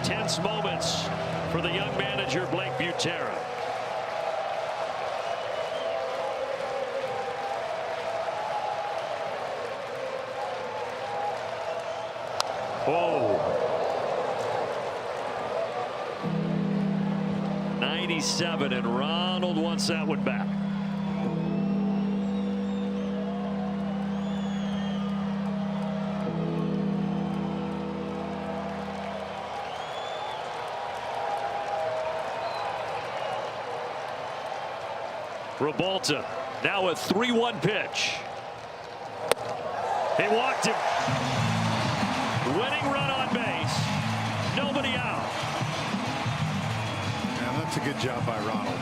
Tense moments for the young manager, Blake Butera. Oh. 97, and Ronald wants that one back. Rebalta now a 3-1 pitch. He walked him. Winning run on base. Nobody out. And that's a good job by Ronald.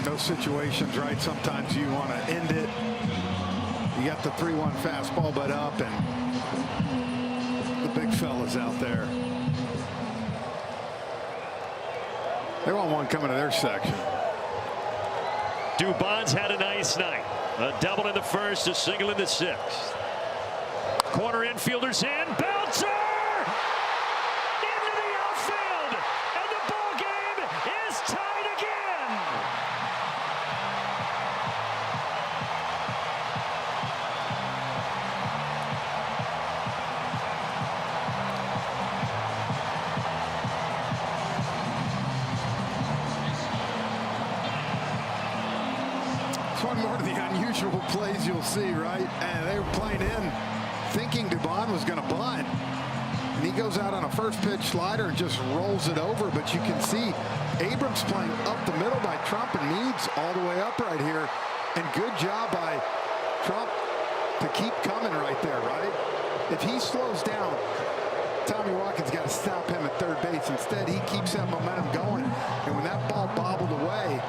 Those situations, right? Sometimes you want to end it. You got the 3-1 fastball, but up, and the big fella's out there. They want one coming to their section. Dubon's had a nice night. A double in the first, a single in the 6th. Corner infielders in. Bouncer! Into the outfield! And the ball game is tied again! It's one more of the unusual plays you'll see, right? And they were playing in, thinking Dubon was going to bunt. And he goes out on a first pitch slider and just rolls it over. But you can see Abrams playing up the middle by Trump, and Meads all the way up right here. And good job by Trump to keep coming right there, right? If he slows down, Tommy Watkins got to stop him at third base. Instead, he keeps that momentum going. And when that ball bobbled away,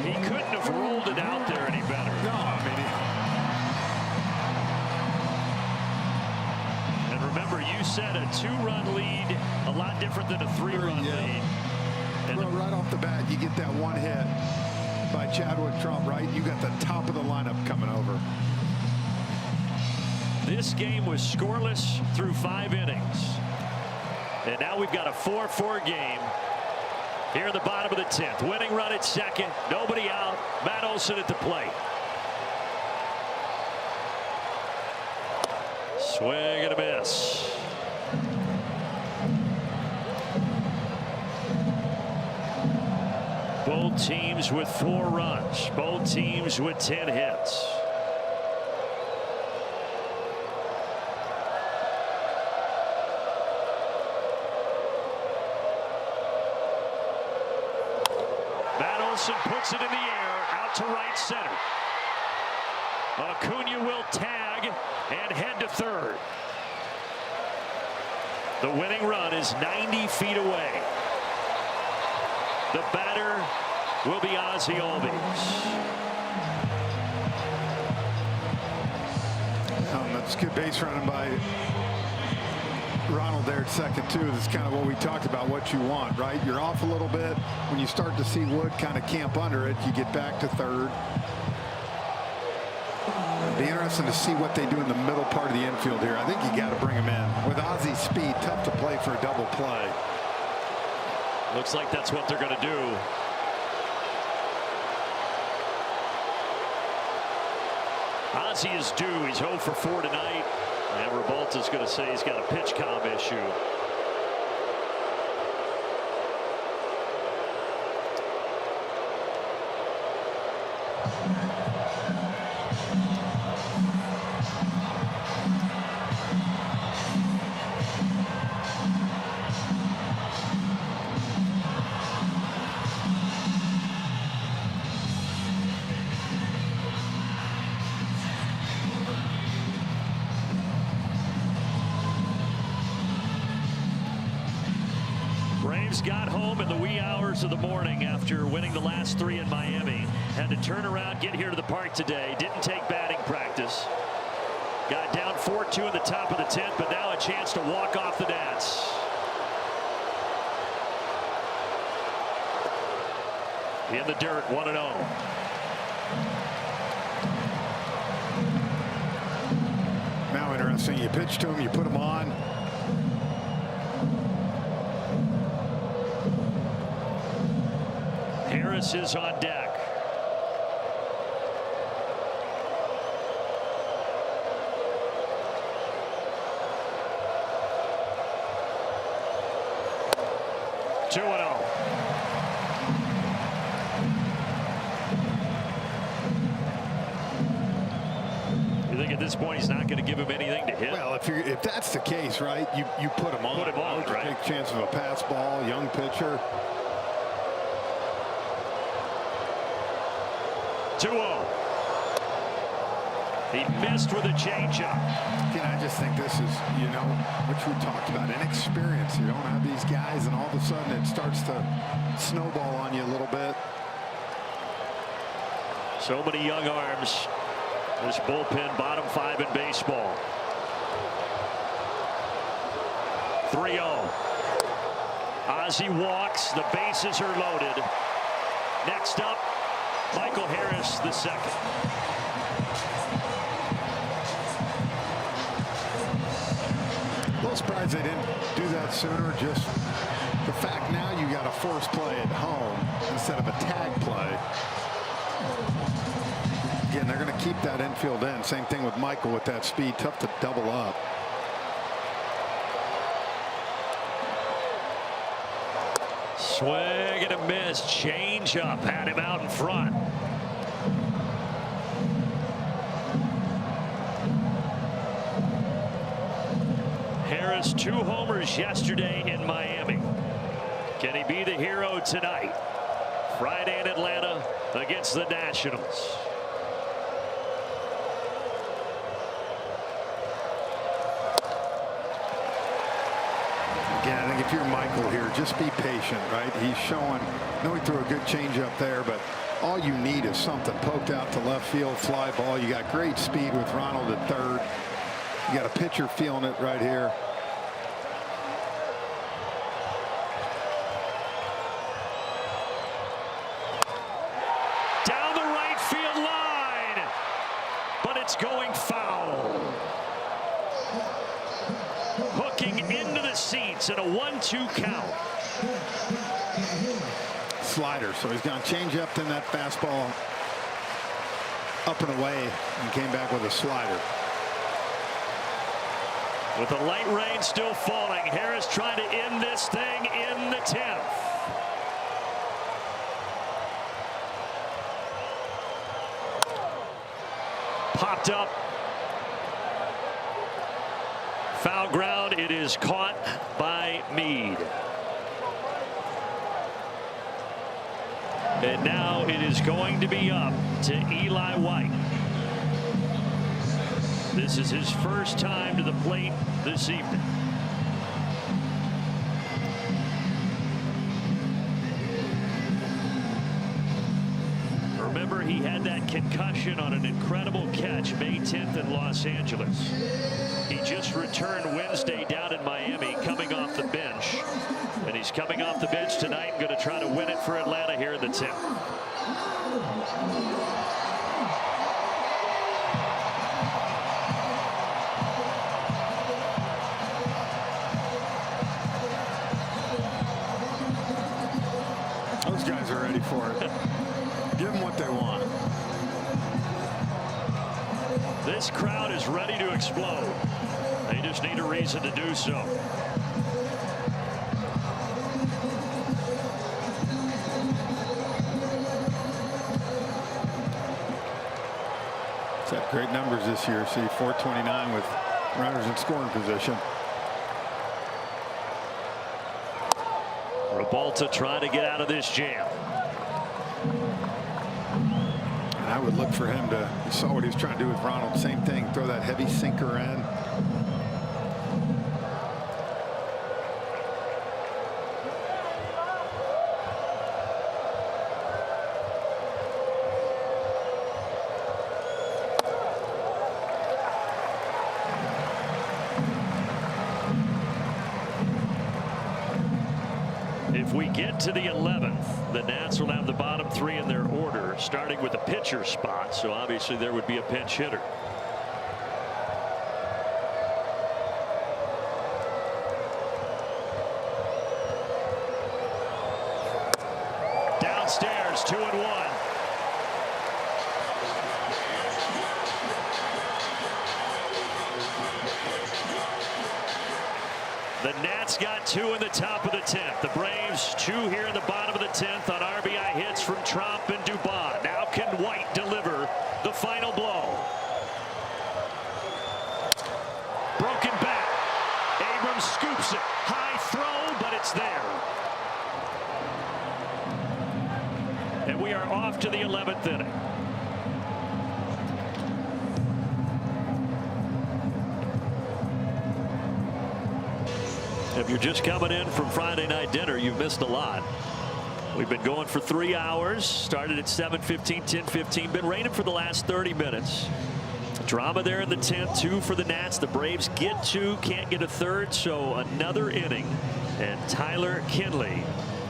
He couldn't have rolled it out there any better. no, I mean, And remember, you said a 2-run lead, a lot different than a 3-run lead. And well, right off the bat, you get that one hit by Chadwick Trump, right? You got the top of the lineup coming over. this game was scoreless through 5 innings. And now we've got a 4-4 game here in the bottom of the 10th. Winning run at second, nobody out. Matt Olson at the plate. Swing and a miss. Both teams with 4 runs. Both teams with 10 hits. Wilson puts it in the air, out to right center. Acuna will tag and head to third. The winning run is 90 feet away. The batter will be Ozzie Albies. That's good base running by Ronald there at second, too. That's kind of what we talked about, what you want, right? You're off a little bit. When you start to see Wood kind of camp under it, you get back to third. It'll be interesting to see what they do in the middle part of the infield here. I think you got to bring him in. With Ozzie's speed, tough to play for a double play. Looks like that's what they're going to do. Ozzie is due. He's 0 for 4 tonight. And Rebalta's going to say he's got a pitch comm issue. Braves got home in the wee hours of the morning after winning the last 3 in Miami. Had to turn around, get here to the park today. Didn't take batting practice. Got down 4-2 in the top of the 10th, but now a chance to walk off the nets. In the dirt, 1-0. Now interesting, you pitch to him, you put him on. Harris is on deck. Two and 0. You think at this point he's not going to give him anything to hit? Well, if that's the case, right, you put him on. Put him on, right? Take a chance of a pass ball, young pitcher. 2-0. He missed with a changeup. Again, I just think this is, you know, which we talked about, inexperience. You don't have these guys, and all of a sudden it starts to snowball on you a little bit. So many young arms. This bullpen, bottom 5 in baseball. 3-0. Ozzie walks. The bases are loaded. Next up, Michael Harris, the second. A little surprised they didn't do that sooner. Just the fact now you got a force play at home instead of a tag play. Again, they're going to keep that infield in. Same thing with Michael with that speed. Tough to double up. Swing and a miss. Change up. Had him out in front. Harris 2 homers yesterday in Miami. Can he be the hero tonight? Friday in Atlanta against the Nationals. Again, I think if you're Michael here, just be patient, right? He's showing, I know he threw a good changeup there, but all you need is something poked out to left field, fly ball. You got great speed with Ronald at third. You got a pitcher feeling it right here. Down the right field line, but it's going foul. Hooking into the seats in a 1-2 count. Slider, so he's gone change up, then that fastball up and away, and came back with a slider. With the light rain still falling, Harris trying to end this thing in the 10th. Popped up. Foul ground. It is caught by Meade. And now it is going to be up to Eli White. This is his first time to the plate this evening. Remember, he had that concussion on an incredible catch May 10th in Los Angeles. He just returned Wednesday down in Miami, coming off the bench. And he's coming off the bench tonight and going to try to win it for Atlanta here in the 10th. Those guys are ready for it. Give them what they want. This crowd is ready to explode. They just need a reason to do so. He's had great numbers this year. See, 429 with runners in scoring position. Rabalta trying to get out of this jam. And I would look for him to, you saw what he was trying to do with Ronald. Same thing, throw that heavy sinker in. If we get to the 11th, the Nats will have the bottom three in their order, starting with the pitcher spot. So obviously there would be a pinch hitter. Downstairs, 2-1. The Nats got 2 in the top of the 10th. The Braves 2 here in the bottom of the 10th on RBI hits from Tromp and Dubon. Now can White deliver the final blow? Broken bat. Abrams scoops it. High throw, but it's there. And we are off to the 11th inning. If you're just coming in from Friday night dinner, you've missed a lot. We've been going for 3 hours. Started at 7:15, 10:15. Been raining for the last 30 minutes. Drama there in the 10th. 2 for the Nats. The Braves get 2, can't get a third. So another inning. And Tyler Kinley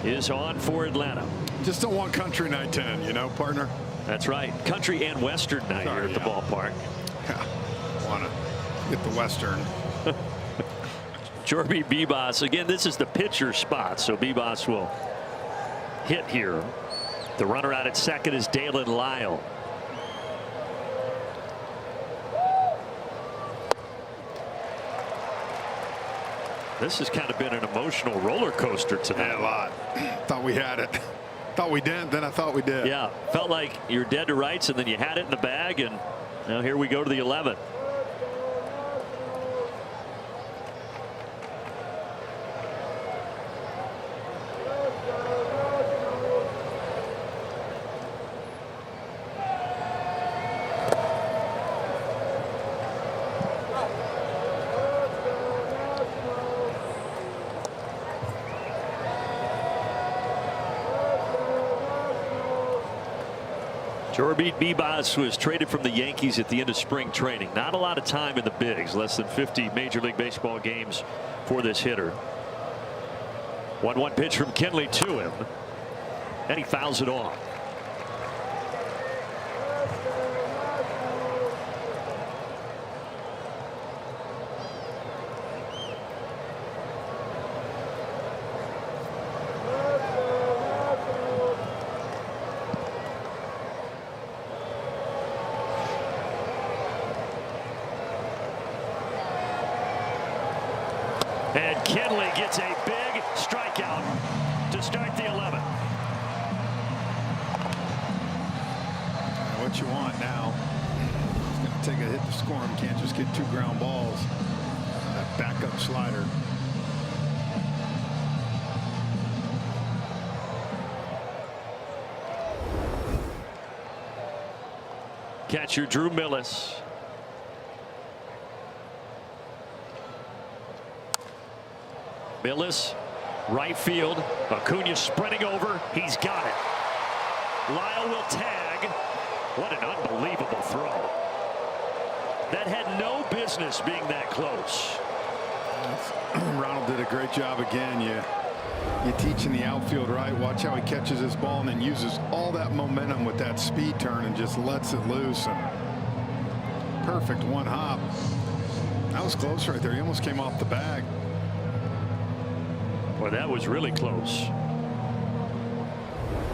is on for Atlanta. Just don't want country night 10, you know, partner. That's right. Country and Western night here at the ballpark. Yeah. Want to get the Western. Jorby Bibas, again, this is the pitcher spot, so Bibas will hit here. The runner out at second is Dalen Lyle. This has kind of been an emotional roller coaster tonight. Yeah, a lot. Thought we had it. Thought we didn't, then I thought we did. Yeah, felt like you're dead to rights, and then you had it in the bag, and now here we go to the 11th. Jorby Bibas was traded from the Yankees at the end of spring training. Not a lot of time in the bigs, less than 50 Major League Baseball games for this hitter. 1-1 pitch from Kinley to him, and he fouls it off. And Kinley gets a big strikeout to start the 11th. What you want now? He's going to take a hit to score him. Can't just get 2 ground balls. That backup slider. catcher Drew Millis. Millis, right field. Acuna sprinting over. He's got it. Lyle will tag. What an unbelievable throw. That had no business being that close. Ronald did a great job again. You teach in the outfield, right? Watch how he catches this ball and then uses all that momentum with that speed turn and just lets it loose. And perfect one hop. That was close right there. He almost came off the bag. Boy, that was really close.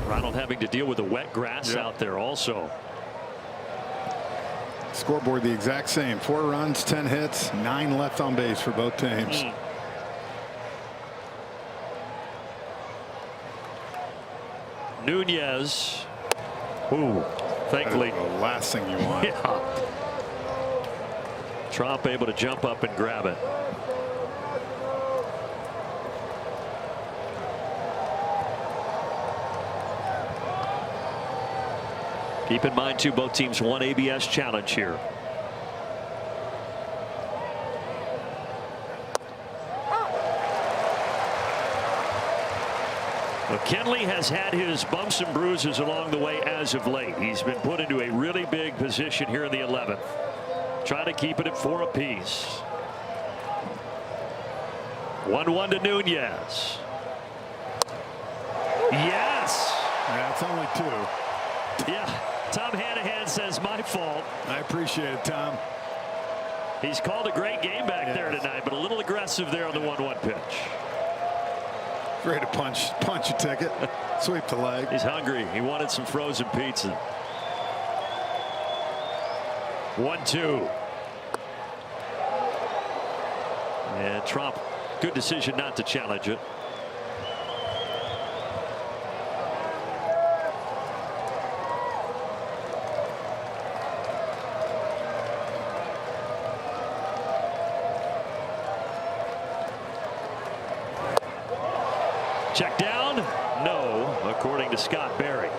Ronald having to deal with the wet grass out there also. Scoreboard the exact same. 4 runs, 10 hits, 9 left on base for both teams. Nunez. Ooh, thankfully. The last thing you want. Yeah. Trump able to jump up and grab it. Keep in mind, too, both teams won ABS challenge here. McKinley has had his bumps and bruises along the way as of late. He's been put into a really big position here in the 11th. Trying to keep it at 4 apiece. 1-1 to Nunez. Yes. That's only 2. Yeah. Tom Hanahan says my fault. I appreciate it, Tom. He's called a great game back there tonight, but a little aggressive there on the 1-1 pitch. Ready to punch a ticket, sweep the leg. He's hungry. He wanted some frozen pizza. 1-2. And Trump, good decision not to challenge it. Check down? No, according to Scott Berry.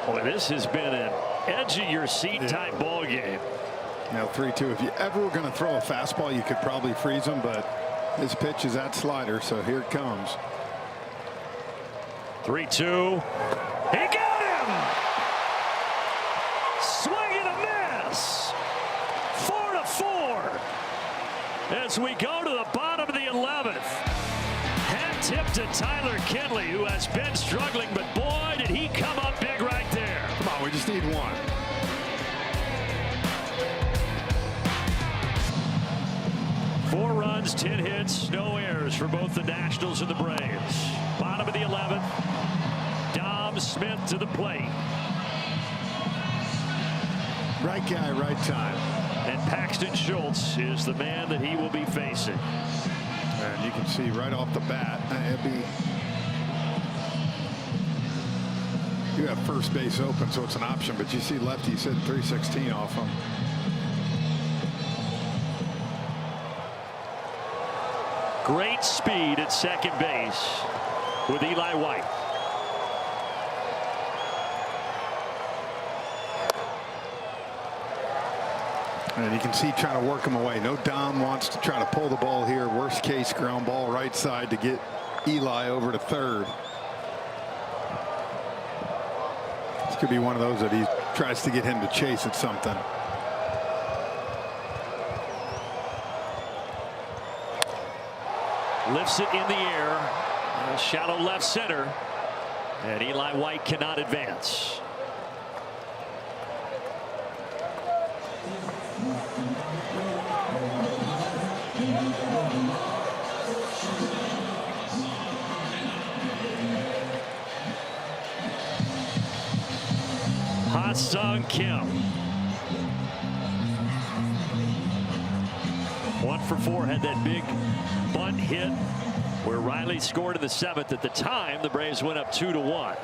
Boy, this has been an edge of your seat type ball game. Now 3-2. If you ever were going to throw a fastball, you could probably freeze him, but his pitch is that slider, so here it comes. 3-2. He got him! Swing and a miss! 4-4. As we go to the bottom of the 11th. Hat tip to Tyler Kinley, who has been struggling, but boy, did he come up big right there. Come on, we just need one. Four runs, 10 hits, no errors for both the Nationals and the Braves. Bottom of the 11th. Dom Smith to the plate. Right guy, right time. And Paxton Schultz is the man that he will be facing. And you can see right off the bat, you have first base open, so it's an option, but you see lefty hitting 316 off him. Great speed at second base with Eli White. And you can see trying to work him away. No, Dom wants to try to pull the ball here. Worst case, ground ball right side to get Eli over to third. This could be one of those that he tries to get him to chase at something. Lifts it in the air. Shallow left center. And Eli White cannot advance. Ha-Sung Kim. 1 for 4, had that big bunt hit where Riley scored in the 7th. At the time, the Braves went up 2-1.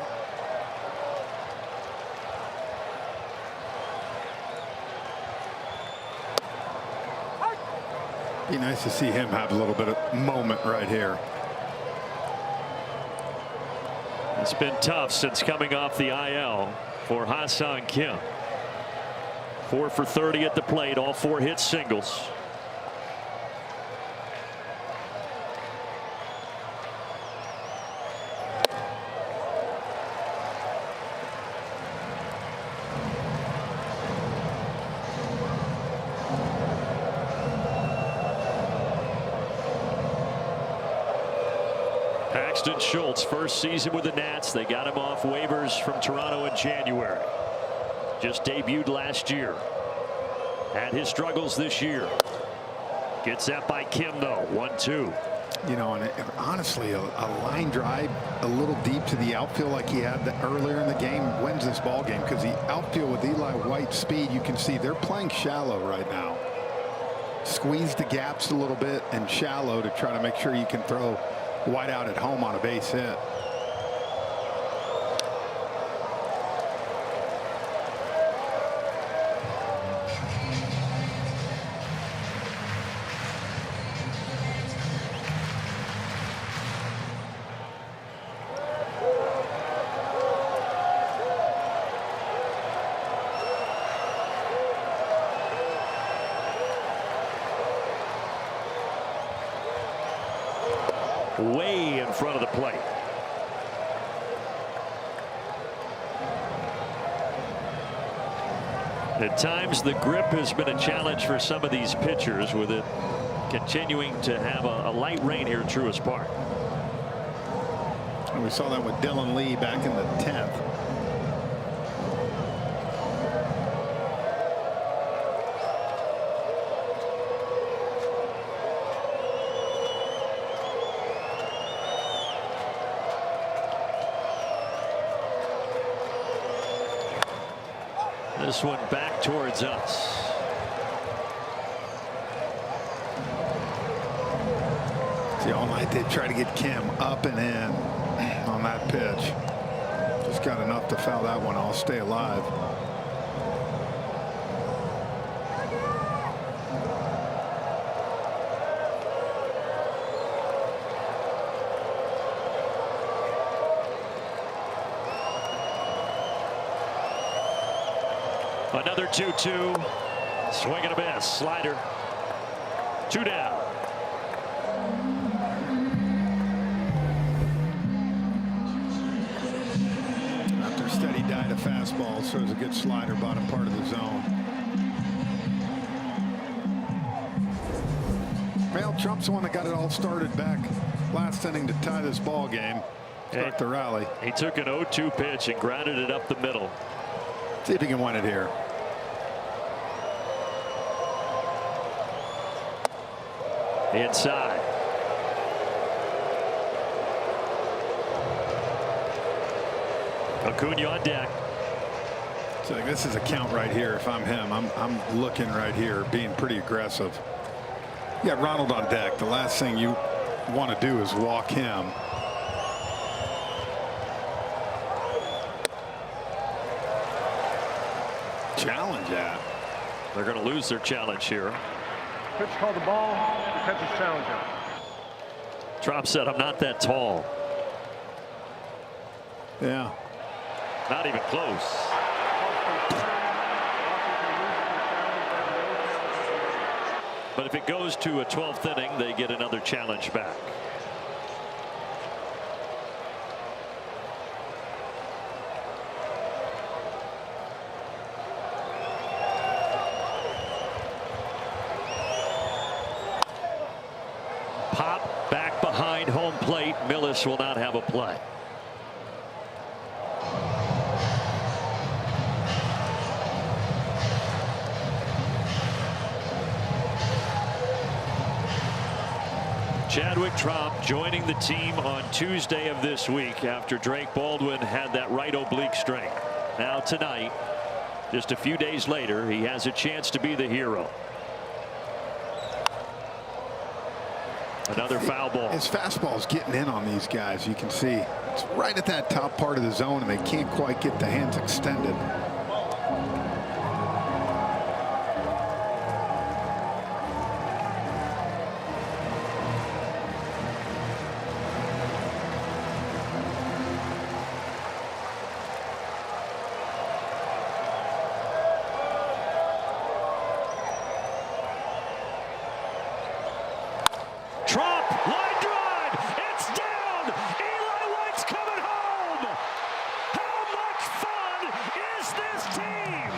Be nice to see him have a little bit of moment right here. It's been tough since coming off the IL for Ha-Seong Kim. 4 for 30 at the plate, all 4 hit singles. Paxton Schultz, first season with the Nats. They got him off waivers from Toronto in January. Just debuted last year. Had his struggles this year. Gets that by Kim though. 1-2. You know, and honestly, a line drive a little deep to the outfield like he had earlier in the game wins this ball game, because the outfield with Eli White's speed, you can see they're playing shallow right now. Squeeze the gaps a little bit and shallow to try to make sure you can throw White out at home on a base hit. Way in front of the plate. At times the grip has been a challenge for some of these pitchers, with it continuing to have a light rain here at Truist Park. And we saw that with Dylan Lee back in the 10th. This one back towards us. See, all night they try to get Kim up and in on that pitch. Just got enough to foul that one. I'll stay alive. Another 2-2. Swing and a miss. Slider. 2 down. After a steady diet of fastballs, throws a good slider bottom part of the zone. Well, Trump's the one that got it all started back last inning to tie this ball game. Start the rally. He took an 0-2 pitch and grounded it up the middle. See if he can win it here. Inside. Acuna on deck. So this is a count right here. If I'm him, I'm looking right here, being pretty aggressive. You got Ronald on deck. The last thing you want to do is walk him. Challenge that. They're going to lose their challenge here. Pitch called the ball. The catcher's challenge out. Trop said, I'm not that tall. Yeah. Not even close. But if it goes to a 12th inning, they get another challenge back. Pop back behind home plate. Millis will not have a play. Chadwick Trop joining the team on Tuesday of this week after Drake Baldwin had that right oblique strain. Now tonight, just a few days later, he has a chance to be the hero. Another foul ball. His fastball's getting in on these guys. You can see it's right at that top part of the zone, and they can't quite get the hands extended. Line drive. It's down. Eli White's coming home. How much fun is this team?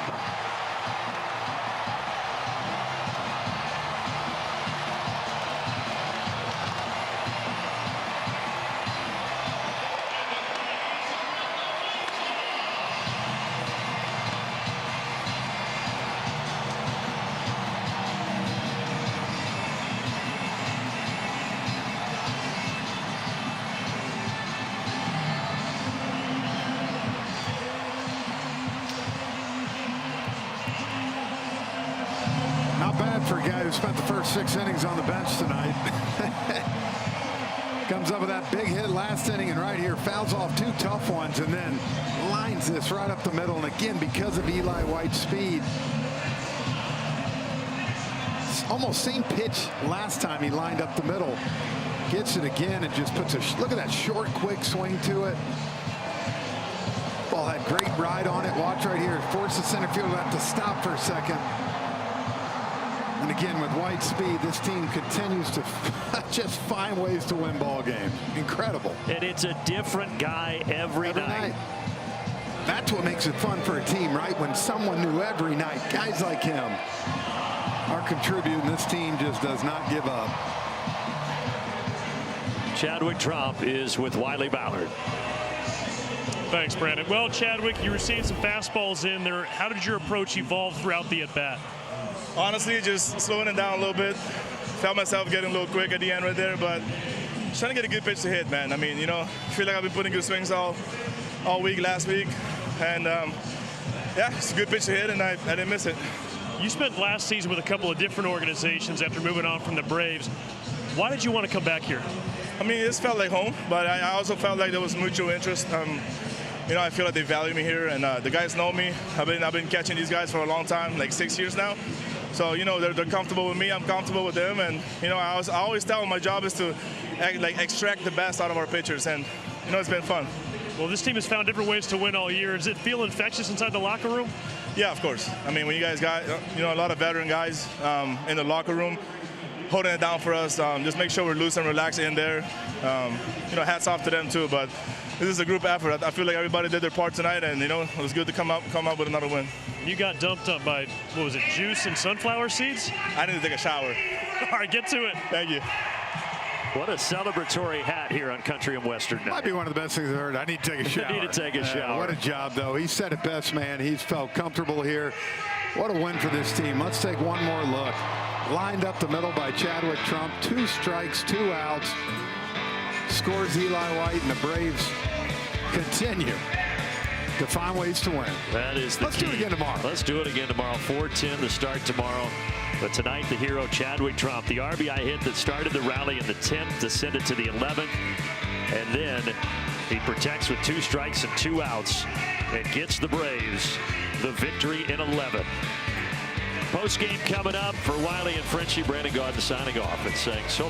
Not bad for a guy who spent the first 6 innings on the bench tonight. Comes up with that big hit last inning, and right here fouls off 2 tough ones and then lines this right up the middle. And again, because of Eli White's speed, almost same pitch last time he lined up the middle. Gets it again and just puts a look at that short, quick swing to it. Ball had great ride on it. Watch right here. Forced the center fielder to have to stop for a second. And again, with White's speed, this team continues to just find ways to win ball games. Incredible. And it's a different guy every night. That's what makes it fun for a team, right? When someone new every night, guys like him are contributing. This team just does not give up. Chadwick Tromp is with Wiley Ballard. Thanks, Brandon. Well, Chadwick, you were seeing some fastballs in there. How did your approach evolve throughout the at-bat? Honestly, just slowing it down a little bit. Felt myself getting a little quick at the end right there, but just trying to get a good pitch to hit, man. I mean, you know, I feel like I've been putting good swings all week last week. And, yeah, it's a good pitch to hit, and I didn't miss it. You spent last season with a couple of different organizations after moving on from the Braves. Why did you want to come back here? I mean, it felt like home, but I also felt like there was mutual interest. You know, I feel like they value me here, and the guys know me. I've been catching these guys for a long time, like 6 years now. So, you know, they're comfortable with me. I'm comfortable with them. And, you know, I always tell them my job is to, extract the best out of our pitchers. And, you know, it's been fun. Well, this team has found different ways to win all year. Does it feel infectious inside the locker room? Yeah, of course. I mean, when you guys got, you know, a lot of veteran guys in the locker room holding it down for us, just make sure we're loose and relaxed in there. You know, hats off to them, too. But this is a group effort. I feel like everybody did their part tonight, and, you know, it was good to come up with another win. You got dumped up by, what was it, juice and sunflower seeds? I need to take a shower. All right, get to it. Thank you. What a celebratory hat here on Country and Western Night. Might be one of the best things I've heard. I need to take a shower. I need to take a shower. What a job, though. He said it best, man. He's felt comfortable here. What a win for this team. Let's take one more look. Lined up the middle by Chadwick Tromp. 2 strikes, 2 outs. Scores Eli White, and the Braves continue to find ways to win. That is the Let's key. do it again tomorrow. Let's do it again tomorrow. 4:10 to start tomorrow. But tonight, the hero, Chadwick Tromp, the RBI hit that started the rally in the 10th to send it to the 11th. And then he protects with 2 strikes and 2 outs and gets the Braves the victory in 11. Post game coming up for Wiley and Frenchie. Brandon Gaudin signing off and saying so long.